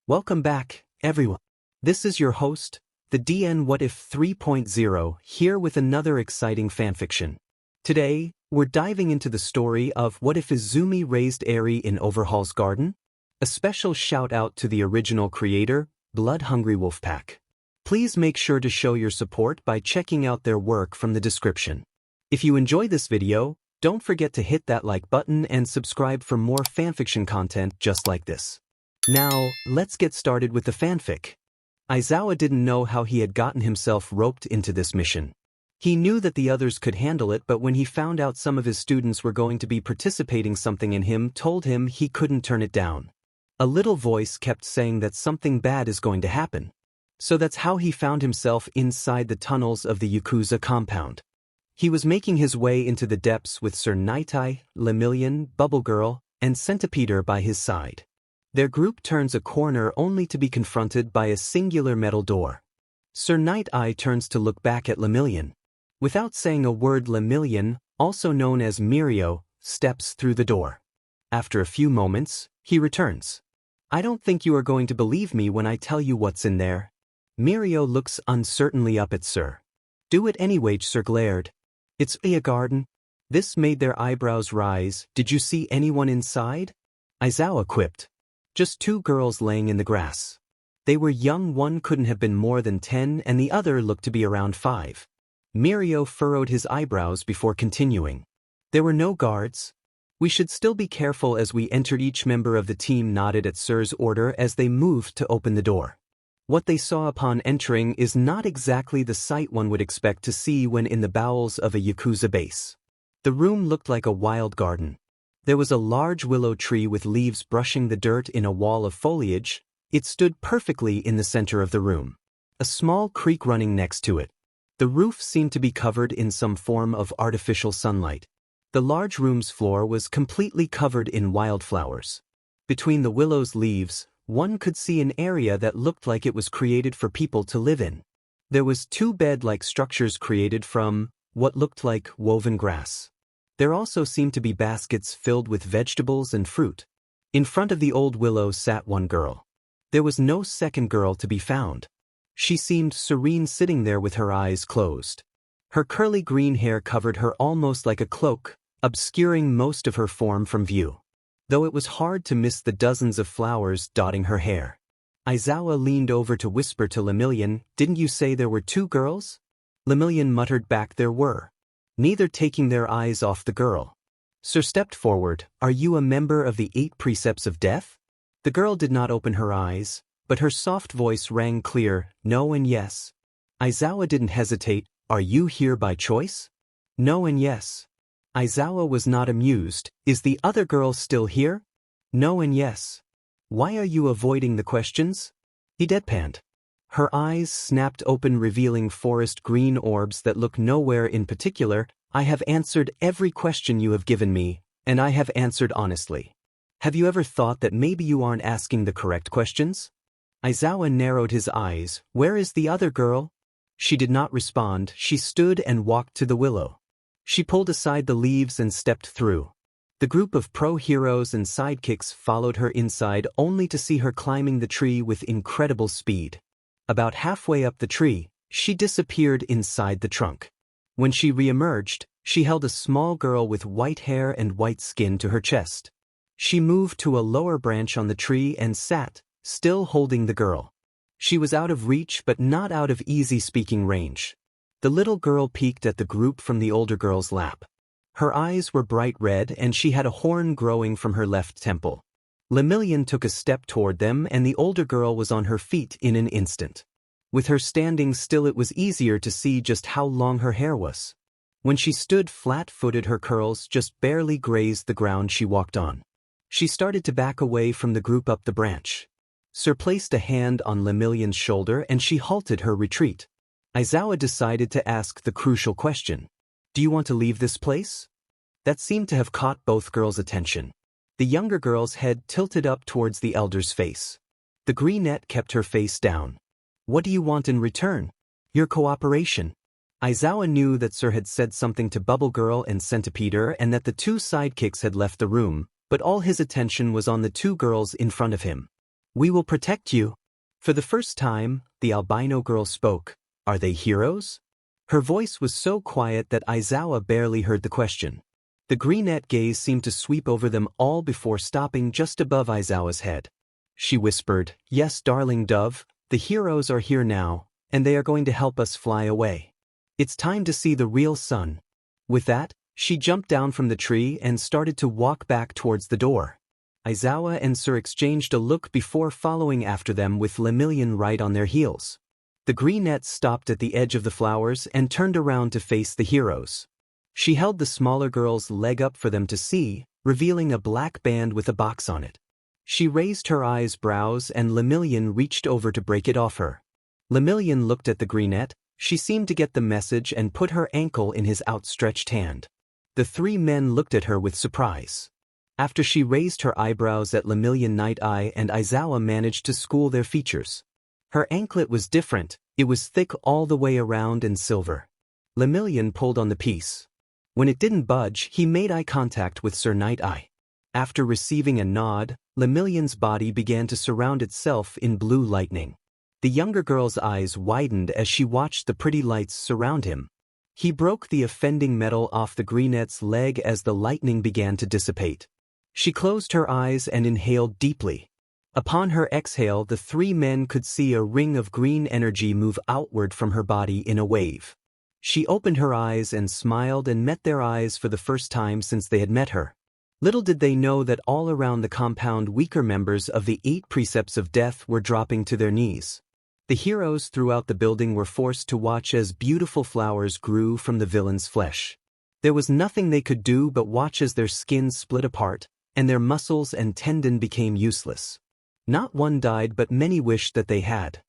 Welcome back, everyone. This is your host, the DN WhatIf 3.0, here with another exciting fanfiction. Today, we're diving into the story of What If Izumi Raised Eri in Overhaul's Garden? A special shout out to the original creator, Bloodhungrywolfpack. Please make sure to show your support by checking out their work from the description. If you enjoy this video, don't forget to hit that like button and subscribe for more fanfiction content just like this. Now, let's get started with the fanfic. Aizawa didn't know how he had gotten himself roped into this mission. He knew that the others could handle it, but when he found out some of his students were going to be participating, something in him told him he couldn't turn it down. A little voice kept saying that something bad is going to happen. So that's how he found himself inside the tunnels of the Yakuza compound. He was making his way into the depths with Sir Nightai, Lemillion, Bubble Girl, and Centipeder by his side. Their group turns a corner only to be confronted by a singular metal door. Sir Nightai turns to look back at Lemillion. Without saying a word, Lemillion, also known as Mirio, steps through the door. After a few moments, he returns. "I don't think you are going to believe me when I tell you what's in there." Mirio looks uncertainly up at Sir. "Do it anyway," Sir glared. "It's a garden." This made their eyebrows rise. "Did you see anyone inside?" Aizawa quipped. "Just two girls laying in the grass. They were young, one couldn't have been more than 10 and the other looked to be around 5. Mirio furrowed his eyebrows before continuing. "There were no guards. We should still be careful as we enter." Each member of the team nodded at Sir's order as they moved to open the door. What they saw upon entering is not exactly the sight one would expect to see when in the bowels of a Yakuza base. The room looked like a wild garden. There was a large willow tree with leaves brushing the dirt in a wall of foliage. It stood perfectly in the center of the room. A small creek running next to it. The roof seemed to be covered in some form of artificial sunlight. The large room's floor was completely covered in wildflowers. Between the willow's leaves, one could see an area that looked like it was created for people to live in. There was 2 bed-like structures created from what looked like woven grass. There also seemed to be baskets filled with vegetables and fruit. In front of the old willow sat one girl. There was no second girl to be found. She seemed serene sitting there with her eyes closed. Her curly green hair covered her almost like a cloak, obscuring most of her form from view. Though it was hard to miss the dozens of flowers dotting her hair. Aizawa leaned over to whisper to Lemillion, "Didn't you say there were 2 girls?" Lemillion muttered back, "There were," neither taking their eyes off the girl. Sir stepped forward. "Are you a member of the 8 precepts of death?" The girl did not open her eyes, but her soft voice rang clear, "No and yes." Aizawa didn't hesitate. "Are you here by choice?" "No and yes." Aizawa was not amused. "Is the other girl still here?" "No and yes." "Why are you avoiding the questions?" He deadpanned. Her eyes snapped open, revealing forest green orbs that look nowhere in particular. "I have answered every question you have given me, and I have answered honestly. Have you ever thought that maybe you aren't asking the correct questions?" Aizawa narrowed his eyes. "Where is the other girl?" She did not respond. She stood and walked to the willow. She pulled aside the leaves and stepped through. The group of pro-heroes and sidekicks followed her inside, only to see her climbing the tree with incredible speed. About halfway up the tree, she disappeared inside the trunk. When she re-emerged, she held a small girl with white hair and white skin to her chest. She moved to a lower branch on the tree and sat, still holding the girl. She was out of reach but not out of easy speaking range. The little girl peeked at the group from the older girl's lap. Her eyes were bright red and she had a horn growing from her left temple. Lemillion took a step toward them and the older girl was on her feet in an instant. With her standing still, it was easier to see just how long her hair was. When she stood flat-footed, her curls just barely grazed the ground she walked on. She started to back away from the group up the branch. Sir placed a hand on Lemillion's shoulder and she halted her retreat. Aizawa decided to ask the crucial question. "Do you want to leave this place?" That seemed to have caught both girls' attention. The younger girl's head tilted up towards the elder's face. The greenette kept her face down. "What do you want in return?" "Your cooperation." Aizawa knew that Sir had said something to Bubble Girl and Centipeder and that the 2 sidekicks had left the room, but all his attention was on the 2 girls in front of him. We will protect you. For the first time, the albino girl spoke. Are they heroes? Her voice was so quiet that Aizawa barely heard the question. The greenette gaze seemed to sweep over them all before stopping just above Aizawa's head. She whispered, Yes, darling dove, the heroes are here now, and they are going to help us fly away. It's time to see the real sun. With that, she jumped down from the tree and started to walk back towards the door. Aizawa and Sir exchanged a look before following after them with Lemillion right on their heels. The greenette stopped at the edge of the flowers and turned around to face the heroes. She held the smaller girl's leg up for them to see, revealing a black band with a box on it. She raised her eyebrows and Lemillion reached over to break it off her. Lemillion looked at the greenette. She seemed to get the message and put her ankle in his outstretched hand. The three men looked at her with surprise. After she raised her eyebrows at Lemillion, Night Eye and Aizawa managed to school their features. Her anklet was different, it was thick all the way around and silver. Lemillion pulled on the piece. When it didn't budge, he made eye contact with Sir Night Eye. After receiving a nod, Lemillion's body began to surround itself in blue lightning. The younger girl's eyes widened as she watched the pretty lights surround him. He broke the offending metal off the greenette's leg as the lightning began to dissipate. She closed her eyes and inhaled deeply. Upon her exhale, the three men could see a ring of green energy move outward from her body in a wave. She opened her eyes and smiled and met their eyes for the first time since they had met her. Little did they know that all around the compound weaker members of the 8 precepts of death were dropping to their knees. The heroes throughout the building were forced to watch as beautiful flowers grew from the villain's flesh. There was nothing they could do but watch as their skins split apart, and their muscles and tendon became useless. Not one died but many wished that they had.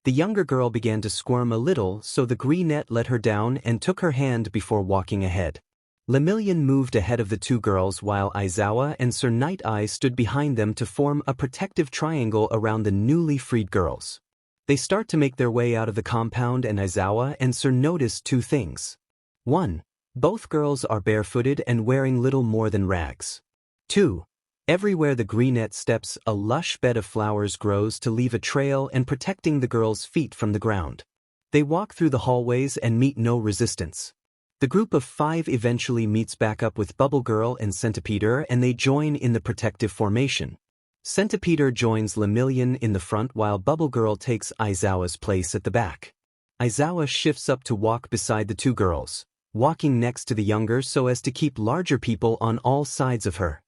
The younger girl began to squirm a little, so the greenette let her down and took her hand before walking ahead. Lemillion moved ahead of the two girls while Aizawa and Sir Night Eye stood behind them to form a protective triangle around the newly freed girls. They start to make their way out of the compound and Aizawa and Sir noticed 2 things. 1. Both girls are barefooted and wearing little more than rags. 2. Everywhere the greenette steps, a lush bed of flowers grows to leave a trail and protecting the girls' feet from the ground. They walk through the hallways and meet no resistance. The group of 5 eventually meets back up with Bubble Girl and Centipeder and they join in the protective formation. Centipeder joins Lemillion in the front while Bubble Girl takes Aizawa's place at the back. Aizawa shifts up to walk beside the 2 girls, walking next to the younger so as to keep larger people on all sides of her.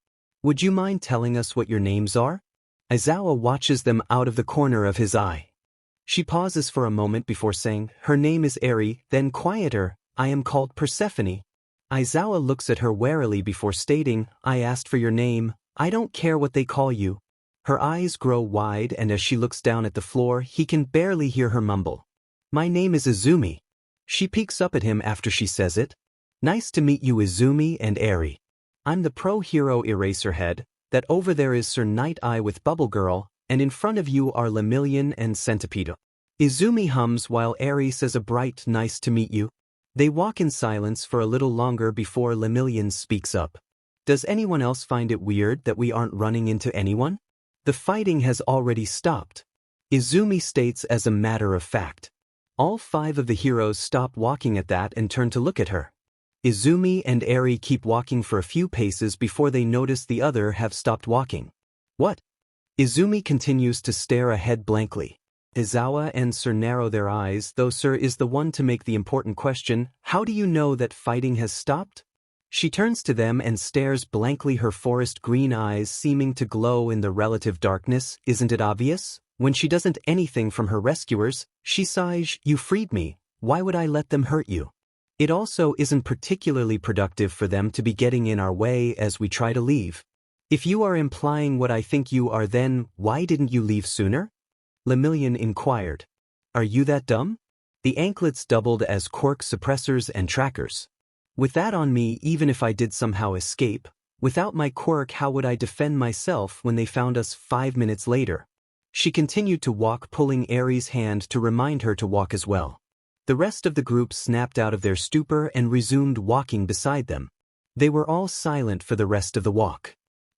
Would you mind telling us what your names are? Aizawa watches them out of the corner of his eye. She pauses for a moment before saying, Her name is Eri, then quieter, I am called Persephone. Aizawa looks at her warily before stating, I asked for your name, I don't care what they call you. Her eyes grow wide and as she looks down at the floor he can barely hear her mumble. My name is Izumi. She peeks up at him after she says it. Nice to meet you Izumi and Eri. I'm the pro-hero Eraserhead, that over there is Sir Night Eye with Bubble Girl, and in front of you are Lemillion and Centipede. Izumi hums while Eri says a bright nice to meet you. They walk in silence for a little longer before Lemillion speaks up. Does anyone else find it weird that we aren't running into anyone? The fighting has already stopped. Izumi states as a matter of fact. All 5 of the heroes stop walking at that and turn to look at her. Izumi and Eri keep walking for a few paces before they notice the other have stopped walking. What? Izumi continues to stare ahead blankly. Aizawa and Sir narrow their eyes, though Sir is the one to make the important question, how do you know that fighting has stopped? She turns to them and stares blankly, her forest green eyes seeming to glow in the relative darkness. Isn't it obvious? When she doesn't anything from her rescuers, she sighs, You freed me, why would I let them hurt you? It also isn't particularly productive for them to be getting in our way as we try to leave. If you are implying what I think you are, then why didn't you leave sooner? Lemillion inquired. Are you that dumb? The anklets doubled as quirk suppressors and trackers. With that on me, even if I did somehow escape, without my quirk how would I defend myself when they found us 5 minutes later? She continued to walk, pulling Eri's hand to remind her to walk as well. The rest of the group snapped out of their stupor and resumed walking beside them. They were all silent for the rest of the walk.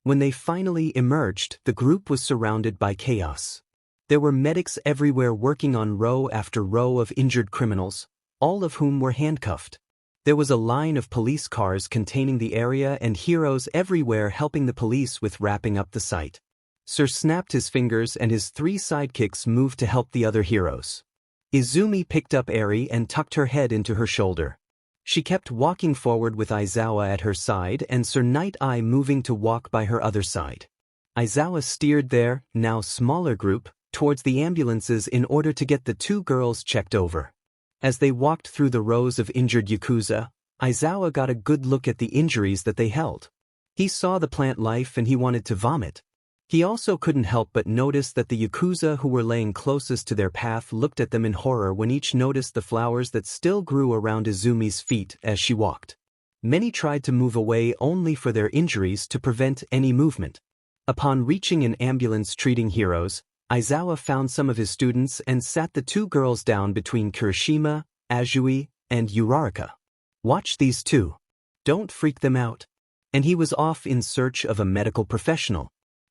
When they finally emerged, the group was surrounded by chaos. There were medics everywhere working on row after row of injured criminals, all of whom were handcuffed. There was a line of police cars containing the area and heroes everywhere helping the police with wrapping up the site. Sir snapped his fingers and his 3 sidekicks moved to help the other heroes. Izumi picked up Eri and tucked her head into her shoulder. She kept walking forward with Aizawa at her side and Sir Night-Eye moving to walk by her other side. Aizawa steered their, now smaller group, towards the ambulances in order to get the 2 girls checked over. As they walked through the rows of injured Yakuza, Aizawa got a good look at the injuries that they held. He saw the plant life and he wanted to vomit. He also couldn't help but notice that the Yakuza who were laying closest to their path looked at them in horror when each noticed the flowers that still grew around Izumi's feet as she walked. Many tried to move away only for their injuries to prevent any movement. Upon reaching an ambulance treating heroes, Aizawa found some of his students and sat the 2 girls down between Kirishima, Azui, and Uraraka. Watch these 2. Don't freak them out. And he was off in search of a medical professional.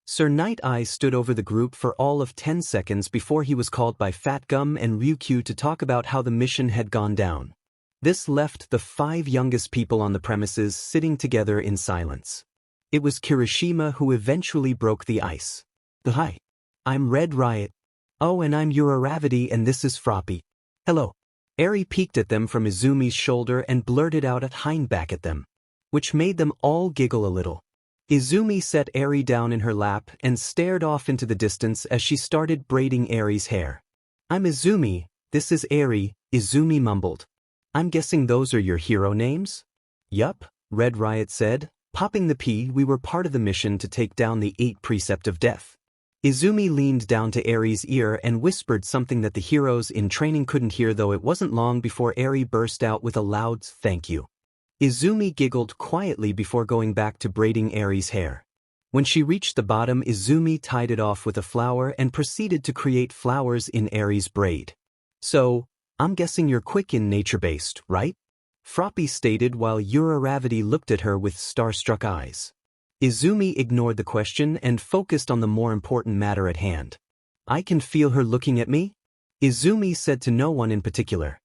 Sir Night-Eye stood over the group for all of 10 seconds before he was called by Fat Gum and Ryukyu to talk about how the mission had gone down. This left the 5 youngest people on the premises sitting together in silence. It was Kirishima who eventually broke the ice. Hi. I'm Red Riot. Oh, and I'm Uraravity and this is Froppy. Hello. Eri peeked at them from Izumi's shoulder and blurted out a hind back at them, which made them all giggle a little. Izumi set Eri down in her lap and stared off into the distance as she started braiding Eri's hair. I'm Izumi, this is Eri, Izumi mumbled. I'm guessing those are your hero names? Yup, Red Riot said, popping the P. We were part of the mission to take down the 8 Precept of Death. Izumi leaned down to Eri's ear and whispered something that the heroes in training couldn't hear, though it wasn't long before Eri burst out with a loud thank you. Izumi giggled quietly before going back to braiding Eri's hair. When she reached the bottom, Izumi tied it off with a flower and proceeded to create flowers in Eri's braid. So, I'm guessing you're quick and nature-based, right? Froppy stated while Uraravity looked at her with starstruck eyes. Izumi ignored the question and focused on the more important matter at hand. I can feel her looking at me? Izumi said to no one in particular.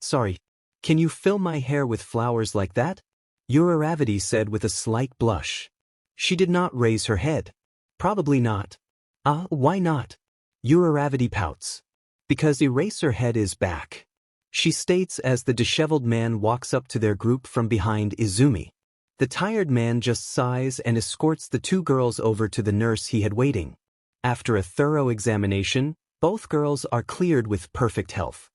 Sorry. Can you fill my hair with flowers like that? Uraravity said with a slight blush. She did not raise her head. Probably not. Why not? Uraravity pouts. Because Eraserhead is back. She states as the disheveled man walks up to their group from behind Izumi. The tired man just sighs and escorts the 2 girls over to the nurse he had waiting. After a thorough examination, both girls are cleared with perfect health.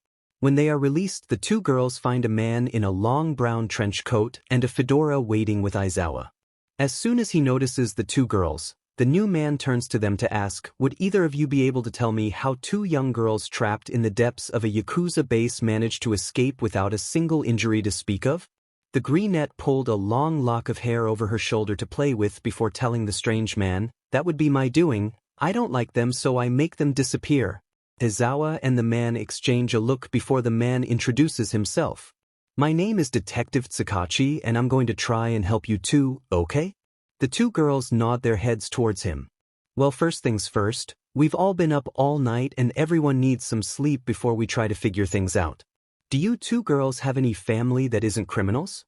When they are released, the 2 girls find a man in a long brown trench coat and a fedora waiting with Aizawa. As soon as he notices the 2 girls, the new man turns to them to ask, would either of you be able to tell me how 2 young girls trapped in the depths of a Yakuza base managed to escape without a single injury to speak of? The greenette pulled a long lock of hair over her shoulder to play with before telling the strange man, that would be my doing, I don't like them so I make them disappear. Aizawa and the man exchange a look before the man introduces himself. My name is Detective Tsukauchi and I'm going to try and help you too, okay? The 2 girls nod their heads towards him. Well, first things first, we've all been up all night and everyone needs some sleep before we try to figure things out. Do you 2 girls have any family that isn't criminals?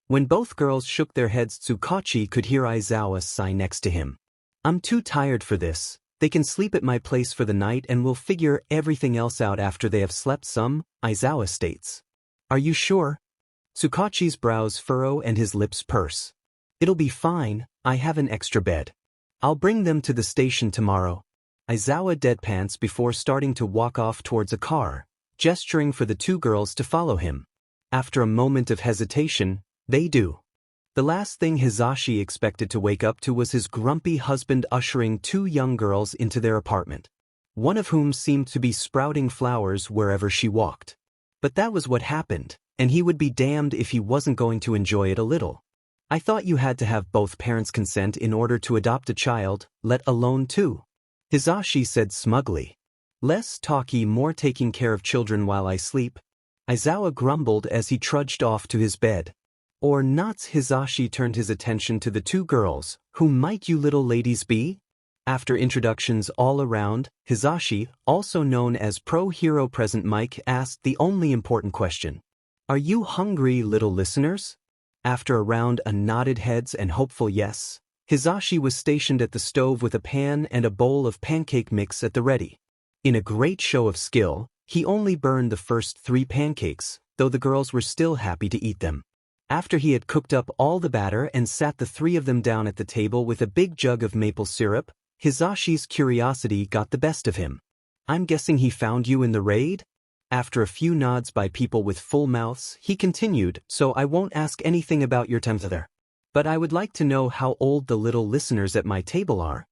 When both girls shook their heads, Tsukauchi could hear Aizawa sigh next to him. I'm too tired for this. They can sleep at my place for the night and we'll figure everything else out after they have slept some, Aizawa states. Are you sure? Tsukauchi's brows furrow and his lips purse. It'll be fine, I have an extra bed. I'll bring them to the station tomorrow. Aizawa deadpants before starting to walk off towards a car, gesturing for the 2 girls to follow him. After a moment of hesitation, they do. The last thing Hizashi expected to wake up to was his grumpy husband ushering 2 young girls into their apartment, one of whom seemed to be sprouting flowers wherever she walked. But that was what happened, and he would be damned if he wasn't going to enjoy it a little. I thought you had to have both parents' consent in order to adopt a child, let alone 2. Hizashi said smugly. Less talky, more taking care of children while I sleep. Aizawa grumbled as he trudged off to his bed. Or nots? Hisashi turned his attention to the two girls. Who might you little ladies be? After introductions all around, Hisashi, also known as Pro Hero Present Mike, asked the only important question. Are you hungry, little listeners? After a round of nodded heads and hopeful yes, Hisashi was stationed at the stove with a pan and a bowl of pancake mix at the ready. In a great show of skill, he only burned the first 3 pancakes, though the girls were still happy to eat them. After he had cooked up all the batter and sat the 3 of them down at the table with a big jug of maple syrup, Hisashi's curiosity got the best of him. I'm guessing he found you in the raid? After a few nods by people with full mouths, he continued, so I won't ask anything about your time there. But I would like to know how old the little listeners at my table are.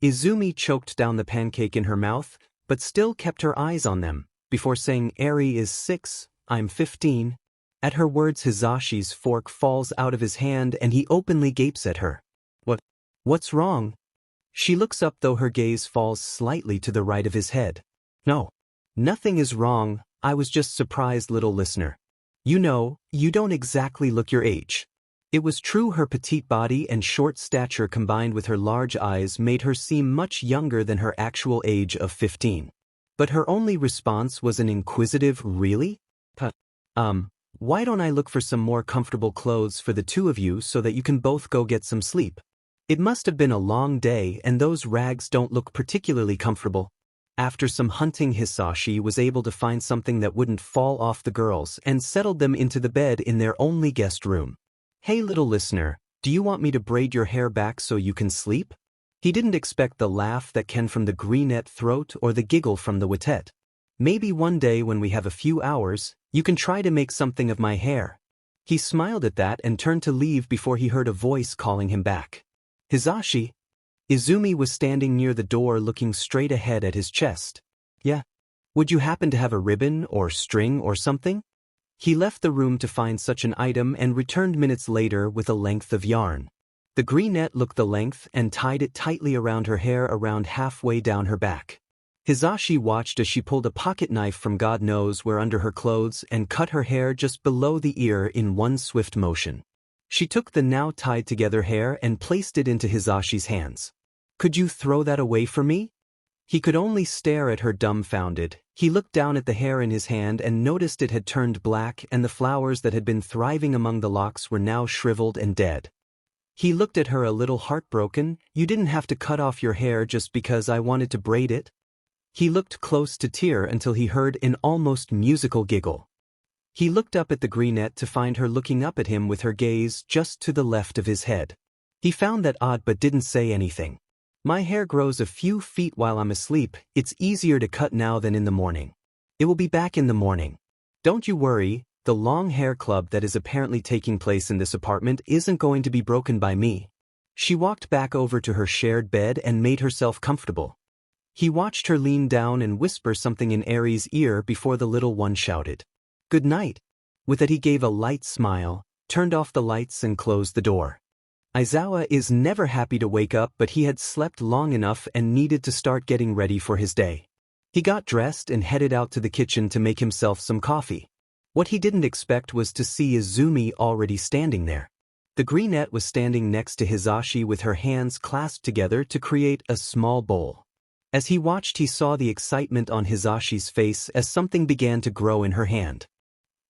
Izumi choked down the pancake in her mouth, but still kept her eyes on them, before saying Eri is 6, I'm 15. At her words Hisashi's fork falls out of his hand and he openly gapes at her. What's wrong? She looks up though her gaze falls slightly to the right of his head. No. Nothing is wrong, I was just surprised, little listener. You know, you don't exactly look your age. It was true her petite body and short stature combined with her large eyes made her seem much younger than her actual age of 15. But her only response was an inquisitive really? Why don't I look for some more comfortable clothes for the 2 of you so that you can both go get some sleep? It must have been a long day and those rags don't look particularly comfortable. After some hunting, Hisashi was able to find something that wouldn't fall off the girls and settled them into the bed in their only guest room. Hey little listener, do you want me to braid your hair back so you can sleep? He didn't expect the laugh that came from the greenette throat or the giggle from the wetette. Maybe one day when we have a few hours, you can try to make something of my hair. He smiled at that and turned to leave before he heard a voice calling him back. Hisashi? Izumi was standing near the door looking straight ahead at his chest. Yeah. Would you happen to have a ribbon or string or something? He left the room to find such an item and returned minutes later with a length of yarn. The greenette looked the length and tied it tightly around her hair around halfway down her back. Hisashi watched as she pulled a pocket knife from God knows where under her clothes and cut her hair just below the ear in one swift motion. She took the now tied together hair and placed it into Hisashi's hands. Could you throw that away for me? He could only stare at her dumbfounded. He looked down at the hair in his hand and noticed it had turned black and the flowers that had been thriving among the locks were now shriveled and dead. He looked at her a little heartbroken. You didn't have to cut off your hair just because I wanted to braid it? He looked close to tear until he heard an almost musical giggle. He looked up at the greenette to find her looking up at him with her gaze just to the left of his head. He found that odd but didn't say anything. My hair grows a few feet while I'm asleep. It's easier to cut now than in the morning. It will be back in the morning. Don't you worry, the long hair club that is apparently taking place in this apartment isn't going to be broken by me. She walked back over to her shared bed and made herself comfortable. He watched her lean down and whisper something in Eri's ear before the little one shouted, "Good night." With that he gave a light smile, turned off the lights and closed the door. Aizawa is never happy to wake up but he had slept long enough and needed to start getting ready for his day. He got dressed and headed out to the kitchen to make himself some coffee. What he didn't expect was to see Izumi already standing there. The greenette was standing next to Hisashi with her hands clasped together to create a small bowl. As he watched he saw the excitement on Hisashi's face as something began to grow in her hand.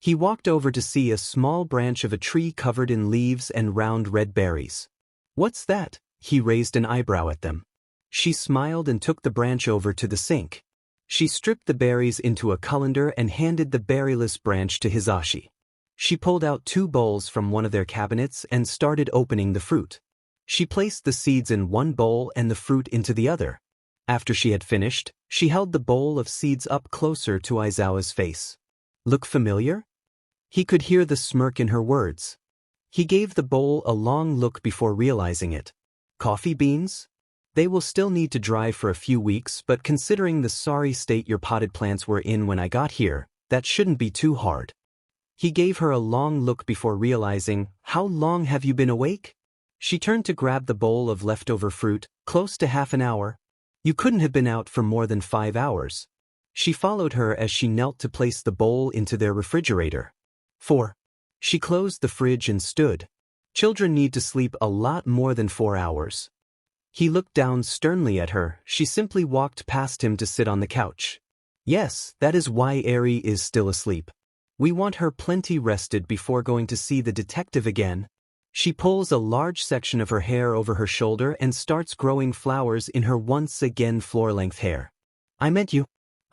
He walked over to see a small branch of a tree covered in leaves and round red berries. What's that? He raised an eyebrow at them. She smiled and took the branch over to the sink. She stripped the berries into a colander and handed the berryless branch to Hisashi. She pulled out 2 bowls from one of their cabinets and started opening the fruit. She placed the seeds in one bowl and the fruit into the other. After she had finished, she held the bowl of seeds up closer to Aizawa's face. Look familiar? He could hear the smirk in her words. He gave the bowl a long look before realizing it. Coffee beans? They will still need to dry for a few weeks, but considering the sorry state your potted plants were in when I got here, that shouldn't be too hard. He gave her a long look before realizing, how long have you been awake? She turned to grab the bowl of leftover fruit, close to half an hour. You couldn't have been out for more than 5 hours. She followed her as she knelt to place the bowl into their refrigerator. 4. She closed the fridge and stood. Children need to sleep a lot more than 4 hours. He looked down sternly at her. She simply walked past him to sit on the couch. Yes, that is why Eri is still asleep. We want her plenty rested before going to see the detective again. She pulls a large section of her hair over her shoulder and starts growing flowers in her once again floor-length hair. I meant you.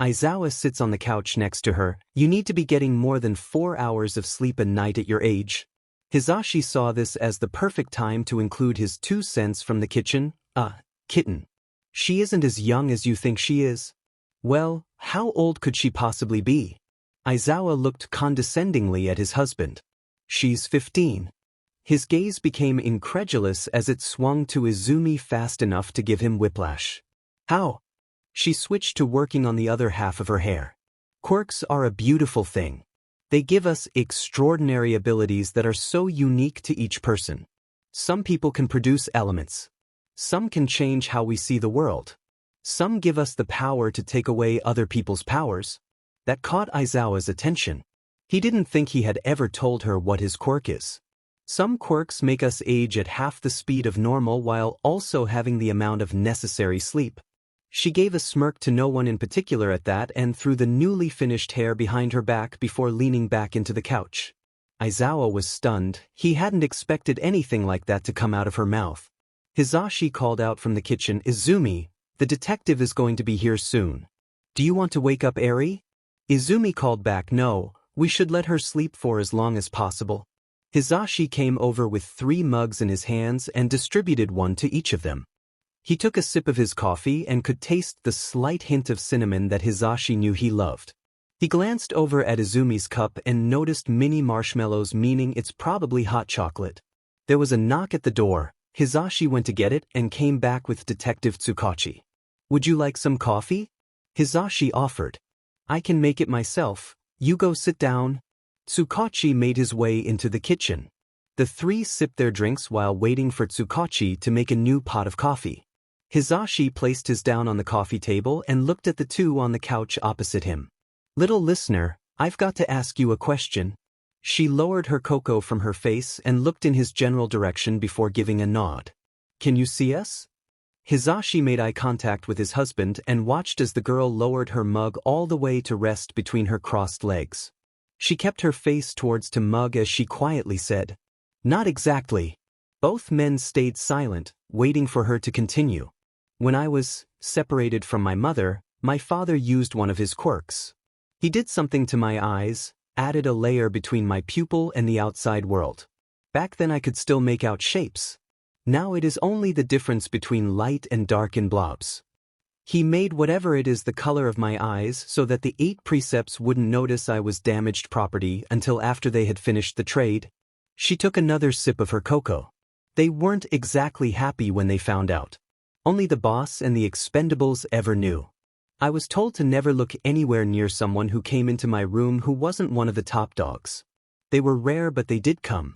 Aizawa sits on the couch next to her. You need to be getting more than 4 hours of sleep a night at your age. Hizashi saw this as the perfect time to include his 2 cents from the kitchen. Kitten. She isn't as young as you think she is. Well, how old could she possibly be? Aizawa looked condescendingly at his husband. She's 15. His gaze became incredulous as it swung to Izumi fast enough to give him whiplash. How? She switched to working on the other half of her hair. Quirks are a beautiful thing. They give us extraordinary abilities that are so unique to each person. Some people can produce elements. Some can change how we see the world. Some give us the power to take away other people's powers. That caught Aizawa's attention. He didn't think he had ever told her what his quirk is. Some quirks make us age at half the speed of normal while also having the amount of necessary sleep. She gave a smirk to no one in particular at that and threw the newly finished hair behind her back before leaning back into the couch. Aizawa was stunned. He hadn't expected anything like that to come out of her mouth. Hizashi called out from the kitchen, Izumi, the detective is going to be here soon. Do you want to wake up Eri? Izumi called back, no, we should let her sleep for as long as possible. Hizashi came over with 3 mugs in his hands and distributed one to each of them. He took a sip of his coffee and could taste the slight hint of cinnamon that Hizashi knew he loved. He glanced over at Izumi's cup and noticed mini marshmallows, meaning it's probably hot chocolate. There was a knock at the door. Hizashi went to get it and came back with Detective Tsukachi. Would you like some coffee? Hizashi offered. I can make it myself. You go sit down. Tsukachi made his way into the kitchen. The 3 sipped their drinks while waiting for Tsukachi to make a new pot of coffee. Hizashi placed his down on the coffee table and looked at the 2 on the couch opposite him. Little listener, I've got to ask you a question. She lowered her cocoa from her face and looked in his general direction before giving a nod. Can you see us? Hizashi made eye contact with his husband and watched as the girl lowered her mug all the way to rest between her crossed legs. She kept her face towards the mug as she quietly said, Not exactly. Both men stayed silent, waiting for her to continue. When I was separated from my mother, my father used one of his quirks. He did something to my eyes, added a layer between my pupil and the outside world. Back then I could still make out shapes. Now it is only the difference between light and dark in blobs. He made whatever it is the color of my eyes so that the 8 precepts wouldn't notice I was damaged property until after they had finished the trade. She took another sip of her cocoa. They weren't exactly happy when they found out. Only the boss and the Expendables ever knew. I was told to never look anywhere near someone who came into my room who wasn't one of the top dogs. They were rare, but they did come.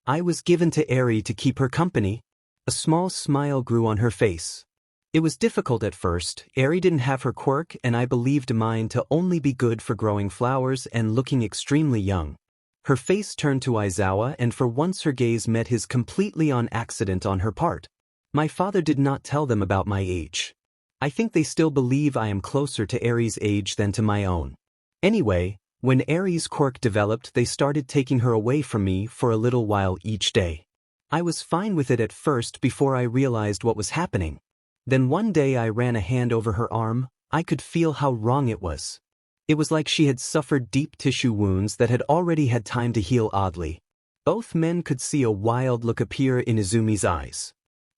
I was given to Eri to keep her company. A small smile grew on her face. It was difficult at first. Eri didn't have her quirk and I believed mine to only be good for growing flowers and looking extremely young. Her face turned to Aizawa and for once her gaze met his completely on accident on her part. My father did not tell them about my age. I think they still believe I am closer to Eri's age than to my own. Anyway, when Eri's quirk developed, they started taking her away from me for a little while each day. I was fine with it at first before I realized what was happening. Then one day I ran a hand over her arm. I could feel how wrong it was. It was like she had suffered deep tissue wounds that had already had time to heal oddly. Both men could see a wild look appear in Izumi's eyes.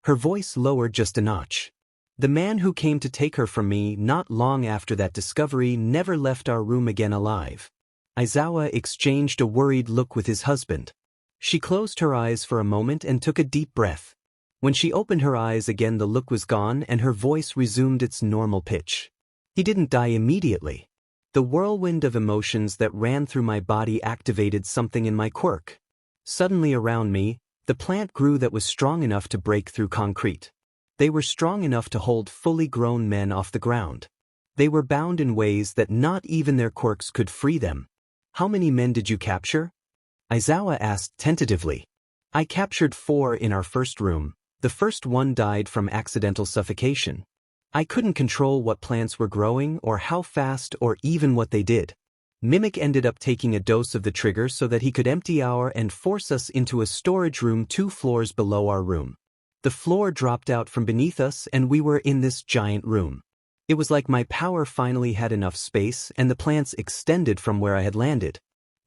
Her voice lowered just a notch. The man who came to take her from me not long after that discovery never left our room again alive. Aizawa exchanged a worried look with his husband. She closed her eyes for a moment and took a deep breath. When she opened her eyes again, the look was gone and her voice resumed its normal pitch. He didn't die immediately. The whirlwind of emotions that ran through my body activated something in my quirk. Suddenly around me, the plant grew that was strong enough to break through concrete. They were strong enough to hold fully grown men off the ground. They were bound in ways that not even their quirks could free them. How many men did you capture? Aizawa asked tentatively. I captured 4 in our first room. The first one died from accidental suffocation. I couldn't control what plants were growing or how fast or even what they did. Mimic ended up taking a dose of the trigger so that he could empty our and force us into a storage room 2 floors below our room. The floor dropped out from beneath us and we were in this giant room. It was like my power finally had enough space and the plants extended from where I had landed.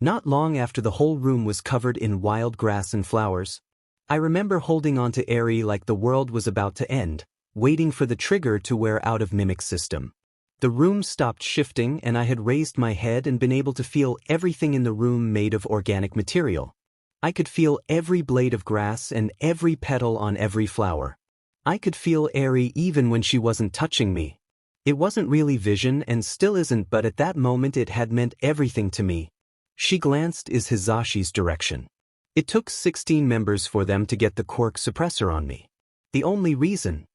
Not long after the whole room was covered in wild grass and flowers. I remember holding on to Eri like the world was about to end, waiting for the trigger to wear out of Mimic's system. The room stopped shifting and I had raised my head and been able to feel everything in the room made of organic material. I could feel every blade of grass and every petal on every flower. I could feel Eri even when she wasn't touching me. It wasn't really vision and still isn't, but at that moment it had meant everything to me. She glanced in Hizashi's direction. It took 16 members for them to get the quirk suppressor on me. The only reason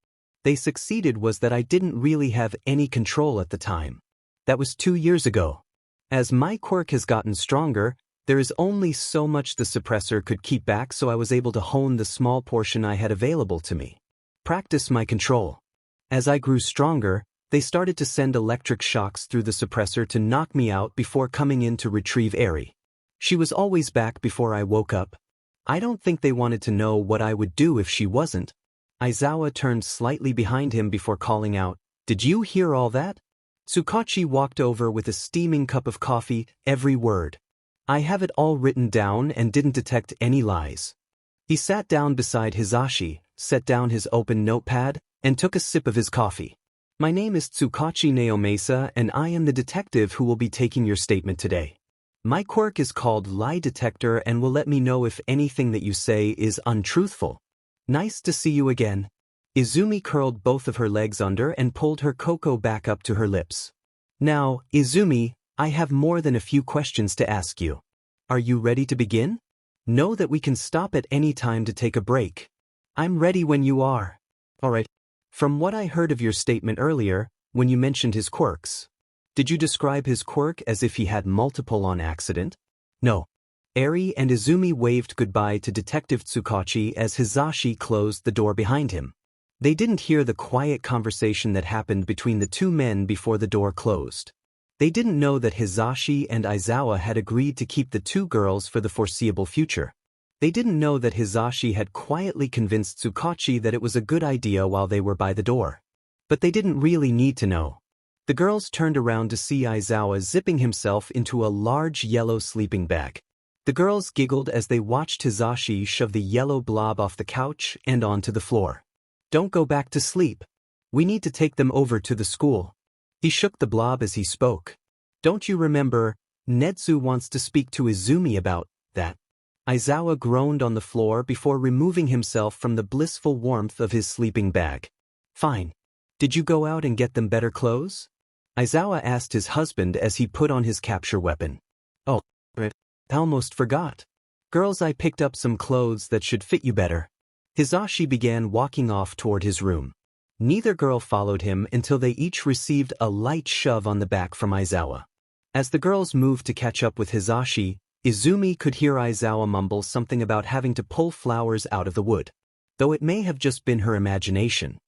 they succeeded was that I didn't really have any control at the time. That was 2 years ago. As my quirk has gotten stronger, there is only so much the suppressor could keep back, so I was able to hone the small portion I had available to me. Practice my control. As I grew stronger, they started to send electric shocks through the suppressor to knock me out before coming in to retrieve Eri. She was always back before I woke up. I don't think they wanted to know what I would do if she wasn't. Aizawa turned slightly behind him before calling out, "Did you hear all that?" Tsukachi walked over with a steaming cup of coffee, every word. I have it all written down and didn't detect any lies. He sat down beside Hisashi, set down his open notepad, and took a sip of his coffee. My name is Tsukachi Naomesa and I am the detective who will be taking your statement today. My quirk is called Lie Detector and will let me know if anything that you say is untruthful. Nice to see you again. Izumi curled both of her legs under and pulled her cocoa back up to her lips. Now, Izumi, I have more than a few questions to ask you. Are you ready to begin? Know that we can stop at any time to take a break. I'm ready when you are. Alright. From what I heard of your statement earlier, when you mentioned his quirks, did you describe his quirk as if he had multiple on accident? No. Eri and Izumi waved goodbye to Detective Tsukachi as Hisashi closed the door behind him. They didn't hear the quiet conversation that happened between the 2 men before the door closed. They didn't know that Hisashi and Aizawa had agreed to keep the 2 girls for the foreseeable future. They didn't know that Hisashi had quietly convinced Tsukachi that it was a good idea while they were by the door. But they didn't really need to know. The girls turned around to see Aizawa zipping himself into a large yellow sleeping bag. The girls giggled as they watched Hisashi shove the yellow blob off the couch and onto the floor. Don't go back to sleep. We need to take them over to the school. He shook the blob as he spoke. Don't you remember, Nedzu wants to speak to Izumi about that. Aizawa groaned on the floor before removing himself from the blissful warmth of his sleeping bag. Fine. Did you go out and get them better clothes? Aizawa asked his husband as he put on his capture weapon. Oh, I almost forgot. Girls, I picked up some clothes that should fit you better. Hisashi began walking off toward his room. Neither girl followed him until they each received a light shove on the back from Aizawa. As the girls moved to catch up with Hisashi, Izumi could hear Aizawa mumble something about having to pull flowers out of the wood. Though it may have just been her imagination.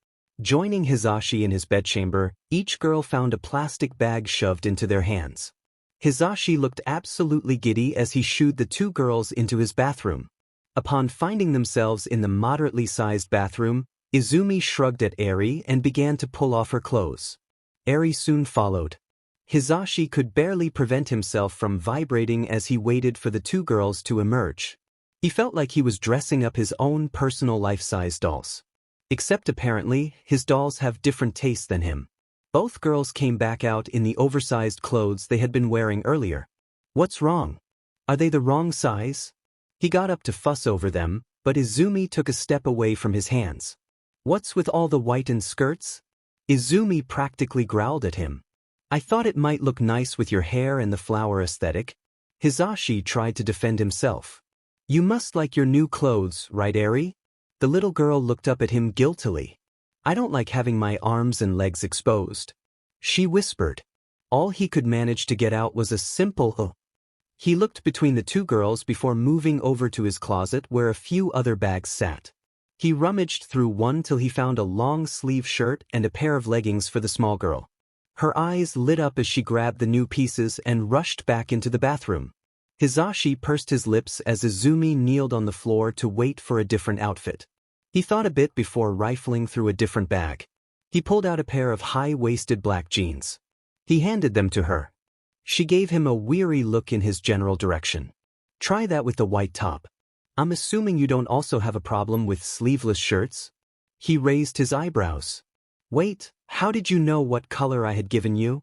Joining Hisashi in his bedchamber, each girl found a plastic bag shoved into their hands. Hisashi looked absolutely giddy as he shooed the 2 girls into his bathroom. Upon finding themselves in the moderately sized bathroom, Izumi shrugged at Eri and began to pull off her clothes. Eri soon followed. Hisashi could barely prevent himself from vibrating as he waited for the 2 girls to emerge. He felt like he was dressing up his own personal life-size dolls. Except apparently, his dolls have different tastes than him. Both girls came back out in the oversized clothes they had been wearing earlier. What's wrong? Are they the wrong size? He got up to fuss over them, but Izumi took a step away from his hands. What's with all the white and skirts? Izumi practically growled at him. I thought it might look nice with your hair and the flower aesthetic. Hisashi tried to defend himself. You must like your new clothes, right, Eri? The little girl looked up at him guiltily. I don't like having my arms and legs exposed. She whispered. All he could manage to get out was a simple He looked between the two girls before moving over to his closet where a few other bags sat. He rummaged through one till he found a long-sleeve shirt and a pair of leggings for the small girl. Her eyes lit up as she grabbed the new pieces and rushed back into the bathroom. Hisashi pursed his lips as Izumi kneeled on the floor to wait for a different outfit. He thought a bit before rifling through a different bag. He pulled out a pair of high-waisted black jeans. He handed them to her. She gave him a weary look in his general direction. Try that with the white top. I'm assuming you don't also have a problem with sleeveless shirts? He raised his eyebrows. Wait, how did you know what color I had given you?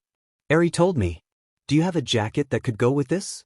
Eri told me. Do you have a jacket that could go with this?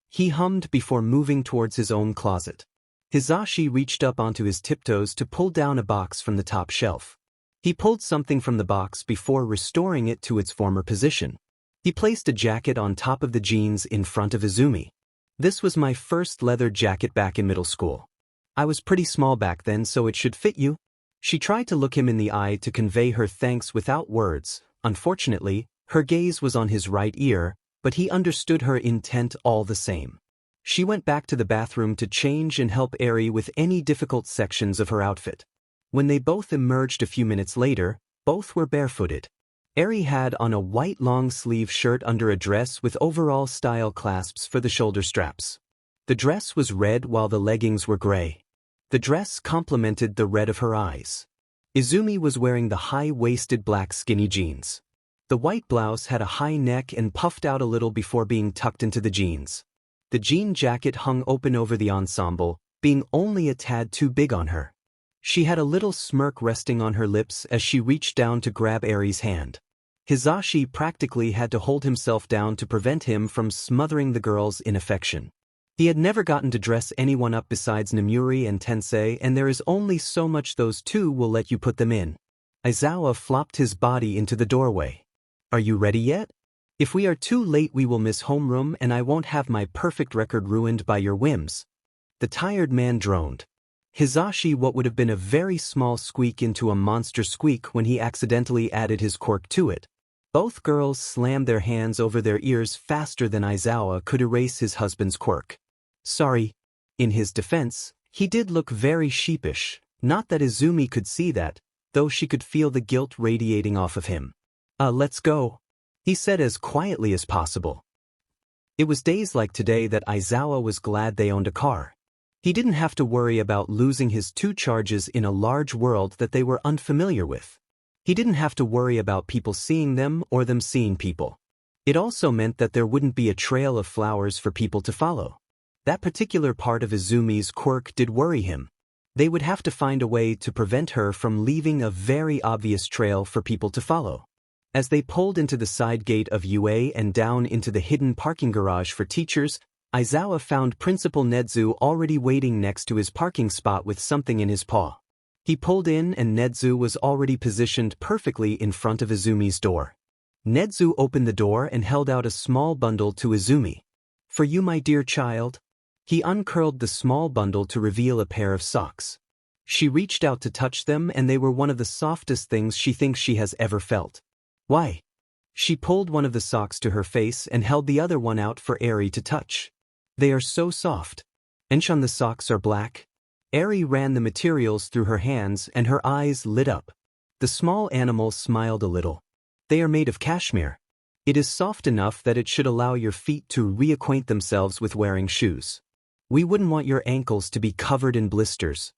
He hummed before moving towards his own closet. Hisashi reached up onto his tiptoes to pull down a box from the top shelf. He pulled something from the box before restoring it to its former position. He placed a jacket on top of the jeans in front of Izumi. This was my first leather jacket back in middle school. I was pretty small back then, so it should fit you. She tried to look him in the eye to convey her thanks without words. Unfortunately, her gaze was on his right ear, but he understood her intent all the same. She went back to the bathroom to change and help Eri with any difficult sections of her outfit. When they both emerged a few minutes later, both were barefooted. Eri had on a white long-sleeve shirt under a dress with overall-style clasps for the shoulder straps. The dress was red while the leggings were gray. The dress complemented the red of her eyes. Izumi was wearing the high-waisted black skinny jeans. The white blouse had a high neck and puffed out a little before being tucked into the jeans. The jean jacket hung open over the ensemble, being only a tad too big on her. She had a little smirk resting on her lips as she reached down to grab Eri's hand. Hisashi practically had to hold himself down to prevent him from smothering the girls in affection. He had never gotten to dress anyone up besides Namuri and Tensei, and there is only so much those two will let you put them in. Aizawa flopped his body into the doorway. Are you ready yet? If we are too late we will miss homeroom and I won't have my perfect record ruined by your whims. The tired man droned. Hisashi what would have been a very small squeak into a monster squeak when he accidentally added his quirk to it. Both girls slammed their hands over their ears faster than Aizawa could erase his husband's quirk. Sorry. In his defense, he did look very sheepish, not that Izumi could see that, though she could feel the guilt radiating off of him. Let's go, he said as quietly as possible. It was days like today that Aizawa was glad they owned a car. He didn't have to worry about losing his 2 charges in a large world that they were unfamiliar with. He didn't have to worry about people seeing them or them seeing people. It also meant that there wouldn't be a trail of flowers for people to follow. That particular part of Izumi's quirk did worry him. They would have to find a way to prevent her from leaving a very obvious trail for people to follow. As they pulled into the side gate of UA and down into the hidden parking garage for teachers, Aizawa found Principal Nedzu already waiting next to his parking spot with something in his paw. He pulled in and Nedzu was already positioned perfectly in front of Izumi's door. Nedzu opened the door and held out a small bundle to Izumi. For you, my dear child. He uncurled the small bundle to reveal a pair of socks. She reached out to touch them and they were one of the softest things she thinks she has ever felt. Why? She pulled one of the socks to her face and held the other one out for Eri to touch. They are so soft. Enshan, the socks are black. Eri ran the materials through her hands and her eyes lit up. The small animal smiled a little. They are made of cashmere. It is soft enough that it should allow your feet to reacquaint themselves with wearing shoes. We wouldn't want your ankles to be covered in blisters.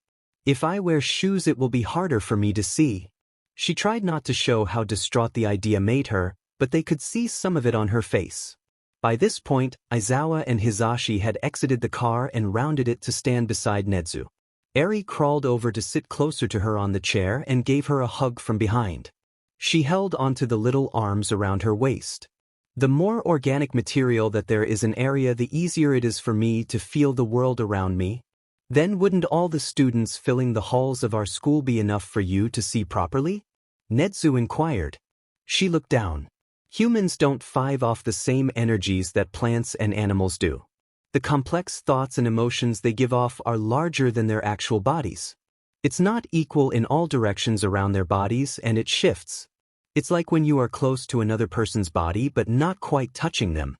If I wear shoes it will be harder for me to see. She tried not to show how distraught the idea made her, but they could see some of it on her face. By this point, Aizawa and Hisashi had exited the car and rounded it to stand beside Nedzu. Eri crawled over to sit closer to her on the chair and gave her a hug from behind. She held onto the little arms around her waist. The more organic material that there is an area, the easier it is for me to feel the world around me. Then wouldn't all the students filling the halls of our school be enough for you to see properly? Nedzu inquired. She looked down. Humans don't five off the same energies that plants and animals do. The complex thoughts and emotions they give off are larger than their actual bodies. It's not equal in all directions around their bodies and it shifts. It's like when you are close to another person's body but not quite touching them.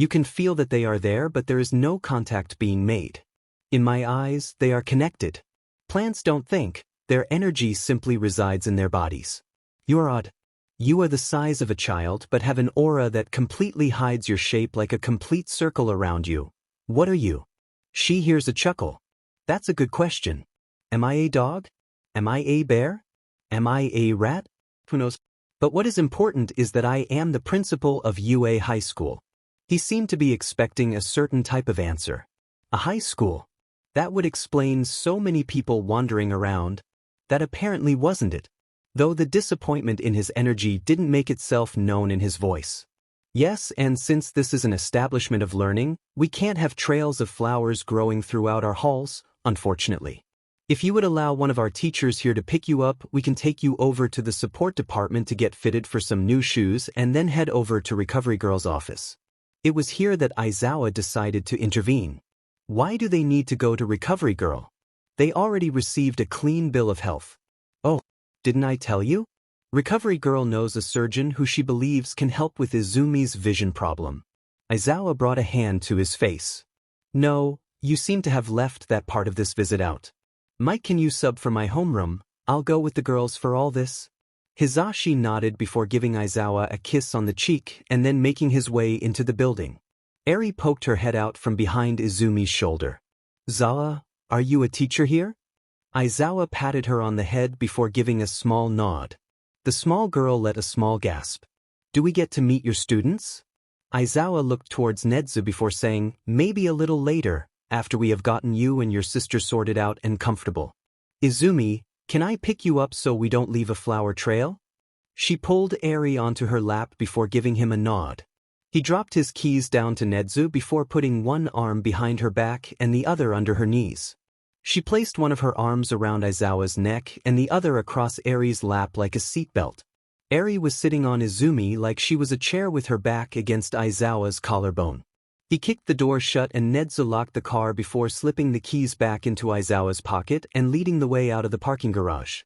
You can feel that they are there, but there is no contact being made. In my eyes, they are connected. Plants don't think, their energy simply resides in their bodies. You're odd. You are the size of a child but have an aura that completely hides your shape like a complete circle around you. What are you? She hears a chuckle. That's a good question. Am I a dog? Am I a bear? Am I a rat? Who knows? But what is important is that I am the principal of UA High School. He seemed to be expecting a certain type of answer. A high school. That would explain so many people wandering around. That apparently wasn't it. Though the disappointment in his energy didn't make itself known in his voice. Yes, and since this is an establishment of learning, we can't have trails of flowers growing throughout our halls, unfortunately. If you would allow one of our teachers here to pick you up, we can take you over to the support department to get fitted for some new shoes and then head over to Recovery Girl's office. It was here that Aizawa decided to intervene. Why do they need to go to Recovery Girl? They already received a clean bill of health. Oh, didn't I tell you? Recovery Girl knows a surgeon who she believes can help with Izumi's vision problem. Aizawa brought a hand to his face. No, you seem to have left that part of this visit out. Mike, can you sub for my homeroom? I'll go with the girls for all this. Hizashi nodded before giving Aizawa a kiss on the cheek and then making his way into the building. Eri poked her head out from behind Izumi's shoulder. Zawa, are you a teacher here? Aizawa patted her on the head before giving a small nod. The small girl let a small gasp. Do we get to meet your students? Aizawa looked towards Nedzu before saying, maybe a little later, after we have gotten you and your sister sorted out and comfortable. Izumi, can I pick you up so we don't leave a flower trail? She pulled Eri onto her lap before giving him a nod. He dropped his keys down to Nedzu before putting one arm behind her back and the other under her knees. She placed one of her arms around Aizawa's neck and the other across Eri's lap like a seatbelt. Eri was sitting on Izumi like she was a chair with her back against Aizawa's collarbone. He kicked the door shut and Nedzu locked the car before slipping the keys back into Aizawa's pocket and leading the way out of the parking garage.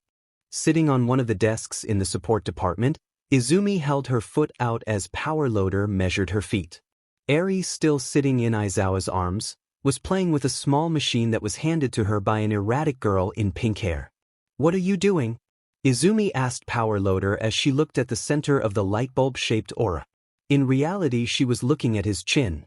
Sitting on one of the desks in the support department, Izumi held her foot out as Power Loader measured her feet. Eri, still sitting in Aizawa's arms, was playing with a small machine that was handed to her by an erratic girl in pink hair. What are you doing? Izumi asked Power Loader as she looked at the center of the light bulb-shaped aura. In reality, she was looking at his chin.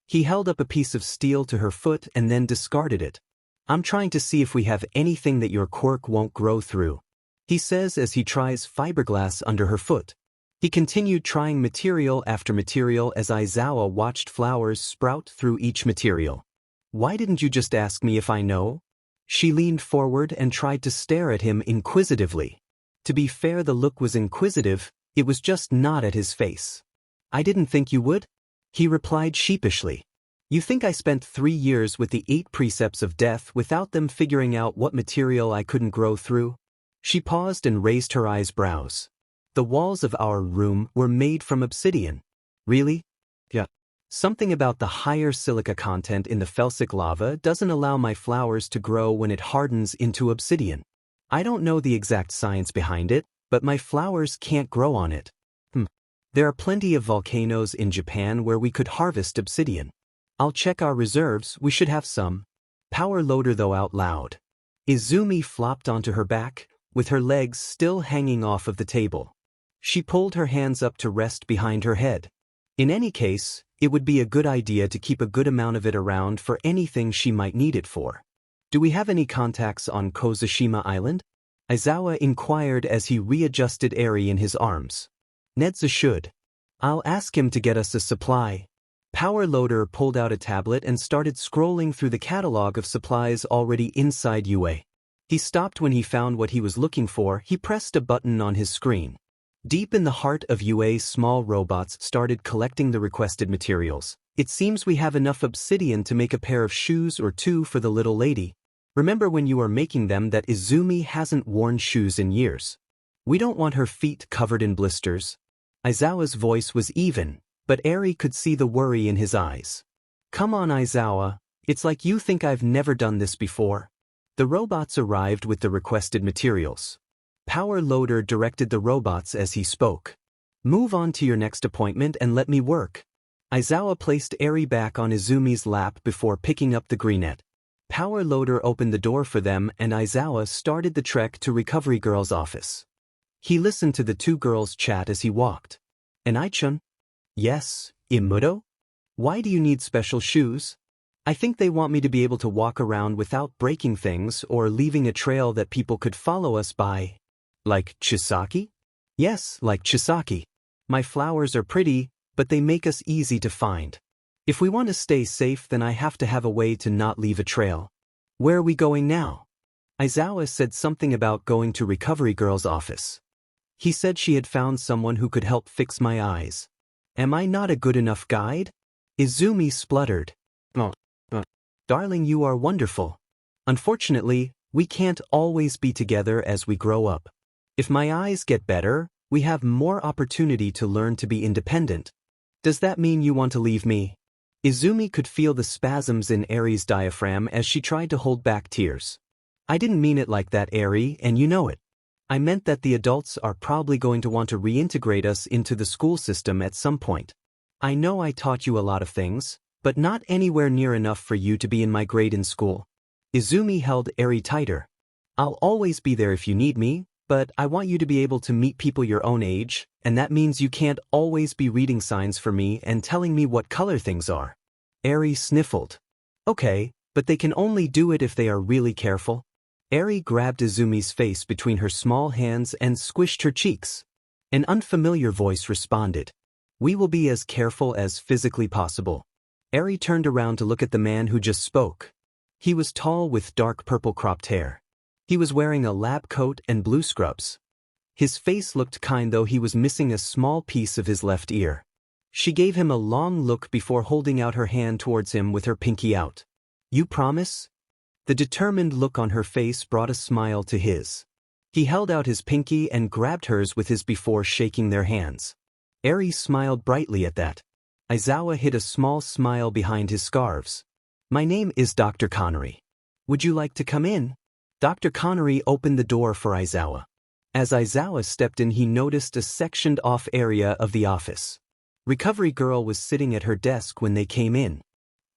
He held up a piece of steel to her foot and then discarded it. I'm trying to see if we have anything that your quirk won't grow through, he says as he tries fiberglass under her foot. He continued trying material after material as Aizawa watched flowers sprout through each material. Why didn't you just ask me if I know? She leaned forward and tried to stare at him inquisitively. To be fair, the look was inquisitive, it was just not at his face. I didn't think you would, he replied sheepishly. You think I spent 3 years with the 8 precepts of death without them figuring out what material I couldn't grow through? She paused and raised her eyebrows. The walls of our room were made from obsidian. Really? Yeah. Something about the higher silica content in the felsic lava doesn't allow my flowers to grow when it hardens into obsidian. I don't know the exact science behind it, but my flowers can't grow on it. There are plenty of volcanoes in Japan where we could harvest obsidian. I'll check our reserves, we should have some. Power Loader though out loud. Izumi flopped onto her back, with her legs still hanging off of the table. She pulled her hands up to rest behind her head. In any case, it would be a good idea to keep a good amount of it around for anything she might need it for. Do we have any contacts on Kozushima Island? Aizawa inquired as he readjusted Eri in his arms. Nedzu should. I'll ask him to get us a supply. Power Loader pulled out a tablet and started scrolling through the catalog of supplies already inside UA. He stopped when he found what he was looking for. He pressed a button on his screen. Deep in the heart of UA, small robots started collecting the requested materials. It seems we have enough obsidian to make a pair of shoes or 2 for the little lady. Remember when you are making them that Izumi hasn't worn shoes in years. We don't want her feet covered in blisters. Aizawa's voice was even, but Eri could see the worry in his eyes. Come on, Aizawa, it's like you think I've never done this before. The robots arrived with the requested materials. Power Loader directed the robots as he spoke. Move on to your next appointment and let me work. Aizawa placed Eri back on Izumi's lap before picking up the greenette. Power Loader opened the door for them and Aizawa started the trek to Recovery Girl's office. He listened to the two girls chat as he walked. "And Aichun?" "Yes, Imudo? Why do you need special shoes?" "I think they want me to be able to walk around without breaking things or leaving a trail that people could follow us by." "Like Chisaki?" "Yes, like Chisaki. My flowers are pretty, but they make us easy to find. If we want to stay safe, then I have to have a way to not leave a trail." "Where are we going now?" Aizawa said something about going to Recovery Girl's office. He said she had found someone who could help fix my eyes. "Am I not a good enough guide?" Izumi spluttered. "Oh, darling, you are wonderful. Unfortunately, we can't always be together as we grow up. If my eyes get better, we have more opportunity to learn to be independent. Does that mean you want to leave me?" Izumi could feel the spasms in Eri's diaphragm as she tried to hold back tears. "I didn't mean it like that, Eri, and you know it. I meant that the adults are probably going to want to reintegrate us into the school system at some point. I know I taught you a lot of things, but not anywhere near enough for you to be in my grade in school." Izumi held Eri tighter. "I'll always be there if you need me, but I want you to be able to meet people your own age, and that means you can't always be reading signs for me and telling me what color things are." Eri sniffled. "Okay, but they can only do it if they are really careful." Eri grabbed Izumi's face between her small hands and squished her cheeks. An unfamiliar voice responded. "We will be as careful as physically possible." Eri turned around to look at the man who just spoke. He was tall with dark purple cropped hair. He was wearing a lab coat and blue scrubs. His face looked kind, though he was missing a small piece of his left ear. She gave him a long look before holding out her hand towards him with her pinky out. "You promise?" The determined look on her face brought a smile to his. He held out his pinky and grabbed hers with his before shaking their hands. Eri smiled brightly at that. Aizawa hid a small smile behind his scarves. "My name is Dr. Connery. Would you like to come in?" Dr. Connery opened the door for Aizawa. As Aizawa stepped in, he noticed a sectioned-off area of the office. Recovery Girl was sitting at her desk when they came in.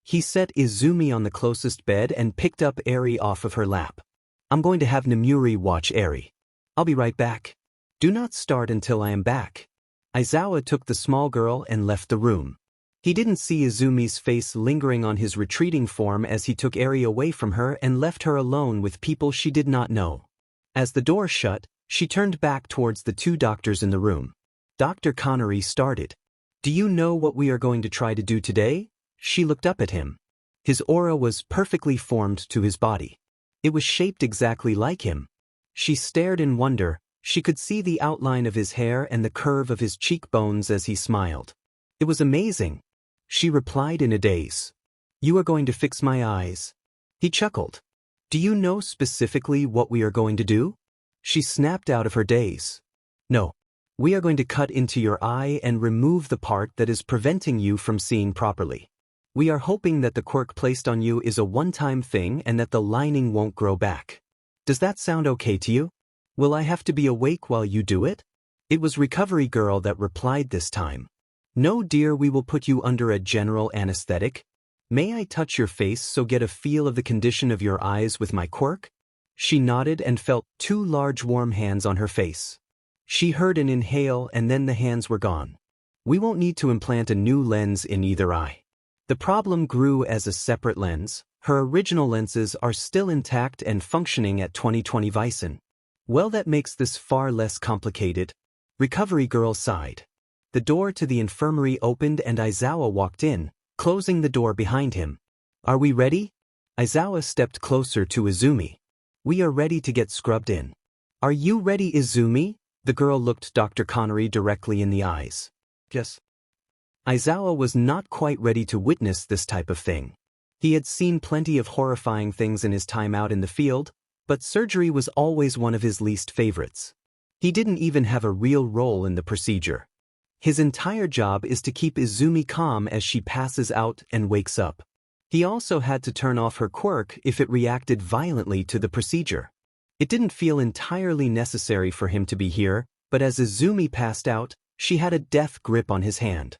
He set Izumi on the closest bed and picked up Eri off of her lap. "I'm going to have Nemuri watch Eri. I'll be right back. Do not start until I am back." Aizawa took the small girl and left the room. He didn't see Izumi's face lingering on his retreating form as he took Eri away from her and left her alone with people she did not know. As the door shut, she turned back towards the two doctors in the room. Dr. Connery started. "Do you know what we are going to try to do today?" She looked up at him. His aura was perfectly formed to his body. It was shaped exactly like him. She stared in wonder. She could see the outline of his hair and the curve of his cheekbones as he smiled. It was amazing. She replied in a daze. "You are going to fix my eyes." He chuckled. "Do you know specifically what we are going to do?" She snapped out of her daze. "No. We are going to cut into your eye and remove the part that is preventing you from seeing properly. We are hoping that the quirk placed on you is a one-time thing and that the lining won't grow back. Does that sound okay to you? Will I have to be awake while you do it?" It was Recovery Girl that replied this time. "No, dear, we will put you under a general anesthetic. May I touch your face so get a feel of the condition of your eyes with my quirk?" She nodded and felt two large warm hands on her face. She heard an inhale and then the hands were gone. "We won't need to implant a new lens in either eye. The problem grew as a separate lens. Her original lenses are still intact and functioning at 20/20 Weissen. Well, that makes this far less complicated." Recovery Girl sighed. The door to the infirmary opened and Aizawa walked in, closing the door behind him. "Are we ready?" Aizawa stepped closer to Izumi. "We are ready to get scrubbed in." "Are you ready, Izumi?" The girl looked Dr. Connery directly in the eyes. "Yes." Aizawa was not quite ready to witness this type of thing. He had seen plenty of horrifying things in his time out in the field, but surgery was always one of his least favorites. He didn't even have a real role in the procedure. His entire job is to keep Izumi calm as she passes out and wakes up. He also had to turn off her quirk if it reacted violently to the procedure. It didn't feel entirely necessary for him to be here, but as Izumi passed out, she had a death grip on his hand.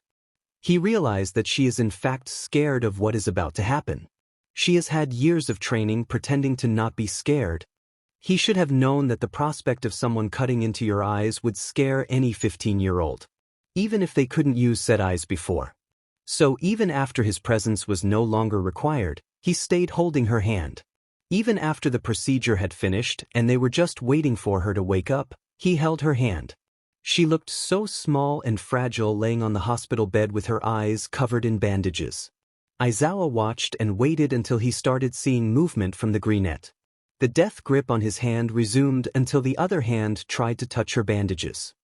He realized that she is in fact scared of what is about to happen. She has had years of training pretending to not be scared. He should have known that the prospect of someone cutting into your eyes would scare any 15-year-old. Even if they couldn't use said eyes before. So even after his presence was no longer required, he stayed holding her hand. Even after the procedure had finished and they were just waiting for her to wake up, he held her hand. She looked so small and fragile laying on the hospital bed with her eyes covered in bandages. Aizawa watched and waited until he started seeing movement from the greenette. The death grip on his hand resumed until the other hand tried to touch her bandages.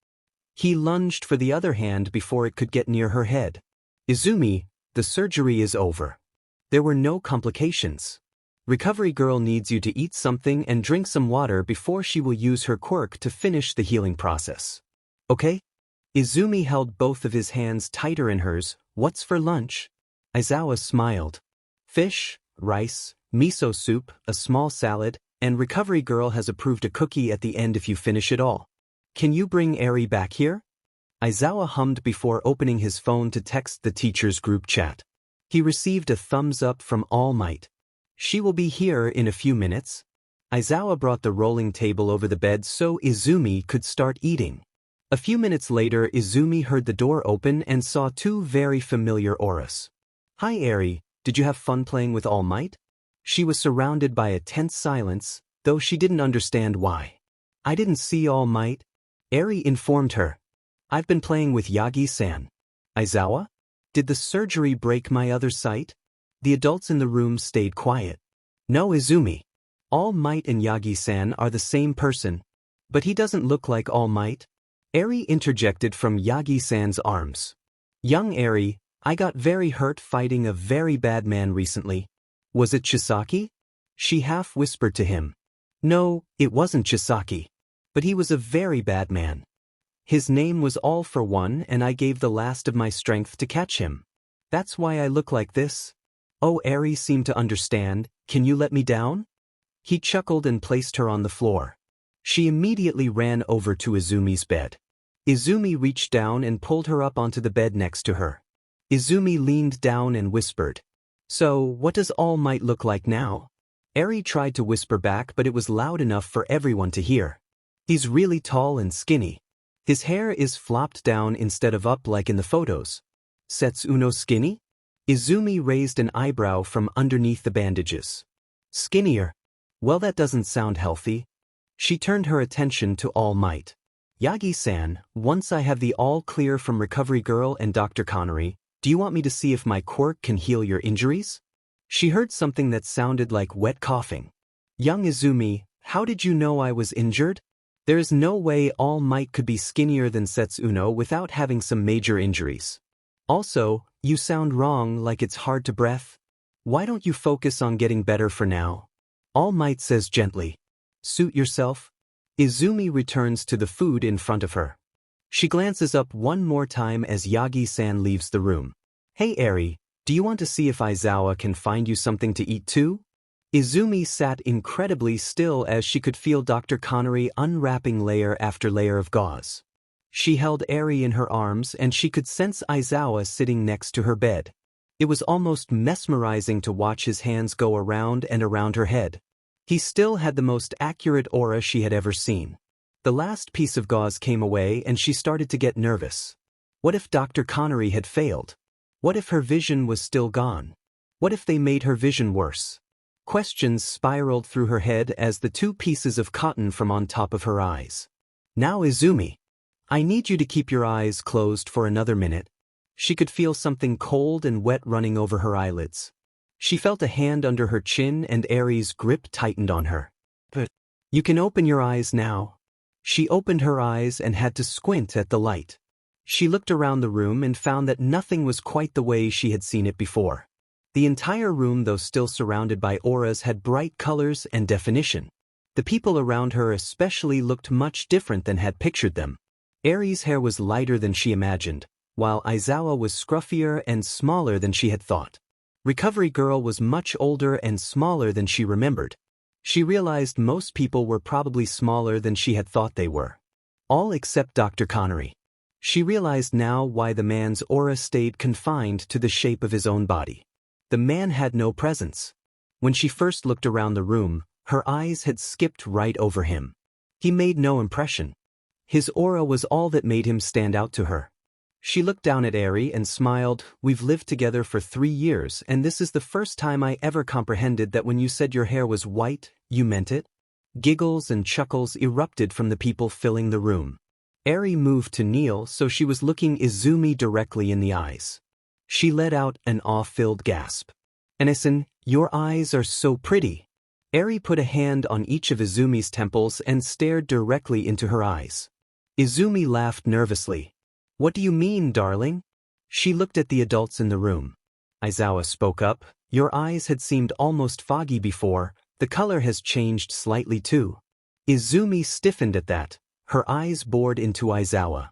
He lunged for the other hand before it could get near her head. Izumi, the surgery is over. There were no complications. Recovery girl needs you to eat something and drink some water before she will use her quirk to finish the healing process. Okay? Izumi held both of his hands tighter in hers. What's for lunch? Aizawa smiled. Fish, rice, miso soup, a small salad, and recovery girl has approved a cookie at the end if you finish it all. Can you bring Eri back here? Aizawa hummed before opening his phone to text the teacher's group chat. He received a thumbs up from All Might. She will be here in a few minutes. Aizawa brought the rolling table over the bed so Izumi could start eating. A few minutes later, Izumi heard the door open and saw two very familiar auras. Hi Eri, did you have fun playing with All Might? She was surrounded by a tense silence, though she didn't understand why. I didn't see All Might. Eri informed her. I've been playing with Yagi-san. Aizawa? Did the surgery break my other sight? The adults in the room stayed quiet. No Izumi. All Might and Yagi-san are the same person. But he doesn't look like All Might. Eri interjected from Yagi-san's arms. Young Eri, I got very hurt fighting a very bad man recently. Was it Shiizaki? She half whispered to him. No, it wasn't Shiizaki. But he was a very bad man. His name was All for One and I gave the last of my strength to catch him. That's why I look like this. Oh, Eri seemed to understand. Can you let me down? He chuckled and placed her on the floor. She immediately ran over to Izumi's bed. Izumi reached down and pulled her up onto the bed next to her. Izumi leaned down and whispered. So, what does All Might look like now? Eri tried to whisper back but it was loud enough for everyone to hear. He's really tall and skinny. His hair is flopped down instead of up like in the photos. Setsuno skinny? Izumi raised an eyebrow from underneath the bandages. Skinnier? Well, that doesn't sound healthy. She turned her attention to All Might. Yagi-san, once I have the all clear from Recovery Girl and Dr. Connery, do you want me to see if my quirk can heal your injuries? She heard something that sounded like wet coughing. Young Izumi, how did you know I was injured? There is no way All Might could be skinnier than Setsuno without having some major injuries. Also, you sound wrong, like it's hard to breath. Why don't you focus on getting better for now? All Might says gently. Suit yourself. Izumi returns to the food in front of her. She glances up one more time as Yagi-san leaves the room. Hey Eri, do you want to see if Aizawa can find you something to eat too? Izumi sat incredibly still as she could feel Dr. Connery unwrapping layer after layer of gauze. She held Eri in her arms and she could sense Aizawa sitting next to her bed. It was almost mesmerizing to watch his hands go around and around her head. He still had the most accurate aura she had ever seen. The last piece of gauze came away and she started to get nervous. What if Dr. Connery had failed? What if her vision was still gone? What if they made her vision worse? Questions spiraled through her head as the two pieces of cotton from on top of her eyes. Now Izumi. I need you to keep your eyes closed for another minute. She could feel something cold and wet running over her eyelids. She felt a hand under her chin and Eri's grip tightened on her. But you can open your eyes now. She opened her eyes and had to squint at the light. She looked around the room and found that nothing was quite the way she had seen it before. The entire room, though still surrounded by auras, had bright colors and definition. The people around her especially looked much different than had pictured them. Eri's hair was lighter than she imagined, while Aizawa was scruffier and smaller than she had thought. Recovery Girl was much older and smaller than she remembered. She realized most people were probably smaller than she had thought they were. All except Dr. Connery. She realized now why the man's aura stayed confined to the shape of his own body. The man had no presence. When she first looked around the room, her eyes had skipped right over him. He made no impression. His aura was all that made him stand out to her. She looked down at Eri and smiled. We've lived together for 3 years, and this is the first time I ever comprehended that when you said your hair was white, you meant it. Giggles and chuckles erupted from the people filling the room. Eri moved to kneel so she was looking Izumi directly in the eyes. She let out an awe-filled gasp. "Enisin, your eyes are so pretty." Eri put a hand on each of Izumi's temples and stared directly into her eyes. Izumi laughed nervously. "What do you mean, darling?" She looked at the adults in the room. Aizawa spoke up. "Your eyes had seemed almost foggy before. The color has changed slightly too." Izumi stiffened at that. Her eyes bored into Aizawa.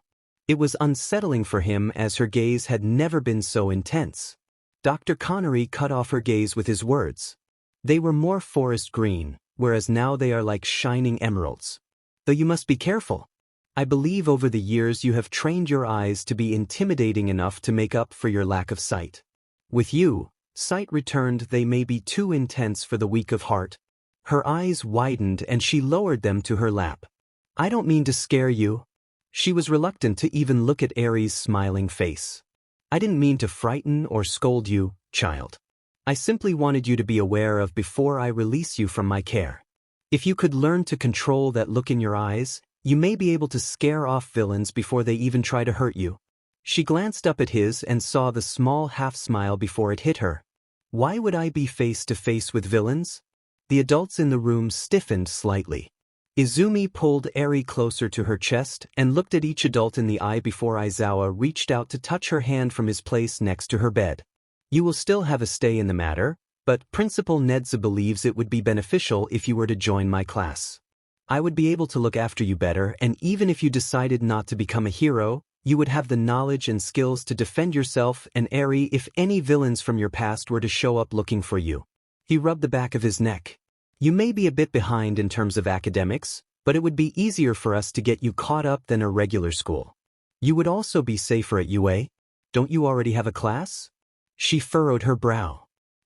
It was unsettling for him as her gaze had never been so intense. Dr. Connery cut off her gaze with his words. "They were more forest green, whereas now they are like shining emeralds. Though you must be careful. I believe over the years you have trained your eyes to be intimidating enough to make up for your lack of sight. With you, sight returned. They may be too intense for the weak of heart." Her eyes widened and she lowered them to her lap. "I don't mean to scare you." She was reluctant to even look at Eri's smiling face. "I didn't mean to frighten or scold you, child. I simply wanted you to be aware of before I release you from my care. If you could learn to control that look in your eyes, you may be able to scare off villains before they even try to hurt you." She glanced up at his and saw the small half-smile before it hit her. "Why would I be face to face with villains?" The adults in the room stiffened slightly. Izumi pulled Eri closer to her chest and looked at each adult in the eye before Aizawa reached out to touch her hand from his place next to her bed. "You will still have a stay in the matter, but Principal Nedzu believes it would be beneficial if you were to join my class. I would be able to look after you better, and even if you decided not to become a hero, you would have the knowledge and skills to defend yourself and Eri if any villains from your past were to show up looking for you." He rubbed the back of his neck. "You may be a bit behind in terms of academics, but it would be easier for us to get you caught up than a regular school. You would also be safer at UA. Don't you already have a class?" She furrowed her brow.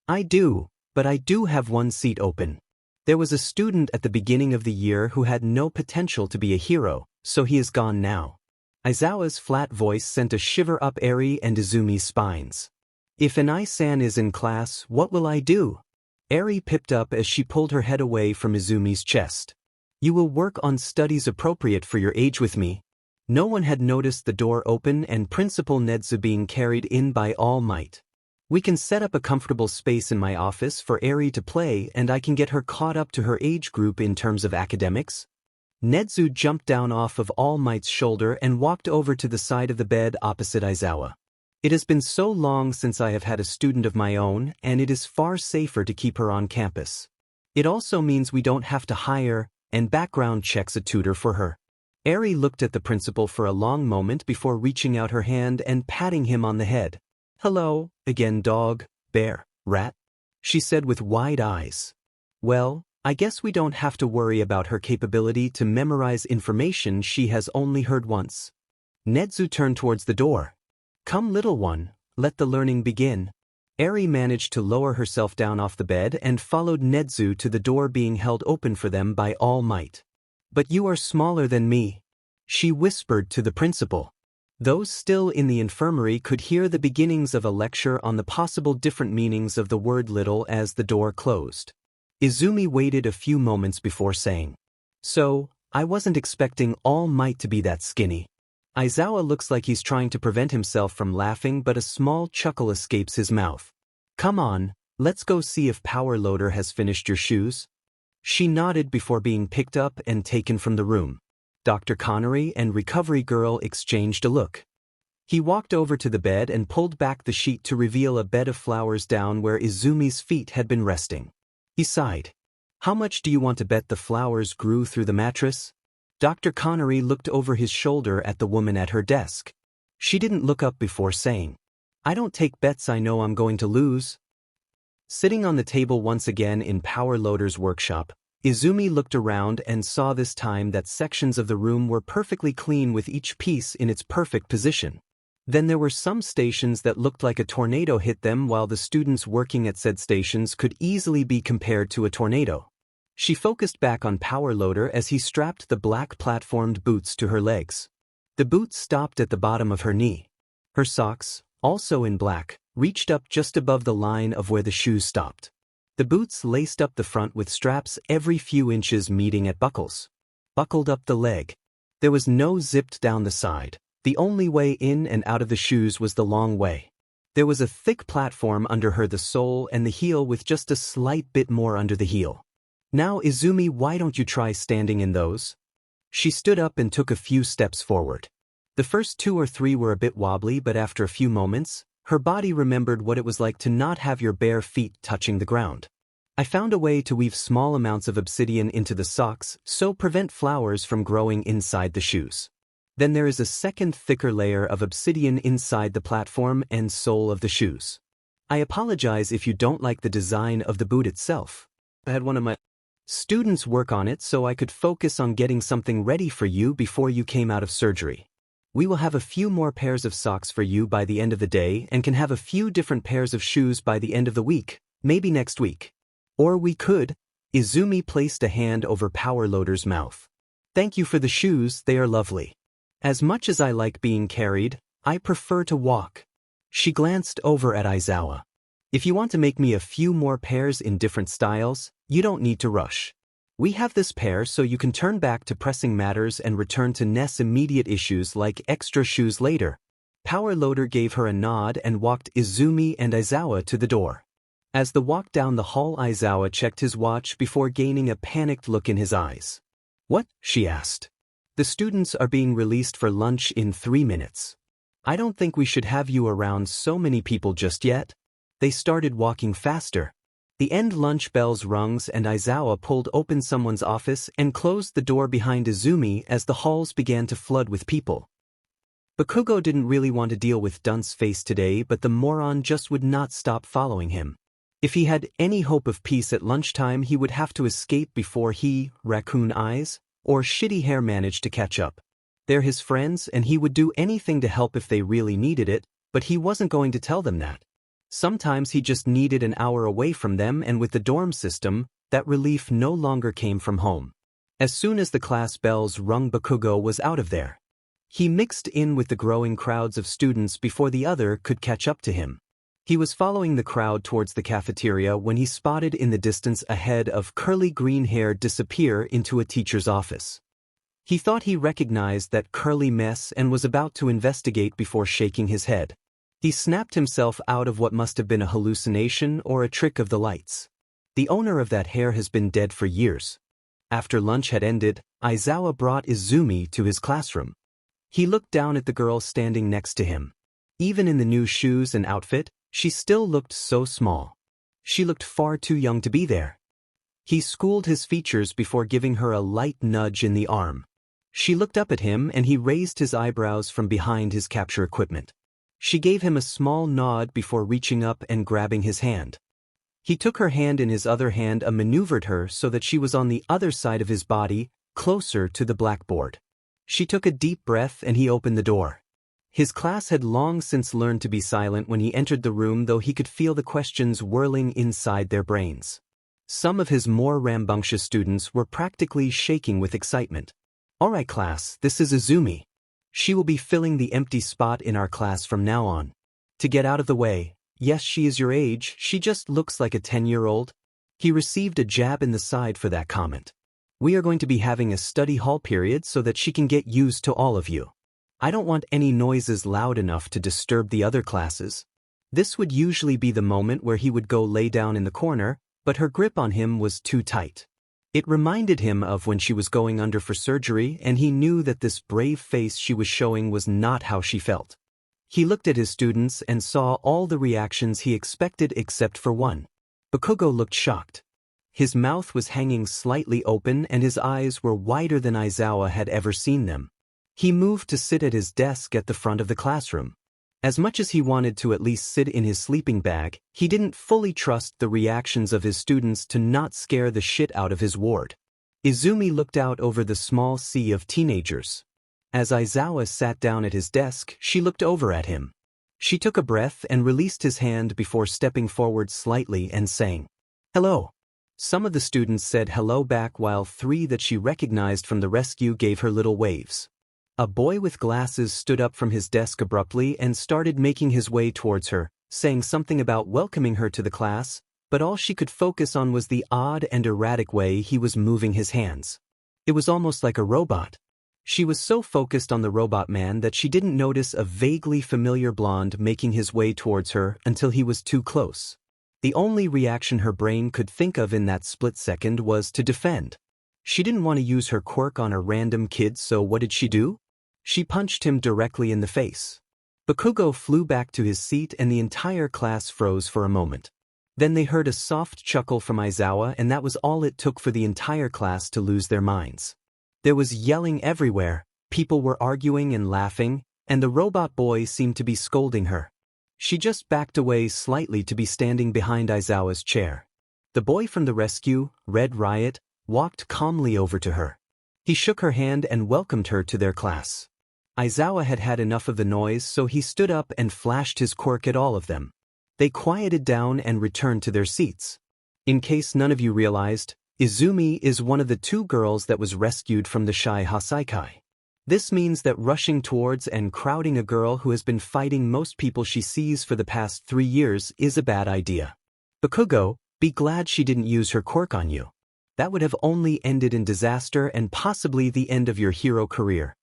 "I do, but I do have one seat open. There was a student at the beginning of the year who had no potential to be a hero, so he is gone now." Aizawa's flat voice sent a shiver up Eri and Izumi's spines. "If Anai-san is in class, what will I do?" Eri pipped up as she pulled her head away from Izumi's chest. "You will work on studies appropriate for your age with me." No one had noticed the door open and Principal Nedzu being carried in by All Might. "We can set up a comfortable space in my office for Eri to play, and I can get her caught up to her age group in terms of academics." Nedzu jumped down off of All Might's shoulder and walked over to the side of the bed opposite Aizawa. "It has been so long since I have had a student of my own, and it is far safer to keep her on campus. It also means we don't have to hire and background checks a tutor for her." Eri looked at the principal for a long moment before reaching out her hand and patting him on the head. "Hello, again, dog, bear, rat," she said with wide eyes. "Well, I guess we don't have to worry about her capability to memorize information she has only heard once." Nedzu turned towards the door. "Come, little one, let the learning begin." Eri managed to lower herself down off the bed and followed Nedzu to the door being held open for them by All Might. "But you are smaller than me," she whispered to the principal. Those still in the infirmary could hear the beginnings of a lecture on the possible different meanings of the word little as the door closed. Izumi waited a few moments before saying, "So, I wasn't expecting All Might to be that skinny." Aizawa looks like he's trying to prevent himself from laughing, but a small chuckle escapes his mouth. "Come on, let's go see if Power Loader has finished your shoes." She nodded before being picked up and taken from the room. Dr. Connery and Recovery Girl exchanged a look. He walked over to the bed and pulled back the sheet to reveal a bed of flowers down where Izumi's feet had been resting. He sighed. "How much do you want to bet the flowers grew through the mattress?" Dr. Connery looked over his shoulder at the woman at her desk. She didn't look up before saying, "I don't take bets I know I'm going to lose." Sitting on the table once again in Power Loader's workshop, Izumi looked around and saw this time that sections of the room were perfectly clean with each piece in its perfect position. Then there were some stations that looked like a tornado hit them, while the students working at said stations could easily be compared to a tornado. She focused back on Power Loader as he strapped the black platformed boots to her legs. The boots stopped at the bottom of her knee. Her socks, also in black, reached up just above the line of where the shoes stopped. The boots laced up the front with straps every few inches meeting at buckles. Buckled up the leg. There was no zipped down the side. The only way in and out of the shoes was the long way. There was a thick platform under her, the sole and the heel, with just a slight bit more under the heel. Now Izumi, why don't you try standing in those? She stood up and took a few steps forward. The first 2 or 3 were a bit wobbly, but after a few moments, her body remembered what it was like to not have your bare feet touching the ground. I found a way to weave small amounts of obsidian into the socks, so prevent flowers from growing inside the shoes. Then there is a second thicker layer of obsidian inside the platform and sole of the shoes. I apologize if you don't like the design of the boot itself. I had one of my students work on it so I could focus on getting something ready for you before you came out of surgery. We will have a few more pairs of socks for you by the end of the day and can have a few different pairs of shoes by the end of the week, maybe next week. Or we could. Izumi placed a hand over Power Loader's mouth. Thank you for the shoes, they are lovely. As much as I like being carried, I prefer to walk. She glanced over at Aizawa. If you want to make me a few more pairs in different styles, you don't need to rush. We have this pair so you can turn back to pressing matters and return to Ness immediate issues like extra shoes later. Power Loader gave her a nod and walked Izumi and Aizawa to the door. As the walk down the hall, Aizawa checked his watch before gaining a panicked look in his eyes. What? She asked. The students are being released for lunch in 3 minutes. I don't think we should have you around so many people just yet. They started walking faster. The end lunch bells rung and Aizawa pulled open someone's office and closed the door behind Izumi as the halls began to flood with people. Bakugo didn't really want to deal with Dunce Face today, but the moron just would not stop following him. If he had any hope of peace at lunchtime, he would have to escape before he, Raccoon Eyes, or Shitty Hair managed to catch up. They're his friends and he would do anything to help if they really needed it, but he wasn't going to tell them that. Sometimes he just needed an hour away from them, and with the dorm system, that relief no longer came from home. As soon as the class bells rung, Bakugo was out of there. He mixed in with the growing crowds of students before the other could catch up to him. He was following the crowd towards the cafeteria when he spotted in the distance a head of curly green hair disappear into a teacher's office. He thought he recognized that curly mess and was about to investigate before shaking his head. He snapped himself out of what must have been a hallucination or a trick of the lights. The owner of that hair has been dead for years. After lunch had ended, Aizawa brought Izumi to his classroom. He looked down at the girl standing next to him. Even in the new shoes and outfit, she still looked so small. She looked far too young to be there. He schooled his features before giving her a light nudge in the arm. She looked up at him and he raised his eyebrows from behind his capture equipment. She gave him a small nod before reaching up and grabbing his hand. He took her hand in his other hand and maneuvered her so that she was on the other side of his body, closer to the blackboard. She took a deep breath and he opened the door. His class had long since learned to be silent when he entered the room, though he could feel the questions whirling inside their brains. Some of his more rambunctious students were practically shaking with excitement. All right, class, this is Izumi. She will be filling the empty spot in our class from now on. To get out of the way, yes, she is your age, she just looks like a 10-year-old. He received a jab in the side for that comment. We are going to be having a study hall period so that she can get used to all of you. I don't want any noises loud enough to disturb the other classes. This would usually be the moment where he would go lay down in the corner, but her grip on him was too tight. It reminded him of when she was going under for surgery, and he knew that this brave face she was showing was not how she felt. He looked at his students and saw all the reactions he expected except for one. Bakugo looked shocked. His mouth was hanging slightly open and his eyes were wider than Aizawa had ever seen them. He moved to sit at his desk at the front of the classroom. As much as he wanted to at least sit in his sleeping bag, he didn't fully trust the reactions of his students to not scare the shit out of his ward. Izumi looked out over the small sea of teenagers. As Aizawa sat down at his desk, she looked over at him. She took a breath and released his hand before stepping forward slightly and saying, "Hello." Some of the students said hello back while 3 that she recognized from the rescue gave her little waves. A boy with glasses stood up from his desk abruptly and started making his way towards her, saying something about welcoming her to the class, but all she could focus on was the odd and erratic way he was moving his hands. It was almost like a robot. She was so focused on the robot man that she didn't notice a vaguely familiar blonde making his way towards her until he was too close. The only reaction her brain could think of in that split second was to defend. She didn't want to use her quirk on a random kid, so what did she do? She punched him directly in the face. Bakugo flew back to his seat and the entire class froze for a moment. Then they heard a soft chuckle from Aizawa, and that was all it took for the entire class to lose their minds. There was yelling everywhere, people were arguing and laughing, and the robot boy seemed to be scolding her. She just backed away slightly to be standing behind Aizawa's chair. The boy from the rescue, Red Riot, walked calmly over to her. He shook her hand and welcomed her to their class. Aizawa had had enough of the noise, so he stood up and flashed his quirk at all of them. They quieted down and returned to their seats. In case none of you realized, Izumi is one of the 2 girls that was rescued from the Shai Hasaikai. This means that rushing towards and crowding a girl who has been fighting most people she sees for the past 3 years is a bad idea. Bakugo, be glad she didn't use her quirk on you. That would have only ended in disaster and possibly the end of your hero career.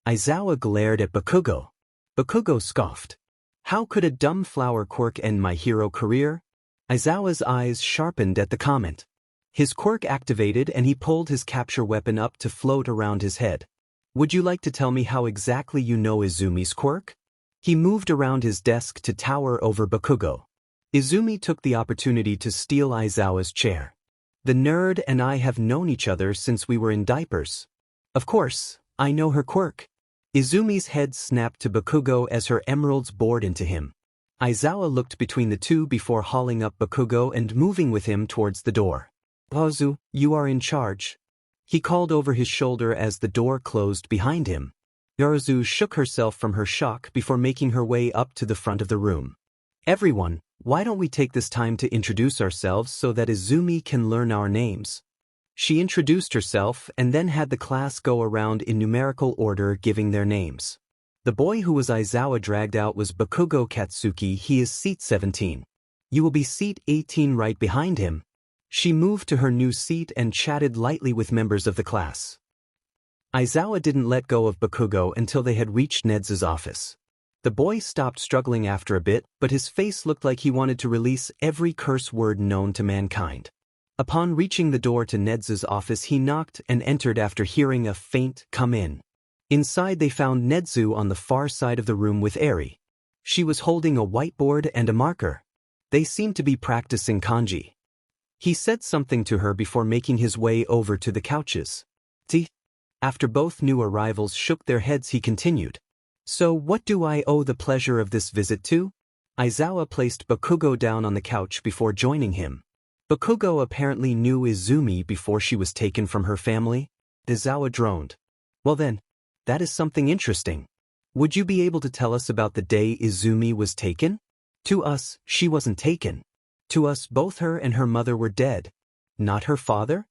Aizawa glared at Bakugo. Bakugo scoffed. How could a dumb flower quirk end my hero career? Aizawa's eyes sharpened at the comment. His quirk activated and he pulled his capture weapon up to float around his head. Would you like to tell me how exactly you know Izumi's quirk? He moved around his desk to tower over Bakugo. Izumi took the opportunity to steal Aizawa's chair. The nerd and I have known each other since we were in diapers. Of course, I know her quirk. Izumi's head snapped to Bakugo as her emeralds bored into him. Aizawa looked between the 2 before hauling up Bakugo and moving with him towards the door. "Ozu, you are in charge," he called over his shoulder as the door closed behind him. Ozu shook herself from her shock before making her way up to the front of the room. "Everyone, why don't we take this time to introduce ourselves so that Izumi can learn our names?" She introduced herself and then had the class go around in numerical order giving their names. The boy who was Aizawa dragged out was Bakugo Katsuki. He is seat 17. You will be seat 18 right behind him. She moved to her new seat and chatted lightly with members of the class. Aizawa didn't let go of Bakugo until they had reached Nedzu's office. The boy stopped struggling after a bit, but his face looked like he wanted to release every curse word known to mankind. Upon reaching the door to Nedzu's office, he knocked and entered after hearing a faint "come in." Inside they found Nedzu on the far side of the room with Eri. She was holding a whiteboard and a marker. They seemed to be practicing kanji. He said something to her before making his way over to the couches. After both new arrivals shook their heads, he continued. "So what do I owe the pleasure of this visit to?" Aizawa placed Bakugo down on the couch before joining him. Bakugo apparently knew Izumi before she was taken from her family. Aizawa droned. "Well then, that is something interesting. Would you be able to tell us about the day Izumi was taken?" "To us, she wasn't taken. To us, both her and her mother were dead." "Not her father?"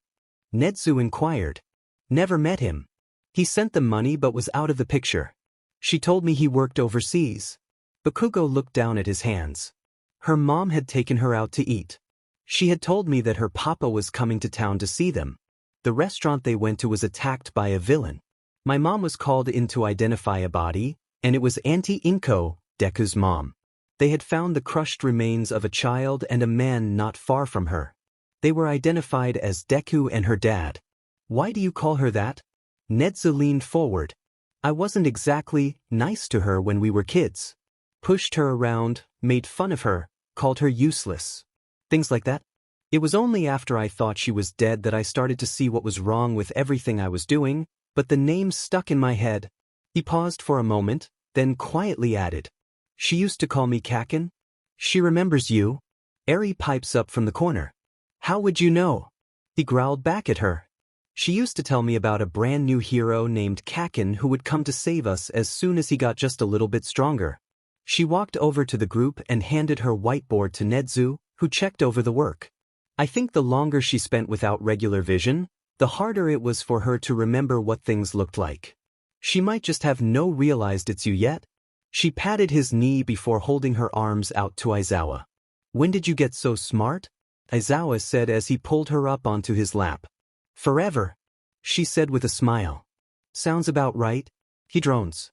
Nedzu inquired. "Never met him. He sent them money but was out of the picture. She told me he worked overseas." Bakugo looked down at his hands. Her mom had taken her out to eat. She had told me that her papa was coming to town to see them. The restaurant they went to was attacked by a villain. My mom was called in to identify a body, and it was Auntie Inko, Deku's mom. They had found the crushed remains of a child and a man not far from her. They were identified as Deku and her dad. "Why do you call her that?" Nedzu leaned forward. "I wasn't exactly nice to her when we were kids. Pushed her around, made fun of her, called her useless. Things like that. It was only after I thought she was dead that I started to see what was wrong with everything I was doing, but the name stuck in my head." He paused for a moment, then quietly added, She used to call me Kakin? She remembers you? Eri pipes up from the corner. How would you know? He growled back at her. She used to tell me about a brand new hero named Kakin who would come to save us as soon as he got just a little bit stronger. She walked over to the group and handed her whiteboard to Nedzu, who checked over the work. I think the longer she spent without regular vision, the harder it was for her to remember what things looked like. She might just have no realized it's you yet. She patted his knee before holding her arms out to Aizawa. When did you get so smart? Aizawa said as he pulled her up onto his lap. Forever, she said with a smile. Sounds about right, he drones.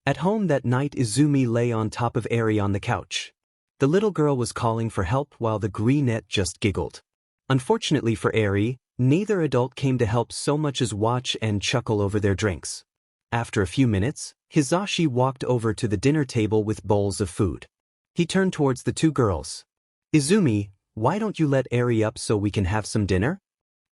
At home that night, Izumi lay on top of Eri on the couch. The little girl was calling for help while the greenette just giggled. Unfortunately for Eri, neither adult came to help so much as watch and chuckle over their drinks. After a few minutes, Hizashi walked over to the dinner table with bowls of food. He turned towards the two girls. Izumi, why don't you let Eri up so we can have some dinner?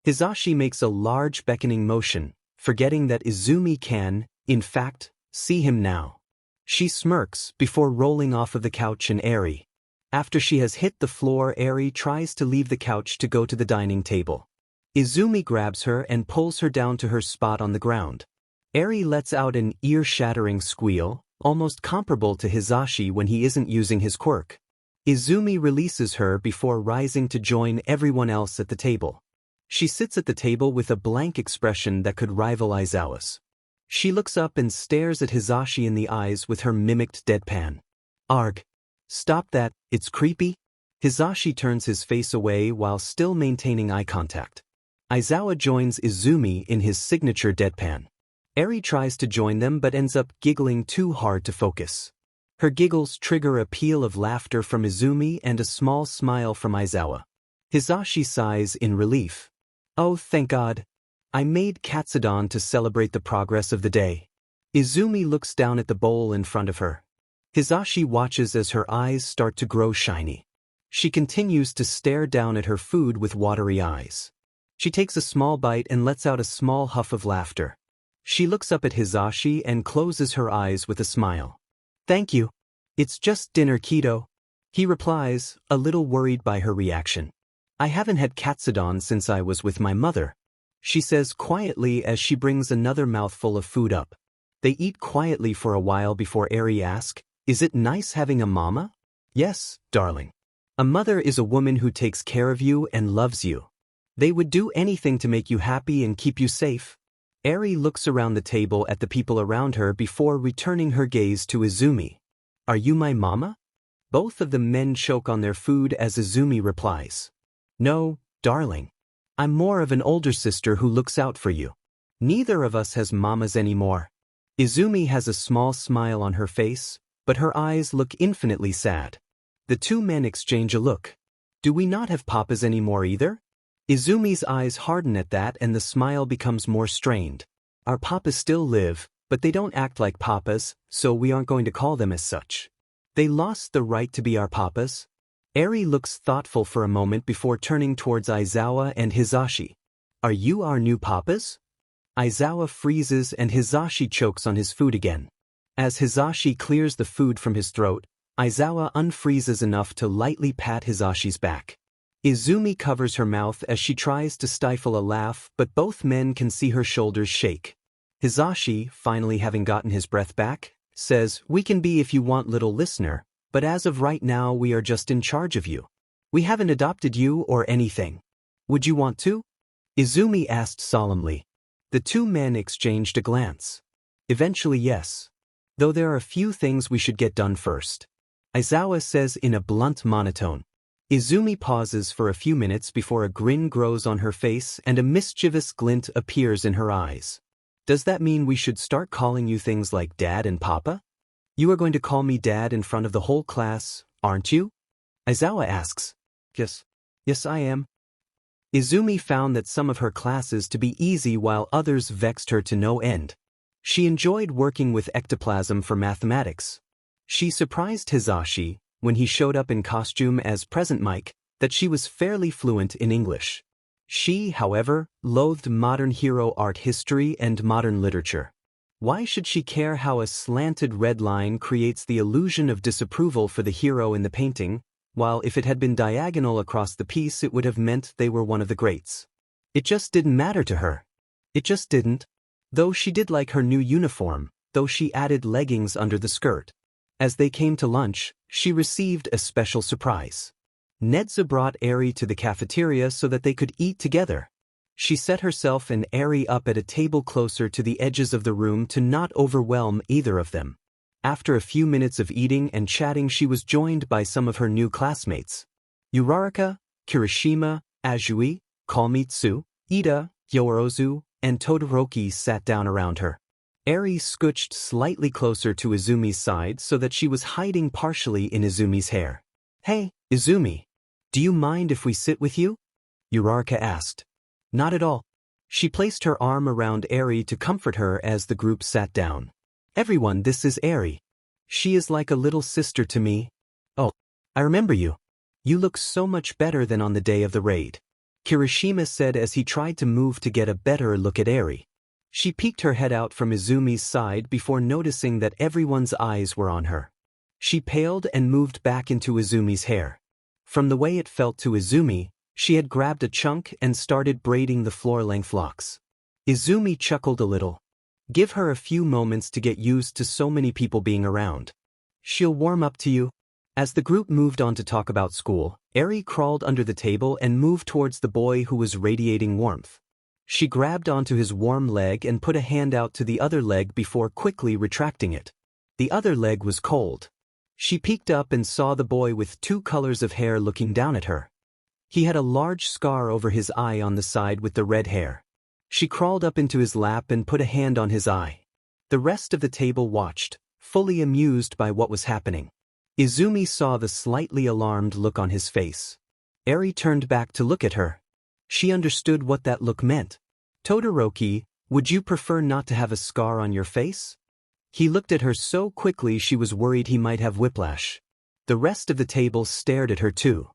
Hizashi makes a large beckoning motion, forgetting that Izumi can, in fact, see him now. She smirks before rolling off of the couch and Eri. After she has hit the floor, Eri tries to leave the couch to go to the dining table. Izumi grabs her and pulls her down to her spot on the ground. Eri lets out an ear-shattering squeal, almost comparable to Hizashi when he isn't using his quirk. Izumi releases her before rising to join everyone else at the table. She sits at the table with a blank expression that could rival Aizawa's. She looks up and stares at Hizashi in the eyes with her mimicked deadpan. Arg. Stop that, it's creepy. Hizashi turns his face away while still maintaining eye contact. Aizawa joins Izumi in his signature deadpan. Eri tries to join them but ends up giggling too hard to focus. Her giggles trigger a peal of laughter from Izumi and a small smile from Aizawa. Hizashi sighs in relief. Oh, thank God. I made katsudon to celebrate the progress of the day. Izumi looks down at the bowl in front of her. Hizashi watches as her eyes start to grow shiny. She continues to stare down at her food with watery eyes. She takes a small bite and lets out a small huff of laughter. She looks up at Hizashi and closes her eyes with a smile. Thank you. It's just dinner, kiddo. He replies, a little worried by her reaction. I haven't had katsudon since I was with my mother, she says quietly as she brings another mouthful of food up. They eat quietly for a while before Eri asks, is it nice having a mama? Yes, darling. A mother is a woman who takes care of you and loves you. They would do anything to make you happy and keep you safe. Eri looks around the table at the people around her before returning her gaze to Izumi. Are you my mama? Both of the men choke on their food as Izumi replies. No, darling. I'm more of an older sister who looks out for you. Neither of us has mamas anymore. Izumi has a small smile on her face, but her eyes look infinitely sad. The two men exchange a look. Do we not have papas anymore either? Izumi's eyes harden at that and the smile becomes more strained. Our papas still live, but they don't act like papas, so we aren't going to call them as such. They lost the right to be our papas. Eri looks thoughtful for a moment before turning towards Aizawa and Hizashi. Are you our new papas? Aizawa freezes and Hizashi chokes on his food again. As Hizashi clears the food from his throat, Aizawa unfreezes enough to lightly pat Hizashi's back. Izumi covers her mouth as she tries to stifle a laugh, but both men can see her shoulders shake. Hizashi, finally having gotten his breath back, says, we can be if you want, little listener, but as of right now we are just in charge of you. We haven't adopted you or anything. Would you want to? Izumi asked solemnly. The two men exchanged a glance. Eventually yes. Though there are a few things we should get done first. Aizawa says in a blunt monotone. Izumi pauses for a few minutes before a grin grows on her face and a mischievous glint appears in her eyes. Does that mean we should start calling you things like Dad and Papa? You are going to call me Dad in front of the whole class, aren't you? Aizawa asks. Yes. Yes, I am. Izumi found that some of her classes to be easy while others vexed her to no end. She enjoyed working with ectoplasm for mathematics. She surprised Hizashi, when he showed up in costume as Present Mike, that she was fairly fluent in English. She, however, loathed modern hero art history and modern literature. Why should she care how a slanted red line creates the illusion of disapproval for the hero in the painting, while if it had been diagonal across the piece it would have meant they were one of the greats? It just didn't matter to her. It just didn't. Though she did like her new uniform, though she added leggings under the skirt. As they came to lunch, she received a special surprise. Nedzu brought Eri to the cafeteria so that they could eat together. She set herself and Eri up at a table closer to the edges of the room to not overwhelm either of them. After a few minutes of eating and chatting, she was joined by some of her new classmates. Uraraka, Kirishima, Azui, Kalmitsu, Ida, Yorozu, and Todoroki sat down around her. Eri scooched slightly closer to Izumi's side so that she was hiding partially in Izumi's hair. "Hey, Izumi. Do you mind if we sit with you?" Uraraka asked. "Not at all." She placed her arm around Eri to comfort her as the group sat down. "Everyone, this is Eri. She is like a little sister to me." "Oh, I remember you. You look so much better than on the day of the raid," Kirishima said as he tried to move to get a better look at Eri. She peeked her head out from Izumi's side before noticing that everyone's eyes were on her. She paled and moved back into Izumi's hair. From the way it felt to Izumi, she had grabbed a chunk and started braiding the floor-length locks. Izumi chuckled a little. "Give her a few moments to get used to so many people being around. She'll warm up to you." As the group moved on to talk about school, Eri crawled under the table and moved towards the boy who was radiating warmth. She grabbed onto his warm leg and put a hand out to the other leg before quickly retracting it. The other leg was cold. She peeked up and saw the boy with 2 colors of hair looking down at her. He had a large scar over his eye on the side with the red hair. She crawled up into his lap and put a hand on his eye. The rest of the table watched, fully amused by what was happening. Izumi saw the slightly alarmed look on his face. Eri turned back to look at her. She understood what that look meant. "Todoroki, would you prefer not to have a scar on your face?" He looked at her so quickly she was worried he might have whiplash. The rest of the table stared at her too.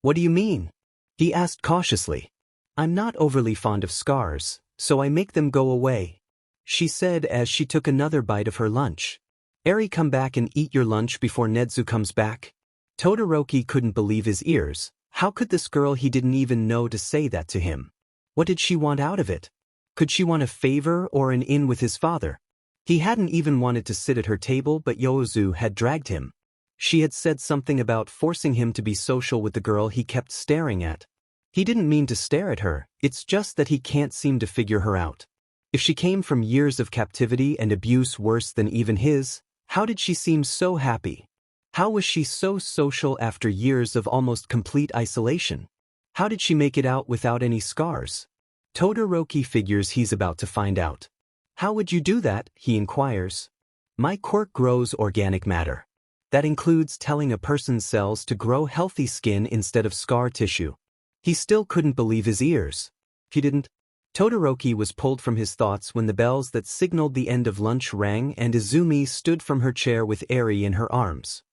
"What do you mean?" he asked cautiously. "I'm not overly fond of scars, so I make them go away," she said as she took another bite of her lunch. "Eri, come back and eat your lunch before Nedzu comes back." Todoroki couldn't believe his ears. How could this girl he didn't even know to say that to him? What did she want out of it? Could she want a favor or an in with his father? He hadn't even wanted to sit at her table, but Yozu had dragged him. She had said something about forcing him to be social with the girl he kept staring at. He didn't mean to stare at her, it's just that he can't seem to figure her out. If she came from years of captivity and abuse worse than even his, how did she seem so happy? How was she so social after years of almost complete isolation? How did she make it out without any scars? Todoroki figures he's about to find out. "How would you do that?" he inquires. "My quirk grows organic matter. That includes telling a person's cells to grow healthy skin instead of scar tissue." He still couldn't believe his ears. He didn't. Todoroki was pulled from his thoughts when the bells that signaled the end of lunch rang and Izumi stood from her chair with Eri in her arms.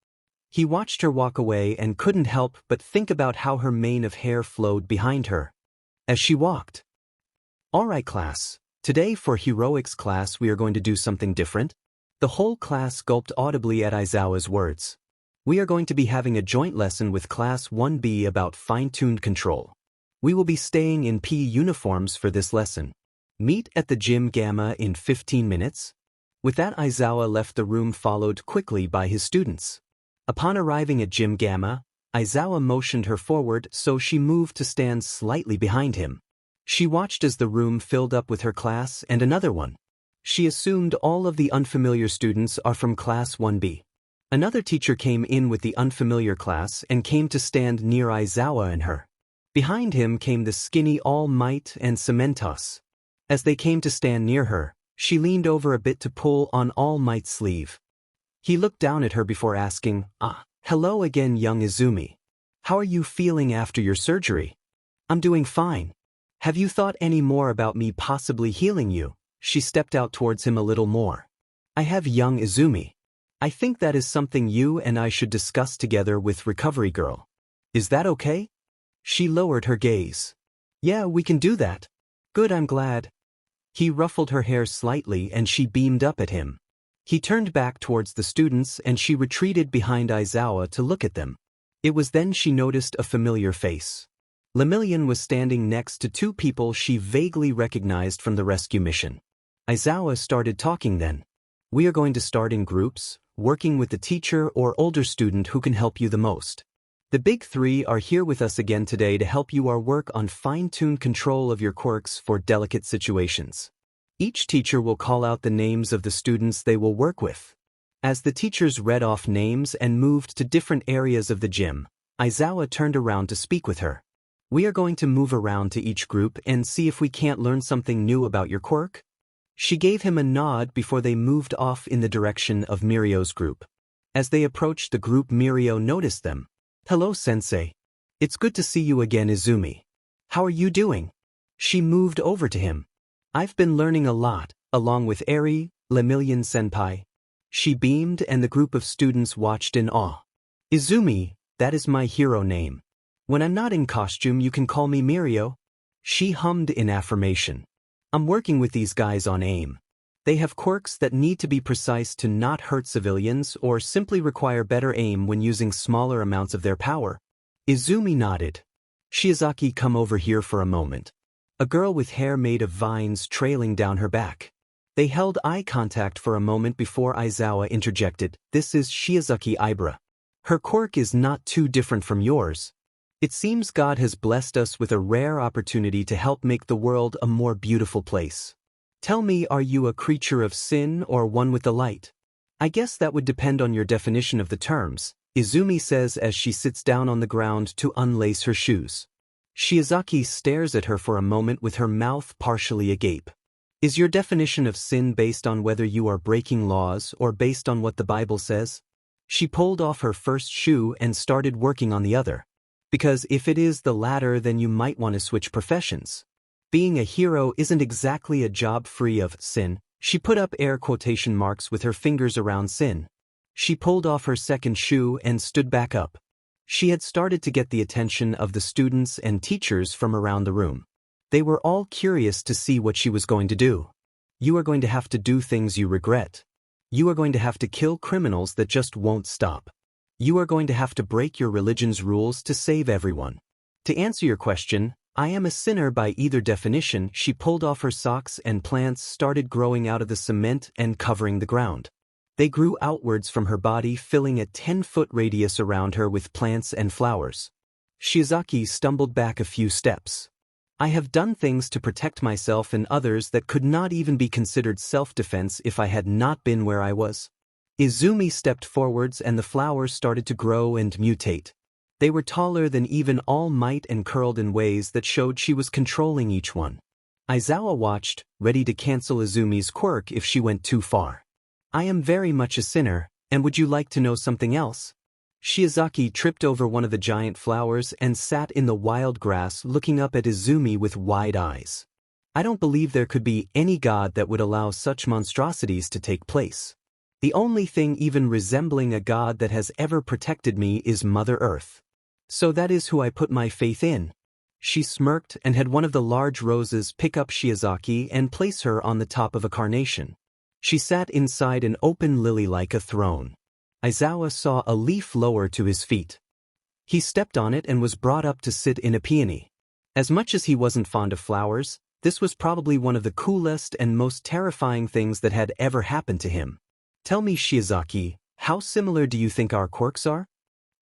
He watched her walk away and couldn't help but think about how her mane of hair flowed behind her as she walked. "All right, class. Today for heroics class we are going to do something different." The whole class gulped audibly at Aizawa's words. "We are going to be having a joint lesson with Class 1B about fine-tuned control. We will be staying in PE uniforms for this lesson. Meet at the gym Gamma in 15 minutes. With that, Aizawa left the room, followed quickly by his students. Upon arriving at Gym Gamma, Aizawa motioned her forward so she moved to stand slightly behind him. She watched as the room filled up with her class and another one. She assumed all of the unfamiliar students are from Class 1B. Another teacher came in with the unfamiliar class and came to stand near Aizawa and her. Behind him came the skinny All Might and Cementos. As they came to stand near her, she leaned over a bit to pull on All Might's sleeve. He looked down at her before asking, "Hello again, young Izumi. How are you feeling after your surgery?" "I'm doing fine. Have you thought any more about me possibly healing you?" She stepped out towards him a little more. "I have, young Izumi. I think that is something you and I should discuss together with Recovery Girl. Is that okay?" She lowered her gaze. "Yeah, we can do that." "Good, I'm glad." He ruffled her hair slightly and she beamed up at him. He turned back towards the students and she retreated behind Aizawa to look at them. It was then she noticed a familiar face. Lemillion was standing next to two people she vaguely recognized from the rescue mission. Aizawa started talking then. We are going to start in groups, working with the teacher or older student who can help you the most. The big three are here with us again today to help you our work on fine-tuned control of your quirks for delicate situations. Each teacher will call out the names of the students they will work with. As the teachers read off names and moved to different areas of the gym, Aizawa turned around to speak with her. We are going to move around to each group and see if we can't learn something new about your quirk. She gave him a nod before they moved off in the direction of Mirio's group. As they approached the group, Mirio noticed them. Hello, Sensei. It's good to see you again, Izumi. How are you doing? She moved over to him. I've been learning a lot, along with Eri, Lemillion-senpai. She beamed and the group of students watched in awe. Izumi, that is my hero name. When I'm not in costume you can call me Mirio. She hummed in affirmation. I'm working with these guys on aim. They have quirks that need to be precise to not hurt civilians or simply require better aim when using smaller amounts of their power. Izumi nodded. Shiizaki, come over here for a moment. A girl with hair made of vines trailing down her back. They held eye contact for a moment before Aizawa interjected, this is Shiizaki Ibra. Her quirk is not too different from yours. It seems God has blessed us with a rare opportunity to help make the world a more beautiful place. Tell me, are you a creature of sin or one with the light? I guess that would depend on your definition of the terms, Izumi says as she sits down on the ground to unlace her shoes. Shiizaki stares at her for a moment with her mouth partially agape. Is your definition of sin based on whether you are breaking laws or based on what the Bible says? She pulled off her first shoe and started working on the other. Because if it is the latter, then you might want to switch professions. Being a hero isn't exactly a job free of sin. She put up air quotation marks with her fingers around sin. She pulled off her second shoe and stood back up. She had started to get the attention of the students and teachers from around the room. They were all curious to see what she was going to do. You are going to have to do things you regret. You are going to have to kill criminals that just won't stop. You are going to have to break your religion's rules to save everyone. To answer your question, I am a sinner by either definition. She pulled off her socks and plants started growing out of the cement and covering the ground. They grew outwards from her body, filling a 10-foot radius around her with plants and flowers. Shiizaki stumbled back a few steps. I have done things to protect myself and others that could not even be considered self-defense if I had not been where I was. Izumi stepped forwards and the flowers started to grow and mutate. They were taller than even All Might and curled in ways that showed she was controlling each one. Aizawa watched, ready to cancel Izumi's quirk if she went too far. I am very much a sinner, and would you like to know something else? Shiizaki tripped over one of the giant flowers and sat in the wild grass looking up at Izumi with wide eyes. I don't believe there could be any god that would allow such monstrosities to take place. The only thing even resembling a god that has ever protected me is Mother Earth. So that is who I put my faith in. She smirked and had one of the large roses pick up Shiizaki and place her on the top of a carnation. She sat inside an open lily like a throne. Aizawa saw a leaf lower to his feet. He stepped on it and was brought up to sit in a peony. As much as he wasn't fond of flowers, this was probably one of the coolest and most terrifying things that had ever happened to him. Tell me, Shiizaki, how similar do you think our quirks are?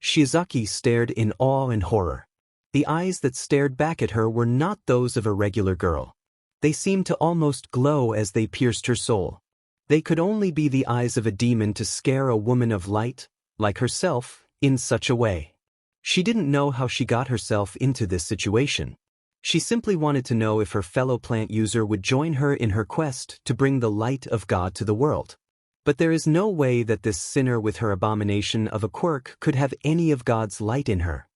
Shiizaki stared in awe and horror. The eyes that stared back at her were not those of a regular girl. They seemed to almost glow as they pierced her soul. They could only be the eyes of a demon to scare a woman of light, like herself, in such a way. She didn't know how she got herself into this situation. She simply wanted to know if her fellow plant user would join her in her quest to bring the light of God to the world. But there is no way that this sinner with her abomination of a quirk could have any of God's light in her.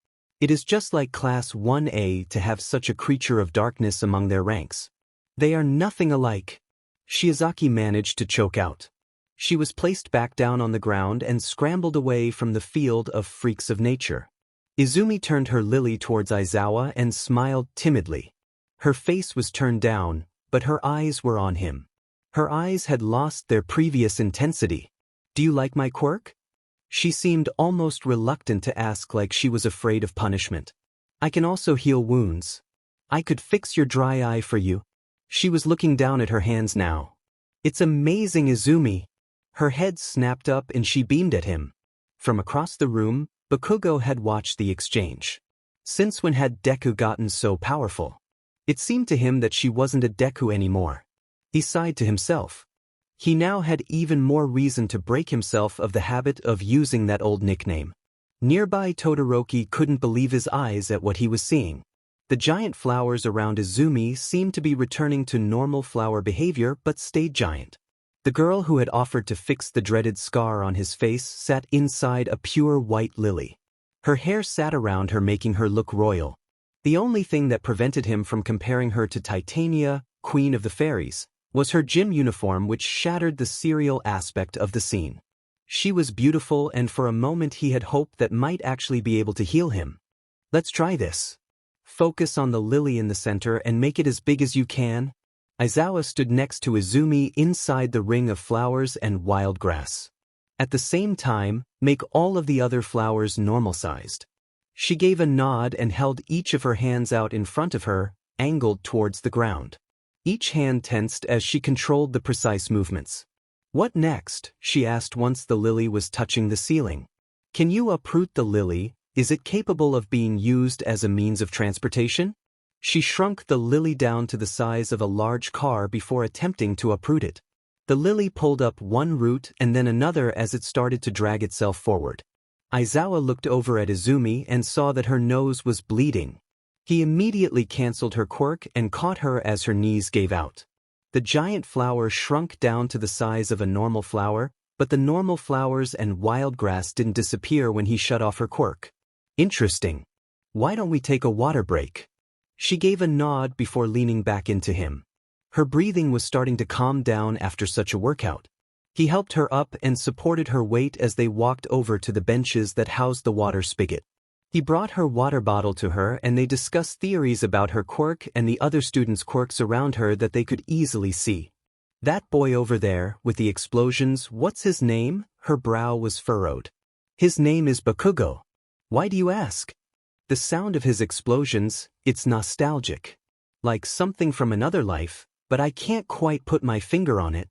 It is just like Class 1A to have such a creature of darkness among their ranks. They are nothing alike. Shiizaki managed to choke out. She was placed back down on the ground and scrambled away from the field of freaks of nature. Izumi turned her lily towards Aizawa and smiled timidly. Her face was turned down, but her eyes were on him. Her eyes had lost their previous intensity. "Do you like my quirk?" She seemed almost reluctant to ask, like she was afraid of punishment. "I can also heal wounds. I could fix your dry eye for you." She was looking down at her hands now. "It's amazing, Izumi." Her head snapped up and she beamed at him. From across the room, Bakugo had watched the exchange. Since when had Deku gotten so powerful? It seemed to him that she wasn't a Deku anymore. He sighed to himself. He now had even more reason to break himself of the habit of using that old nickname. Nearby, Todoroki couldn't believe his eyes at what he was seeing. The giant flowers around Izumi seemed to be returning to normal flower behavior but stayed giant. The girl who had offered to fix the dreaded scar on his face sat inside a pure white lily. Her hair sat around her, making her look royal. The only thing that prevented him from comparing her to Titania, Queen of the Fairies, was her gym uniform, which shattered the serial aspect of the scene. She was beautiful, and for a moment he had hoped that might actually be able to heal him. "Let's try this. Focus on the lily in the center and make it as big as you can." Aizawa stood next to Izumi inside the ring of flowers and wild grass. At the same time, make all of the other flowers normal-sized. She gave a nod and held each of her hands out in front of her, angled towards the ground. Each hand tensed as she controlled the precise movements. "What next?" she asked once the lily was touching the ceiling. "Can you uproot the lily? Is it capable of being used as a means of transportation?" She shrunk the lily down to the size of a large car before attempting to uproot it. The lily pulled up one root and then another as it started to drag itself forward. Aizawa looked over at Izumi and saw that her nose was bleeding. He immediately cancelled her quirk and caught her as her knees gave out. The giant flower shrunk down to the size of a normal flower, but the normal flowers and wild grass didn't disappear when he shut off her quirk. "Interesting. Why don't we take a water break?" She gave a nod before leaning back into him. Her breathing was starting to calm down after such a workout. He helped her up and supported her weight as they walked over to the benches that housed the water spigot. He brought her water bottle to her and they discussed theories about her quirk and the other students' quirks around her that they could easily see. "That boy over there, with the explosions, what's his name?" Her brow was furrowed. "His name is Bakugo." "Why do you ask?" "The sound of his explosions, it's nostalgic. Like something from another life, but I can't quite put my finger on it."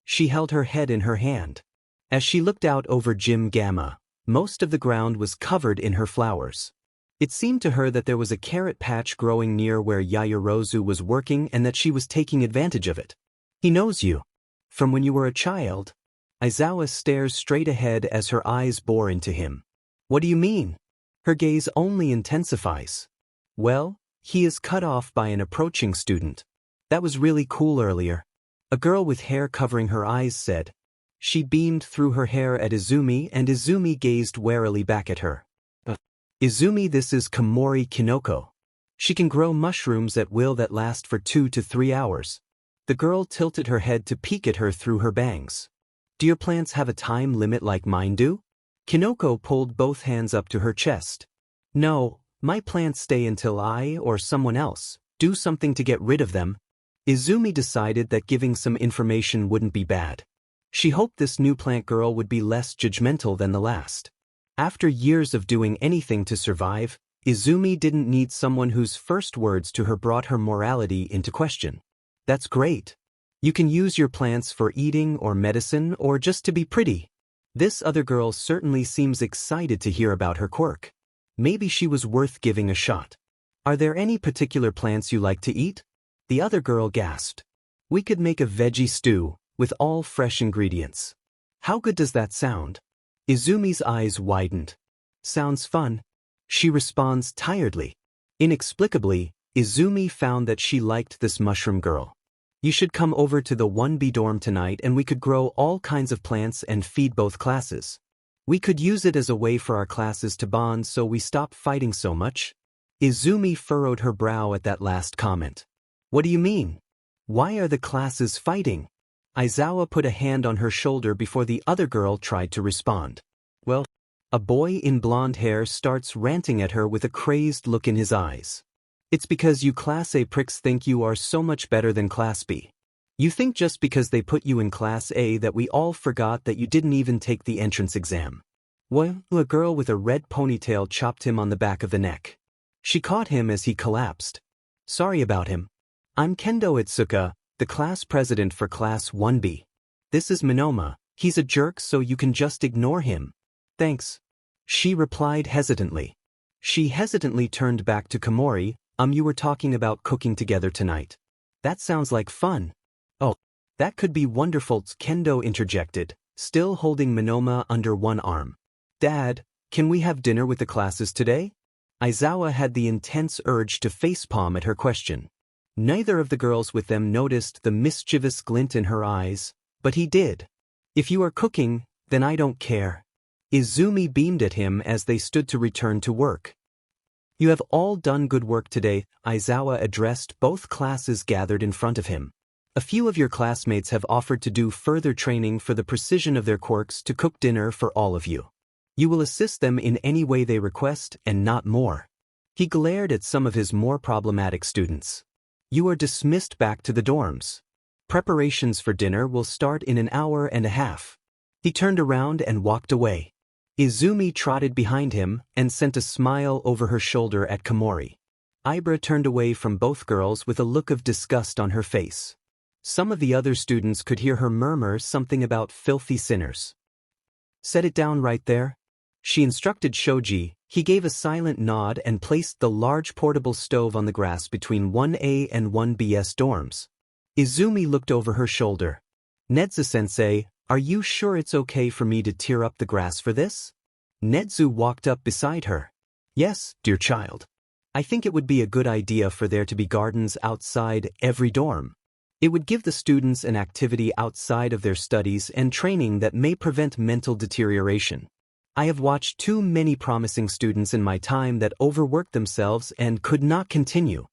She held her head in her hand. As she looked out over Gym Gamma, most of the ground was covered in her flowers. It seemed to her that there was a carrot patch growing near where Yaoyorozu was working and that she was taking advantage of it. "He knows you. From when you were a child?" Aizawa stares straight ahead as her eyes bore into him. "What do you mean?" Her gaze only intensifies. "Well, he is cut off by an approaching student. That was really cool earlier," a girl with hair covering her eyes said. She beamed through her hair at Izumi and Izumi gazed warily back at her. "Izumi, this is Komori Kinoko. She can grow mushrooms at will that last for 2 to 3 hours. The girl tilted her head to peek at her through her bangs. "Do your plants have a time limit like mine do?" Kinoko pulled both hands up to her chest. "No, my plants stay until I or someone else do something to get rid of them." Izumi decided that giving some information wouldn't be bad. She hoped this new plant girl would be less judgmental than the last. After years of doing anything to survive, Izumi didn't need someone whose first words to her brought her morality into question. "That's great. You can use your plants for eating or medicine or just to be pretty." This other girl certainly seems excited to hear about her quirk. Maybe she was worth giving a shot. "Are there any particular plants you like to eat?" The other girl gasped. "We could make a veggie stew, with all fresh ingredients." "How good does that sound?" Izumi's eyes widened. "Sounds fun." She responds tiredly. Inexplicably, Izumi found that she liked this mushroom girl. "You should come over to the 1B dorm tonight and we could grow all kinds of plants and feed both classes. We could use it as a way for our classes to bond so we stop fighting so much." Izumi furrowed her brow at that last comment. "What do you mean? Why are the classes fighting?" Aizawa put a hand on her shoulder before the other girl tried to respond. "Well," a boy in blonde hair starts ranting at her with a crazed look in his eyes. It's because you Class A pricks think you are so much better than Class B. You think just because they put you in Class A that we all forgot that you didn't even take the entrance exam. Well, a girl with a red ponytail chopped him on the back of the neck. She caught him as he collapsed. Sorry about him. I'm Kendo Itsuka, the class president for Class 1B. This is Minoma. He's a jerk, so you can just ignore him. Thanks. She replied hesitantly. She hesitantly turned back to Komori. You were talking about cooking together tonight. That sounds like fun. Oh, that could be wonderful, Kendo interjected, still holding Minoma under one arm. Dad, can we have dinner with the classes today? Aizawa had the intense urge to facepalm at her question. Neither of the girls with them noticed the mischievous glint in her eyes, but he did. If you are cooking, then I don't care. Izumi beamed at him as they stood to return to work. You have all done good work today, Aizawa addressed both classes gathered in front of him. A few of your classmates have offered to do further training for the precision of their quirks to cook dinner for all of you. You will assist them in any way they request and not more. He glared at some of his more problematic students. You are dismissed back to the dorms. Preparations for dinner will start in an hour and a half. He turned around and walked away. Izumi trotted behind him and sent a smile over her shoulder at Komori. Ibra turned away from both girls with a look of disgust on her face. Some of the other students could hear her murmur something about filthy sinners. Set it down right there. She instructed Shoji. He gave a silent nod and placed the large portable stove on the grass between 1A and 1B's dorms. Izumi looked over her shoulder. Nedzu-sensei, are you sure it's okay for me to tear up the grass for this? Nedzu walked up beside her. Yes, dear child. I think it would be a good idea for there to be gardens outside every dorm. It would give the students an activity outside of their studies and training that may prevent mental deterioration. I have watched too many promising students in my time that overworked themselves and could not continue.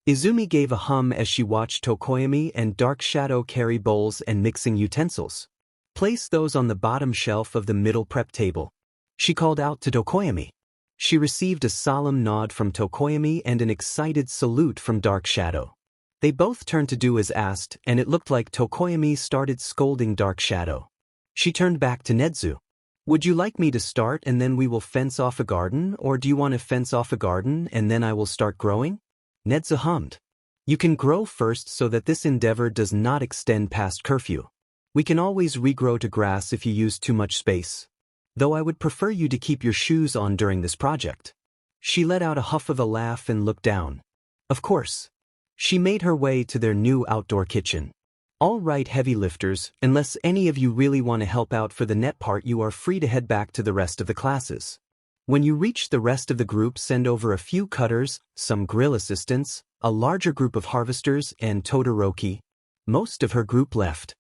Izumi gave a hum as she watched Tokoyami and Dark Shadow carry bowls and mixing utensils. Place those on the bottom shelf of the middle prep table. She called out to Tokoyami. She received a solemn nod from Tokoyami and an excited salute from Dark Shadow. They both turned to do as asked, and it looked like Tokoyami started scolding Dark Shadow. She turned back to Nedzu. Would you like me to start and then we will fence off a garden, or do you want to fence off a garden and then I will start growing? Nedzu hummed. You can grow first so that this endeavor does not extend past curfew. We can always regrow to grass if you use too much space. Though I would prefer you to keep your shoes on during this project. She let out a huff of a laugh and looked down. Of course. She made her way to their new outdoor kitchen. All right, heavy lifters, unless any of you really want to help out for the net part, you are free to head back to the rest of the classes. When you reach the rest of the group, send over a few cutters, some grill assistants, a larger group of harvesters, and Todoroki. Most of her group left.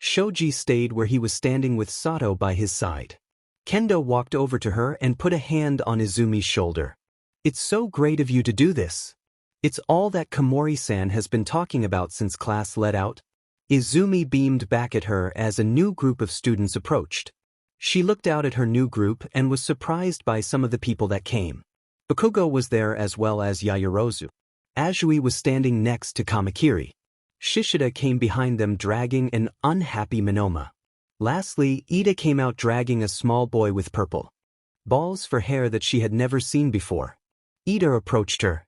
Shoji stayed where he was standing with Sato by his side. Kendo walked over to her and put a hand on Izumi's shoulder. It's so great of you to do this. It's all that Komori-san has been talking about since class let out. Izumi beamed back at her as a new group of students approached. She looked out at her new group and was surprised by some of the people that came. Bakugo was there as well as Yaoyorozu. Azui was standing next to Kamakiri. Shishida came behind them dragging an unhappy Minoma. Lastly, Ida came out dragging a small boy with purple balls for hair that she had never seen before. Ida approached her.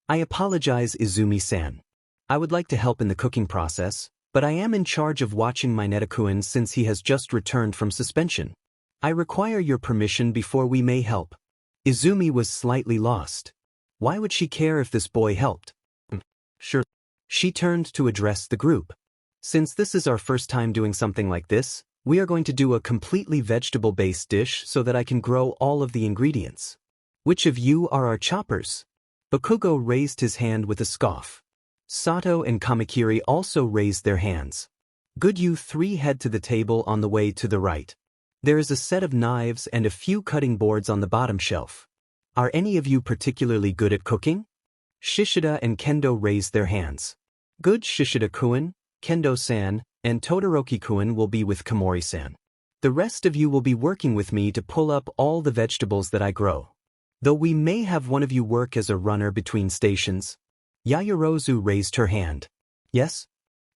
I apologize, Izumi-san. I would like to help in the cooking process, but I am in charge of watching my Nedekuen since he has just returned from suspension. I require your permission before we may help. Izumi was slightly lost. Why would she care if this boy helped? Sure. She turned to address the group. Since this is our first time doing something like this, we are going to do a completely vegetable-based dish so that I can grow all of the ingredients. Which of you are our choppers? Bakugo raised his hand with a scoff. Sato and Kamakiri also raised their hands. Good, you three head to the table on the way to the right. There is a set of knives and a few cutting boards on the bottom shelf. Are any of you particularly good at cooking? Shishida and Kendo raised their hands. Good, Shishida-kun, Kendo-san, and Todoroki-kun will be with Komori-san. The rest of you will be working with me to pull up all the vegetables that I grow. Though we may have one of you work as a runner between stations. Yaoyorozu raised her hand. Yes?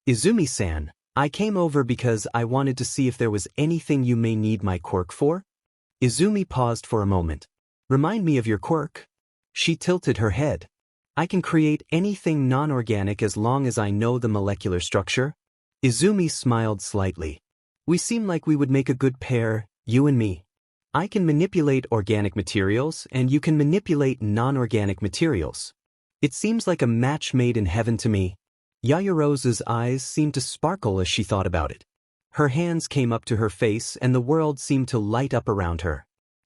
Izumi-san, I came over because I wanted to see if there was anything you may need my quirk for? Izumi paused for a moment. Remind me of your quirk. She tilted her head. I can create anything non-organic as long as I know the molecular structure. Izumi smiled slightly. We seem like we would make a good pair, you and me. I can manipulate organic materials and you can manipulate non-organic materials. It seems like a match made in heaven to me. Yaoyorozu's eyes seemed to sparkle as she thought about it. Her hands came up to her face and the world seemed to light up around her.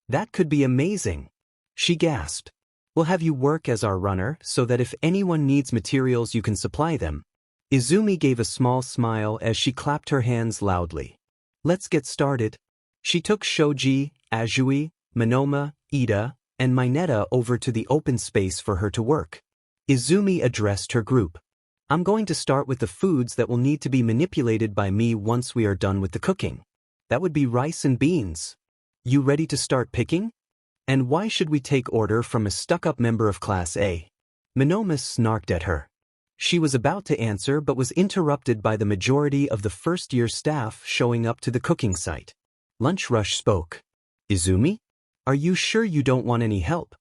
That could be amazing. She gasped. We'll have you work as our runner so that if anyone needs materials you can supply them. Izumi gave a small smile as she clapped her hands loudly. Let's get started. She took Shoji, Azui, Monoma, Ida, and Mineta over to the open space for her to work. Izumi addressed her group. I'm going to start with the foods that will need to be manipulated by me once we are done with the cooking. That would be rice and beans. You ready to start picking? And why should we take order from a stuck-up member of Class A? Monoma snarked at her. She was about to answer but was interrupted by the majority of the first-year staff showing up to the cooking site. Lunch Rush spoke. Izumi? Are you sure you don't want any help?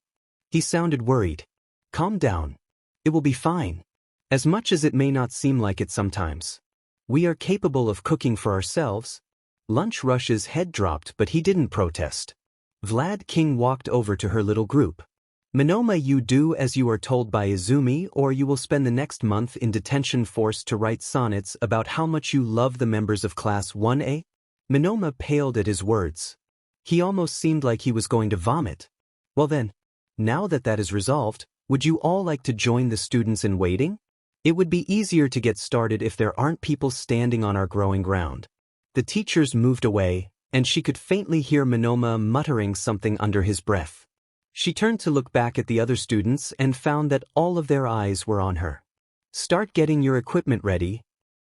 He sounded worried. Calm down. It will be fine. As much as it may not seem like it sometimes. We are capable of cooking for ourselves. Lunch Rush's head dropped but he didn't protest. Vlad King walked over to her little group. Monoma, you do as you are told by Izumi or you will spend the next month in detention forced to write sonnets about how much you love the members of Class 1A? Monoma paled at his words. He almost seemed like he was going to vomit. Well then, now that that is resolved, would you all like to join the students in waiting? It would be easier to get started if there aren't people standing on our growing ground. The teachers moved away, and she could faintly hear Monoma muttering something under his breath. She turned to look back at the other students and found that all of their eyes were on her. Start getting your equipment ready,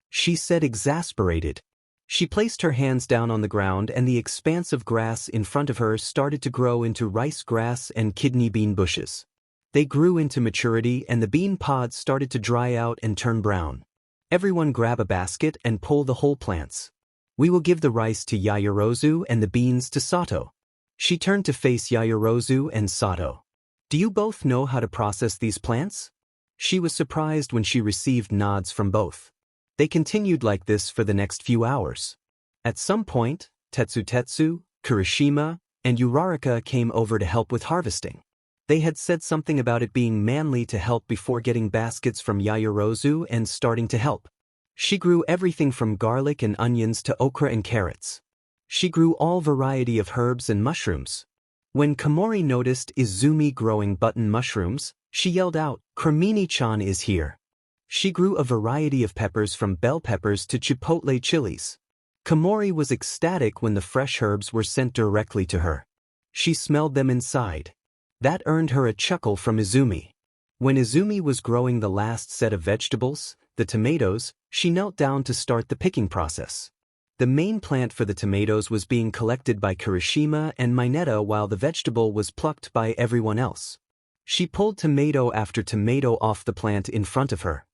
she said, exasperated. She placed her hands down on the ground and the expanse of grass in front of her started to grow into rice grass and kidney bean bushes. They grew into maturity and the bean pods started to dry out and turn brown. Everyone grab a basket and pull the whole plants. We will give the rice to Yaoyorozu and the beans to Sato. She turned to face Yaoyorozu and Sato. Do you both know how to process these plants? She was surprised when she received nods from both. They continued like this for the next few hours. At some point, Tetsu, Kirishima, and Uraraka came over to help with harvesting. They had said something about it being manly to help before getting baskets from Yaoyorozu and starting to help. She grew everything from garlic and onions to okra and carrots. She grew all variety of herbs and mushrooms. When Komori noticed Izumi growing button mushrooms, she yelled out, "Cremini-chan is here." She grew a variety of peppers from bell peppers to chipotle chilies. Komori was ecstatic when the fresh herbs were sent directly to her. She smelled them inside. That earned her a chuckle from Izumi. When Izumi was growing the last set of vegetables, the tomatoes, she knelt down to start the picking process. The main plant for the tomatoes was being collected by Kirishima and Mineta while the vegetable was plucked by everyone else. She pulled tomato after tomato off the plant in front of her.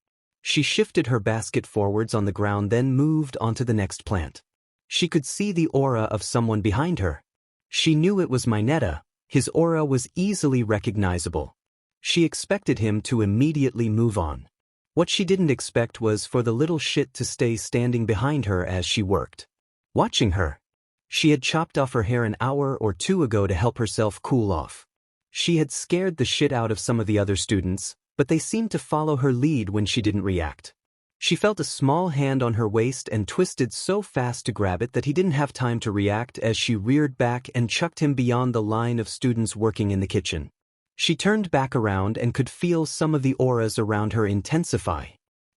She shifted her basket forwards on the ground then moved onto the next plant. She could see the aura of someone behind her. She knew it was Mineta. His aura was easily recognizable. She expected him to immediately move on. What she didn't expect was for the little shit to stay standing behind her as she worked. Watching her. She had chopped off her hair an hour or two ago to help herself cool off. She had scared the shit out of some of the other students, but they seemed to follow her lead when she didn't react. She felt a small hand on her waist and twisted so fast to grab it that he didn't have time to react as she reared back and chucked him beyond the line of students working in the kitchen. She turned back around and could feel some of the auras around her intensify.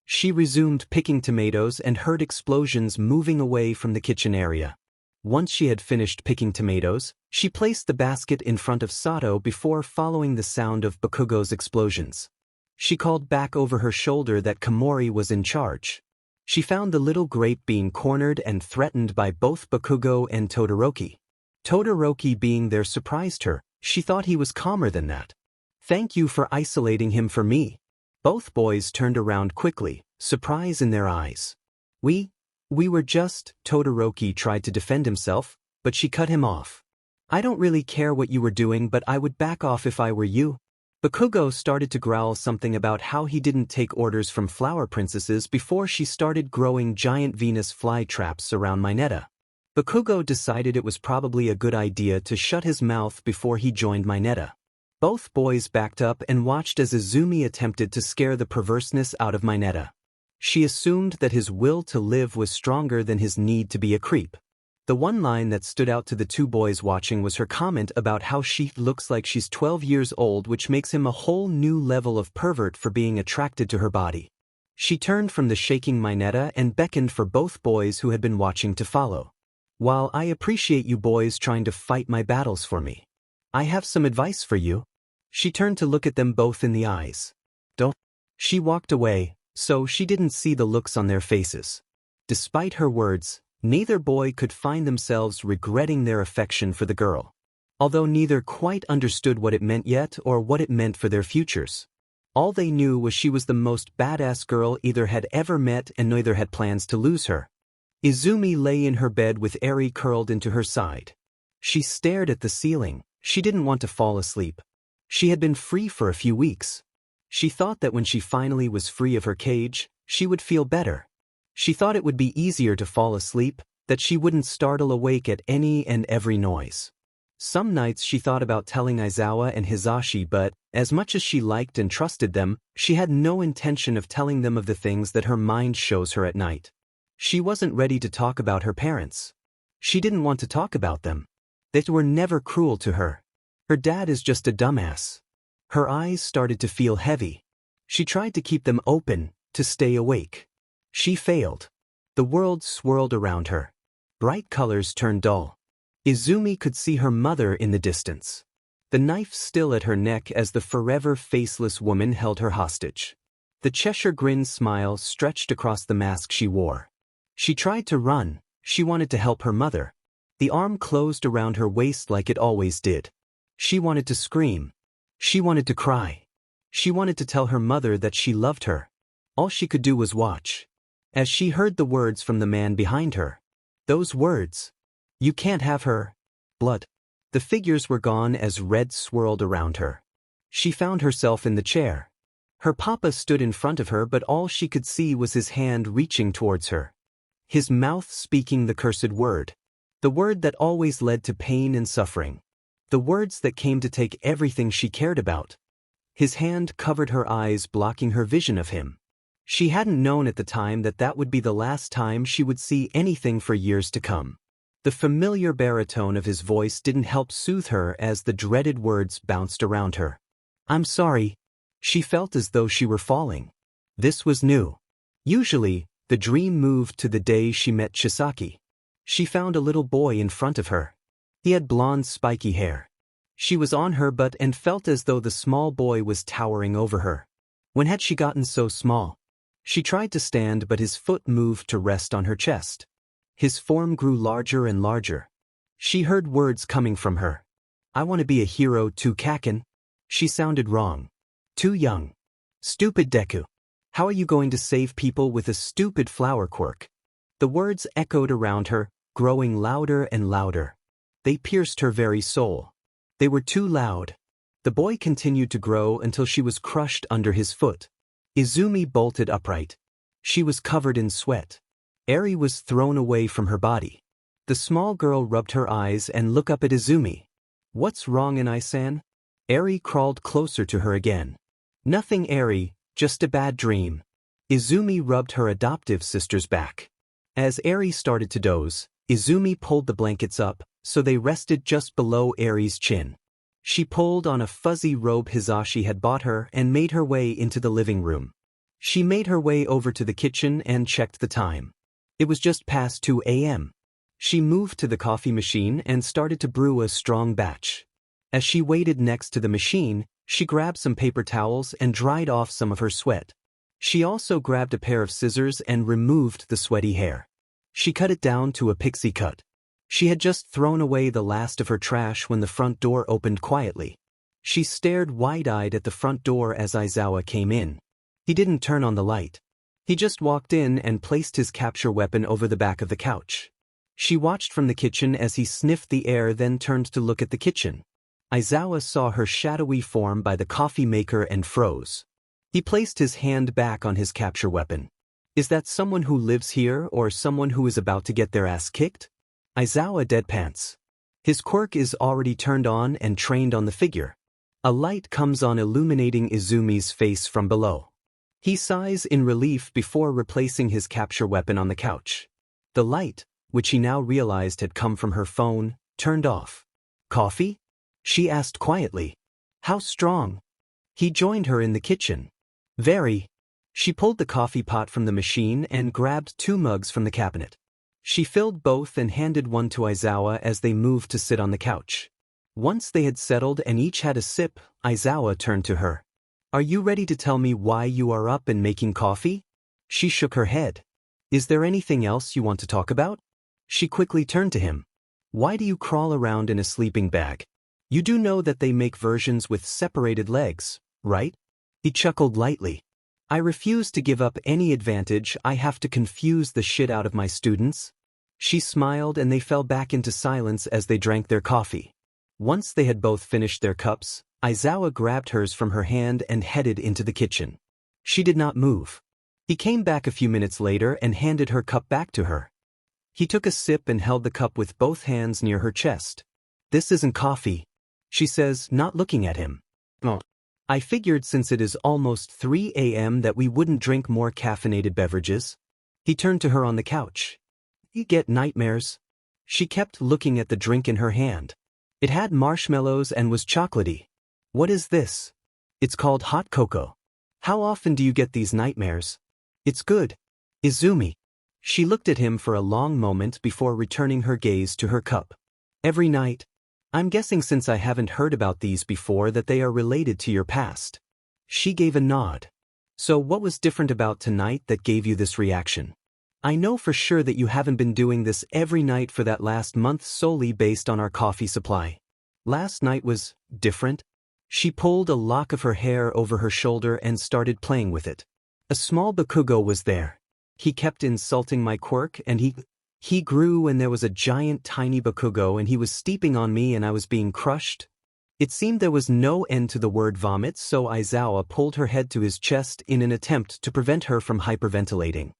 She resumed picking tomatoes and heard explosions moving away from the kitchen area. Once she had finished picking tomatoes, she placed the basket in front of Sato before following the sound of Bakugo's explosions. She called back over her shoulder that Komori was in charge. She found the little grape being cornered and threatened by both Bakugo and Todoroki. Todoroki being there surprised her. She thought he was calmer than that. Thank you for isolating him for me. Both boys turned around quickly, surprise in their eyes. We were just, Todoroki tried to defend himself, but she cut him off. I don't really care what you were doing, but I would back off if I were you. Bakugo started to growl something about how he didn't take orders from flower princesses before she started growing giant Venus fly traps around Mineta. Bakugo decided it was probably a good idea to shut his mouth before he joined Mineta. Both boys backed up and watched as Izumi attempted to scare the perverseness out of Mineta. She assumed that his will to live was stronger than his need to be a creep. The one line that stood out to the two boys watching was her comment about how she looks like she's 12 years old, which makes him a whole new level of pervert for being attracted to her body. She turned from the shaking Mineta and beckoned for both boys who had been watching to follow. While I appreciate you boys trying to fight my battles for me, I have some advice for you. She turned to look at them both in the eyes. Don't. She walked away, so she didn't see the looks on their faces. Despite her words, neither boy could find themselves regretting their affection for the girl, although neither quite understood what it meant yet or what it meant for their futures. All they knew was she was the most badass girl either had ever met, and neither had plans to lose her. Izumi lay in her bed with Eri curled into her side. She stared at the ceiling. She didn't want to fall asleep. She had been free for a few weeks. She thought that when she finally was free of her cage, she would feel better. She thought it would be easier to fall asleep, that she wouldn't startle awake at any and every noise. Some nights she thought about telling Aizawa and Hisashi, but, as much as she liked and trusted them, she had no intention of telling them of the things that her mind shows her at night. She wasn't ready to talk about her parents. She didn't want to talk about them. They were never cruel to her. Her dad is just a dumbass. Her eyes started to feel heavy. She tried to keep them open, to stay awake. She failed. The world swirled around her. Bright colors turned dull. Izumi could see her mother in the distance. The knife still at her neck as the forever faceless woman held her hostage. The Cheshire grin smile stretched across the mask she wore. She tried to run. She wanted to help her mother. The arm closed around her waist like it always did. She wanted to scream. She wanted to cry. She wanted to tell her mother that she loved her. All she could do was watch. As she heard the words from the man behind her. Those words. You can't have her. Blood. The figures were gone as red swirled around her. She found herself in the chair. Her papa stood in front of her, but all she could see was his hand reaching towards her. His mouth speaking the cursed word. The word that always led to pain and suffering. The words that came to take everything she cared about. His hand covered her eyes, blocking her vision of him. She hadn't known at the time that that would be the last time she would see anything for years to come. The familiar baritone of his voice didn't help soothe her as the dreaded words bounced around her. I'm sorry. She felt as though she were falling. This was new. Usually, the dream moved to the day she met Shiizaki. She found a little boy in front of her. He had blonde spiky hair. She was on her butt and felt as though the small boy was towering over her. When had she gotten so small? She tried to stand, but his foot moved to rest on her chest. His form grew larger and larger. She heard words coming from her. I want to be a hero too, Kaken. She sounded wrong. Too young. Stupid Deku. How are you going to save people with a stupid flower quirk? The words echoed around her, growing louder and louder. They pierced her very soul. They were too loud. The boy continued to grow until she was crushed under his foot. Izumi bolted upright. She was covered in sweat. Eri was thrown away from her body. The small girl rubbed her eyes and looked up at Izumi. What's wrong, Inai-san? Eri crawled closer to her again. Nothing, Eri, just a bad dream. Izumi rubbed her adoptive sister's back. As Eri started to doze, Izumi pulled the blankets up, so they rested just below Eri's chin. She pulled on a fuzzy robe Hisashi had bought her and made her way into the living room. She made her way over to the kitchen and checked the time. It was just past 2 a.m. She moved to the coffee machine and started to brew a strong batch. As she waited next to the machine, she grabbed some paper towels and dried off some of her sweat. She also grabbed a pair of scissors and removed the sweaty hair. She cut it down to a pixie cut. She had just thrown away the last of her trash when the front door opened quietly. She stared wide-eyed at the front door as Aizawa came in. He didn't turn on the light. He just walked in and placed his capture weapon over the back of the couch. She watched from the kitchen as he sniffed the air, then turned to look at the kitchen. Aizawa saw her shadowy form by the coffee maker and froze. He placed his hand back on his capture weapon. Is that someone who lives here or someone who is about to get their ass kicked? Aizawa deadpants. His quirk is already turned on and trained on the figure. A light comes on, illuminating Izumi's face from below. He sighs in relief before replacing his capture weapon on the couch. The light, which he now realized had come from her phone, turned off. Coffee? She asked quietly. How strong? He joined her in the kitchen. Very. She pulled the coffee pot from the machine and grabbed 2 mugs from the cabinet. She filled both and handed one to Aizawa as they moved to sit on the couch. Once they had settled and each had a sip, Aizawa turned to her. Are you ready to tell me why you are up and making coffee? She shook her head. Is there anything else you want to talk about? She quickly turned to him. Why do you crawl around in a sleeping bag? You do know that they make versions with separated legs, right? He chuckled lightly. I refuse to give up any advantage. I have to confuse the shit out of my students. She smiled and they fell back into silence as they drank their coffee. Once they had both finished their cups, Aizawa grabbed hers from her hand and headed into the kitchen. She did not move. He came back a few minutes later and handed her cup back to her. He took a sip and held the cup with both hands near her chest. This isn't coffee, she says, not looking at him. Oh. I figured since it is almost 3 a.m. that we wouldn't drink more caffeinated beverages. He turned to her on the couch. You get nightmares? She kept looking at the drink in her hand. It had marshmallows and was chocolatey. What is this? It's called hot cocoa. How often do you get these nightmares? It's good. Izumi. She looked at him for a long moment before returning her gaze to her cup. Every night. I'm guessing since I haven't heard about these before that they are related to your past. She gave a nod. So what was different about tonight that gave you this reaction? I know for sure that you haven't been doing this every night for that last month solely based on our coffee supply. Last night was different. She pulled a lock of her hair over her shoulder and started playing with it. A small Bakugo was there. He kept insulting my quirk and he grew and there was a giant tiny Bakugo and he was steeping on me and I was being crushed. It seemed there was no end to the word vomit, so Aizawa pulled her head to his chest in an attempt to prevent her from hyperventilating.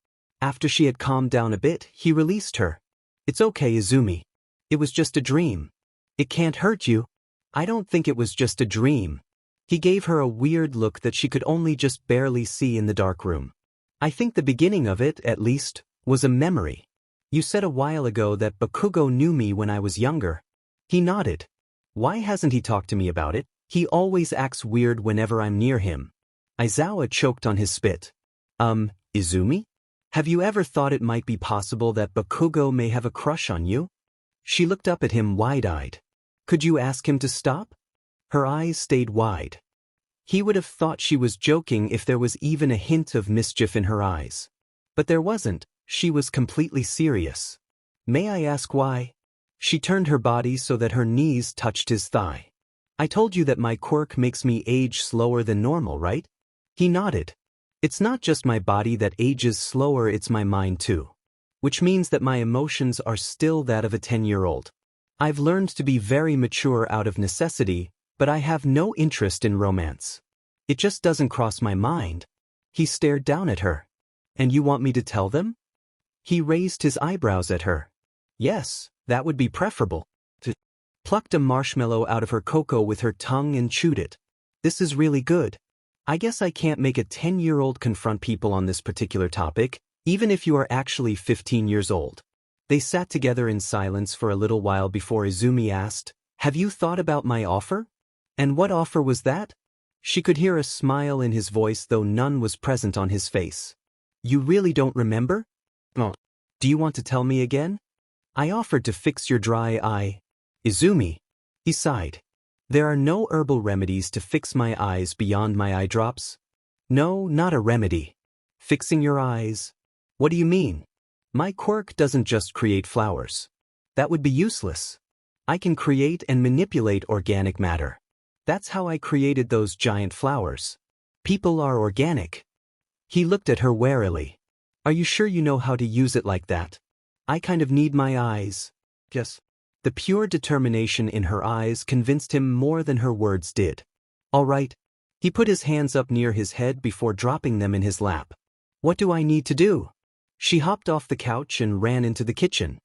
After she had calmed down a bit, he released her. It's okay, Izumi. It was just a dream. It can't hurt you. I don't think it was just a dream. He gave her a weird look that she could only just barely see in the dark room. I think the beginning of it, at least, was a memory. You said a while ago that Bakugo knew me when I was younger. He nodded. Why hasn't he talked to me about it? He always acts weird whenever I'm near him. Aizawa choked on his spit. Izumi? Have you ever thought it might be possible that Bakugo may have a crush on you? She looked up at him wide-eyed. Could you ask him to stop? Her eyes stayed wide. He would have thought she was joking if there was even a hint of mischief in her eyes. But there wasn't. She was completely serious. May I ask why? She turned her body so that her knees touched his thigh. I told you that my quirk makes me age slower than normal, right? He nodded. It's not just my body that ages slower, it's my mind too. Which means that my emotions are still that of a 10-year-old. I've learned to be very mature out of necessity, but I have no interest in romance. It just doesn't cross my mind. He stared down at her. And you want me to tell them? He raised his eyebrows at her. Yes, that would be preferable. Plucked a marshmallow out of her cocoa with her tongue and chewed it. This is really good. I guess I can't make a 10-year-old confront people on this particular topic, even if you are actually 15 years old. They sat together in silence for a little while before Izumi asked, Have you thought about my offer? And what offer was that? She could hear a smile in his voice though none was present on his face. You really don't remember? Oh. Do you want to tell me again? I offered to fix your dry eye. Izumi. He sighed. There are no herbal remedies to fix my eyes beyond my eye drops. No, not a remedy. Fixing your eyes? What do you mean? My quirk doesn't just create flowers. That would be useless. I can create and manipulate organic matter. That's how I created those giant flowers. People are organic. He looked at her warily. Are you sure you know how to use it like that? I kind of need my eyes. Yes. The pure determination in her eyes convinced him more than her words did. All right. He put his hands up near his head before dropping them in his lap. What do I need to do? She hopped off the couch and ran into the kitchen.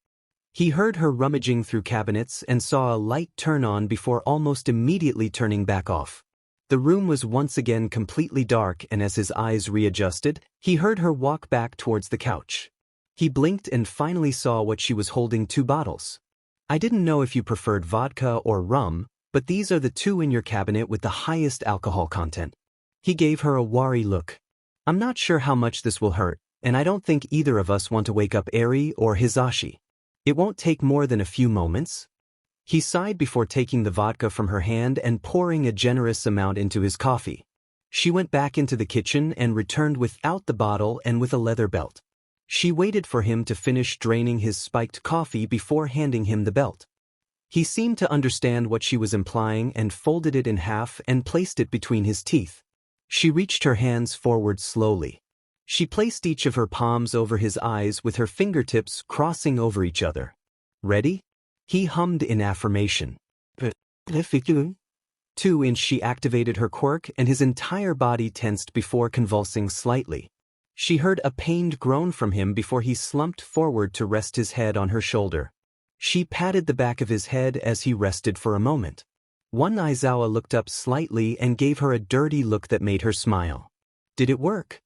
He heard her rummaging through cabinets and saw a light turn on before almost immediately turning back off. The room was once again completely dark, and as his eyes readjusted, he heard her walk back towards the couch. He blinked and finally saw what she was holding: 2 bottles. I didn't know if you preferred vodka or rum, but these are the 2 in your cabinet with the highest alcohol content. He gave her a wary look. I'm not sure how much this will hurt, and I don't think either of us want to wake up Eri or Hisashi. It won't take more than a few moments. He sighed before taking the vodka from her hand and pouring a generous amount into his coffee. She went back into the kitchen and returned without the bottle and with a leather belt. She waited for him to finish draining his spiked coffee before handing him the belt. He seemed to understand what she was implying and folded it in half and placed it between his teeth. She reached her hands forward slowly. She placed each of her palms over his eyes with her fingertips crossing over each other. Ready? He hummed in affirmation. 2 she activated her quirk and his entire body tensed before convulsing slightly. She heard a pained groan from him before he slumped forward to rest his head on her shoulder. She patted the back of his head as he rested for a moment. Aizawa looked up slightly and gave her a dirty look that made her smile. Did it work?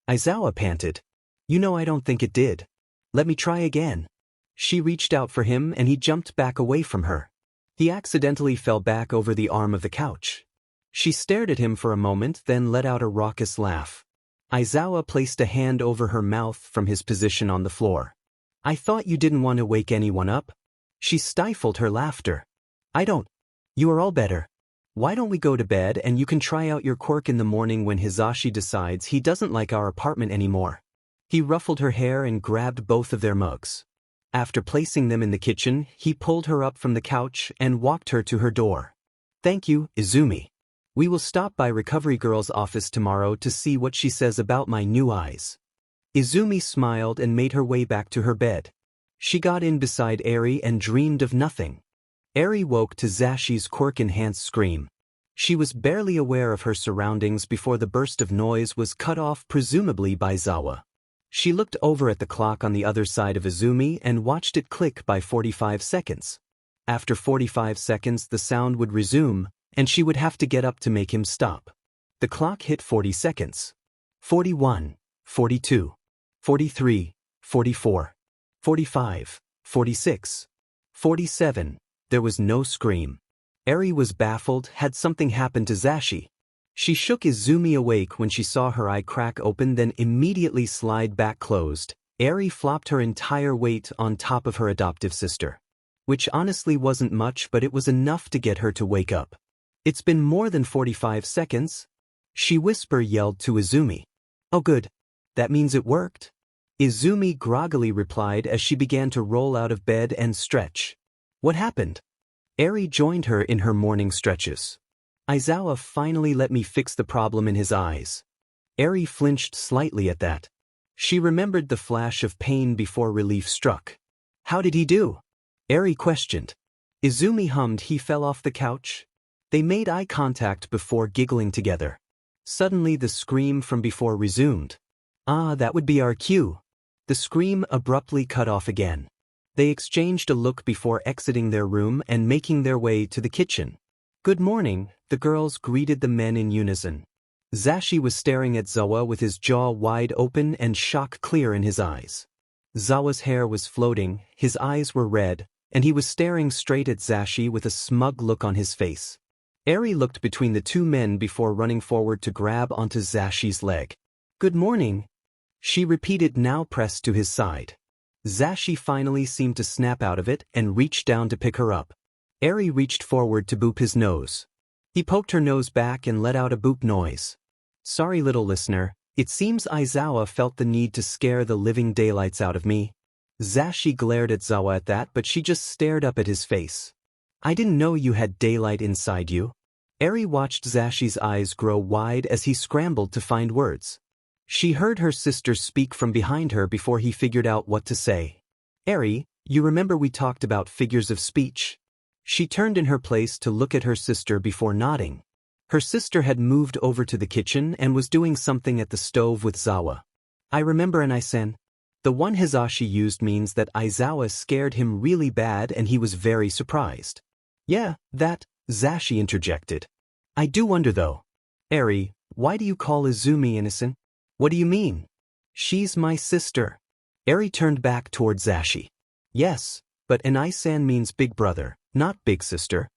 Aizawa panted. You know I don't think it did. Let me try again. She reached out for him and he jumped back away from her. He accidentally fell back over the arm of the couch. She stared at him for a moment, then let out a raucous laugh. Aizawa placed a hand over her mouth from his position on the floor. I thought you didn't want to wake anyone up. She stifled her laughter. I don't. You are all better. Why don't we go to bed and you can try out your quirk in the morning when Hisashi decides he doesn't like our apartment anymore. He ruffled her hair and grabbed both of their mugs. After placing them in the kitchen, he pulled her up from the couch and walked her to her door. Thank you, Izumi. We will stop by Recovery Girl's office tomorrow to see what she says about my new eyes. Izumi smiled and made her way back to her bed. She got in beside Eri and dreamed of nothing. Eri woke to Zashi's quirk-enhanced scream. She was barely aware of her surroundings before the burst of noise was cut off, presumably by Zawa. She looked over at the clock on the other side of Izumi and watched it click by 45 seconds. After 45 seconds the sound would resume, and she would have to get up to make him stop. The clock hit 40 seconds. 41, 42, 43, 44, 45, 46, 47. There was no scream. Eri was baffled. Had something happened to Zashi? She shook Izumi awake when she saw her eye crack open, then immediately slide back closed. Eri flopped her entire weight on top of her adoptive sister. Which honestly wasn't much, but it was enough to get her to wake up. It's been more than 45 seconds. She yelled to Izumi. Oh good. That means it worked. Izumi groggily replied as she began to roll out of bed and stretch. What happened? Eri joined her in her morning stretches. Aizawa finally let me fix the problem in his eyes. Eri flinched slightly at that. She remembered the flash of pain before relief struck. How did he do? Eri questioned. Izumi hummed. He fell off the couch. They made eye contact before giggling together. Suddenly the scream from before resumed. Ah, that would be our cue. The scream abruptly cut off again. They exchanged a look before exiting their room and making their way to the kitchen. Good morning, the girls greeted the men in unison. Zashi was staring at Zawa with his jaw wide open and shock clear in his eyes. Zawa's hair was floating, his eyes were red, and he was staring straight at Zashi with a smug look on his face. Eri looked between the two men before running forward to grab onto Zashi's leg. Good morning, she repeated, now pressed to his side. Zashi finally seemed to snap out of it and reached down to pick her up. Eri reached forward to boop his nose. He poked her nose back and let out a boop noise. Sorry little listener, it seems Aizawa felt the need to scare the living daylights out of me. Zashi glared at Zawa at that, but she just stared up at his face. I didn't know you had daylight inside you. Eri watched Zashi's eyes grow wide as he scrambled to find words. She heard her sister speak from behind her before he figured out what to say. Eri, you remember we talked about figures of speech? She turned in her place to look at her sister before nodding. Her sister had moved over to the kitchen and was doing something at the stove with Zawa. I remember an Isen. The one Hizashi used means that Aizawa scared him really bad and he was very surprised. Yeah, that, Zashi interjected. I do wonder though. Eri, why do you call Izumi innocent? What do you mean? She's my sister. Eri turned back toward Zashi. Yes, but Anai-san means big brother, not big sister.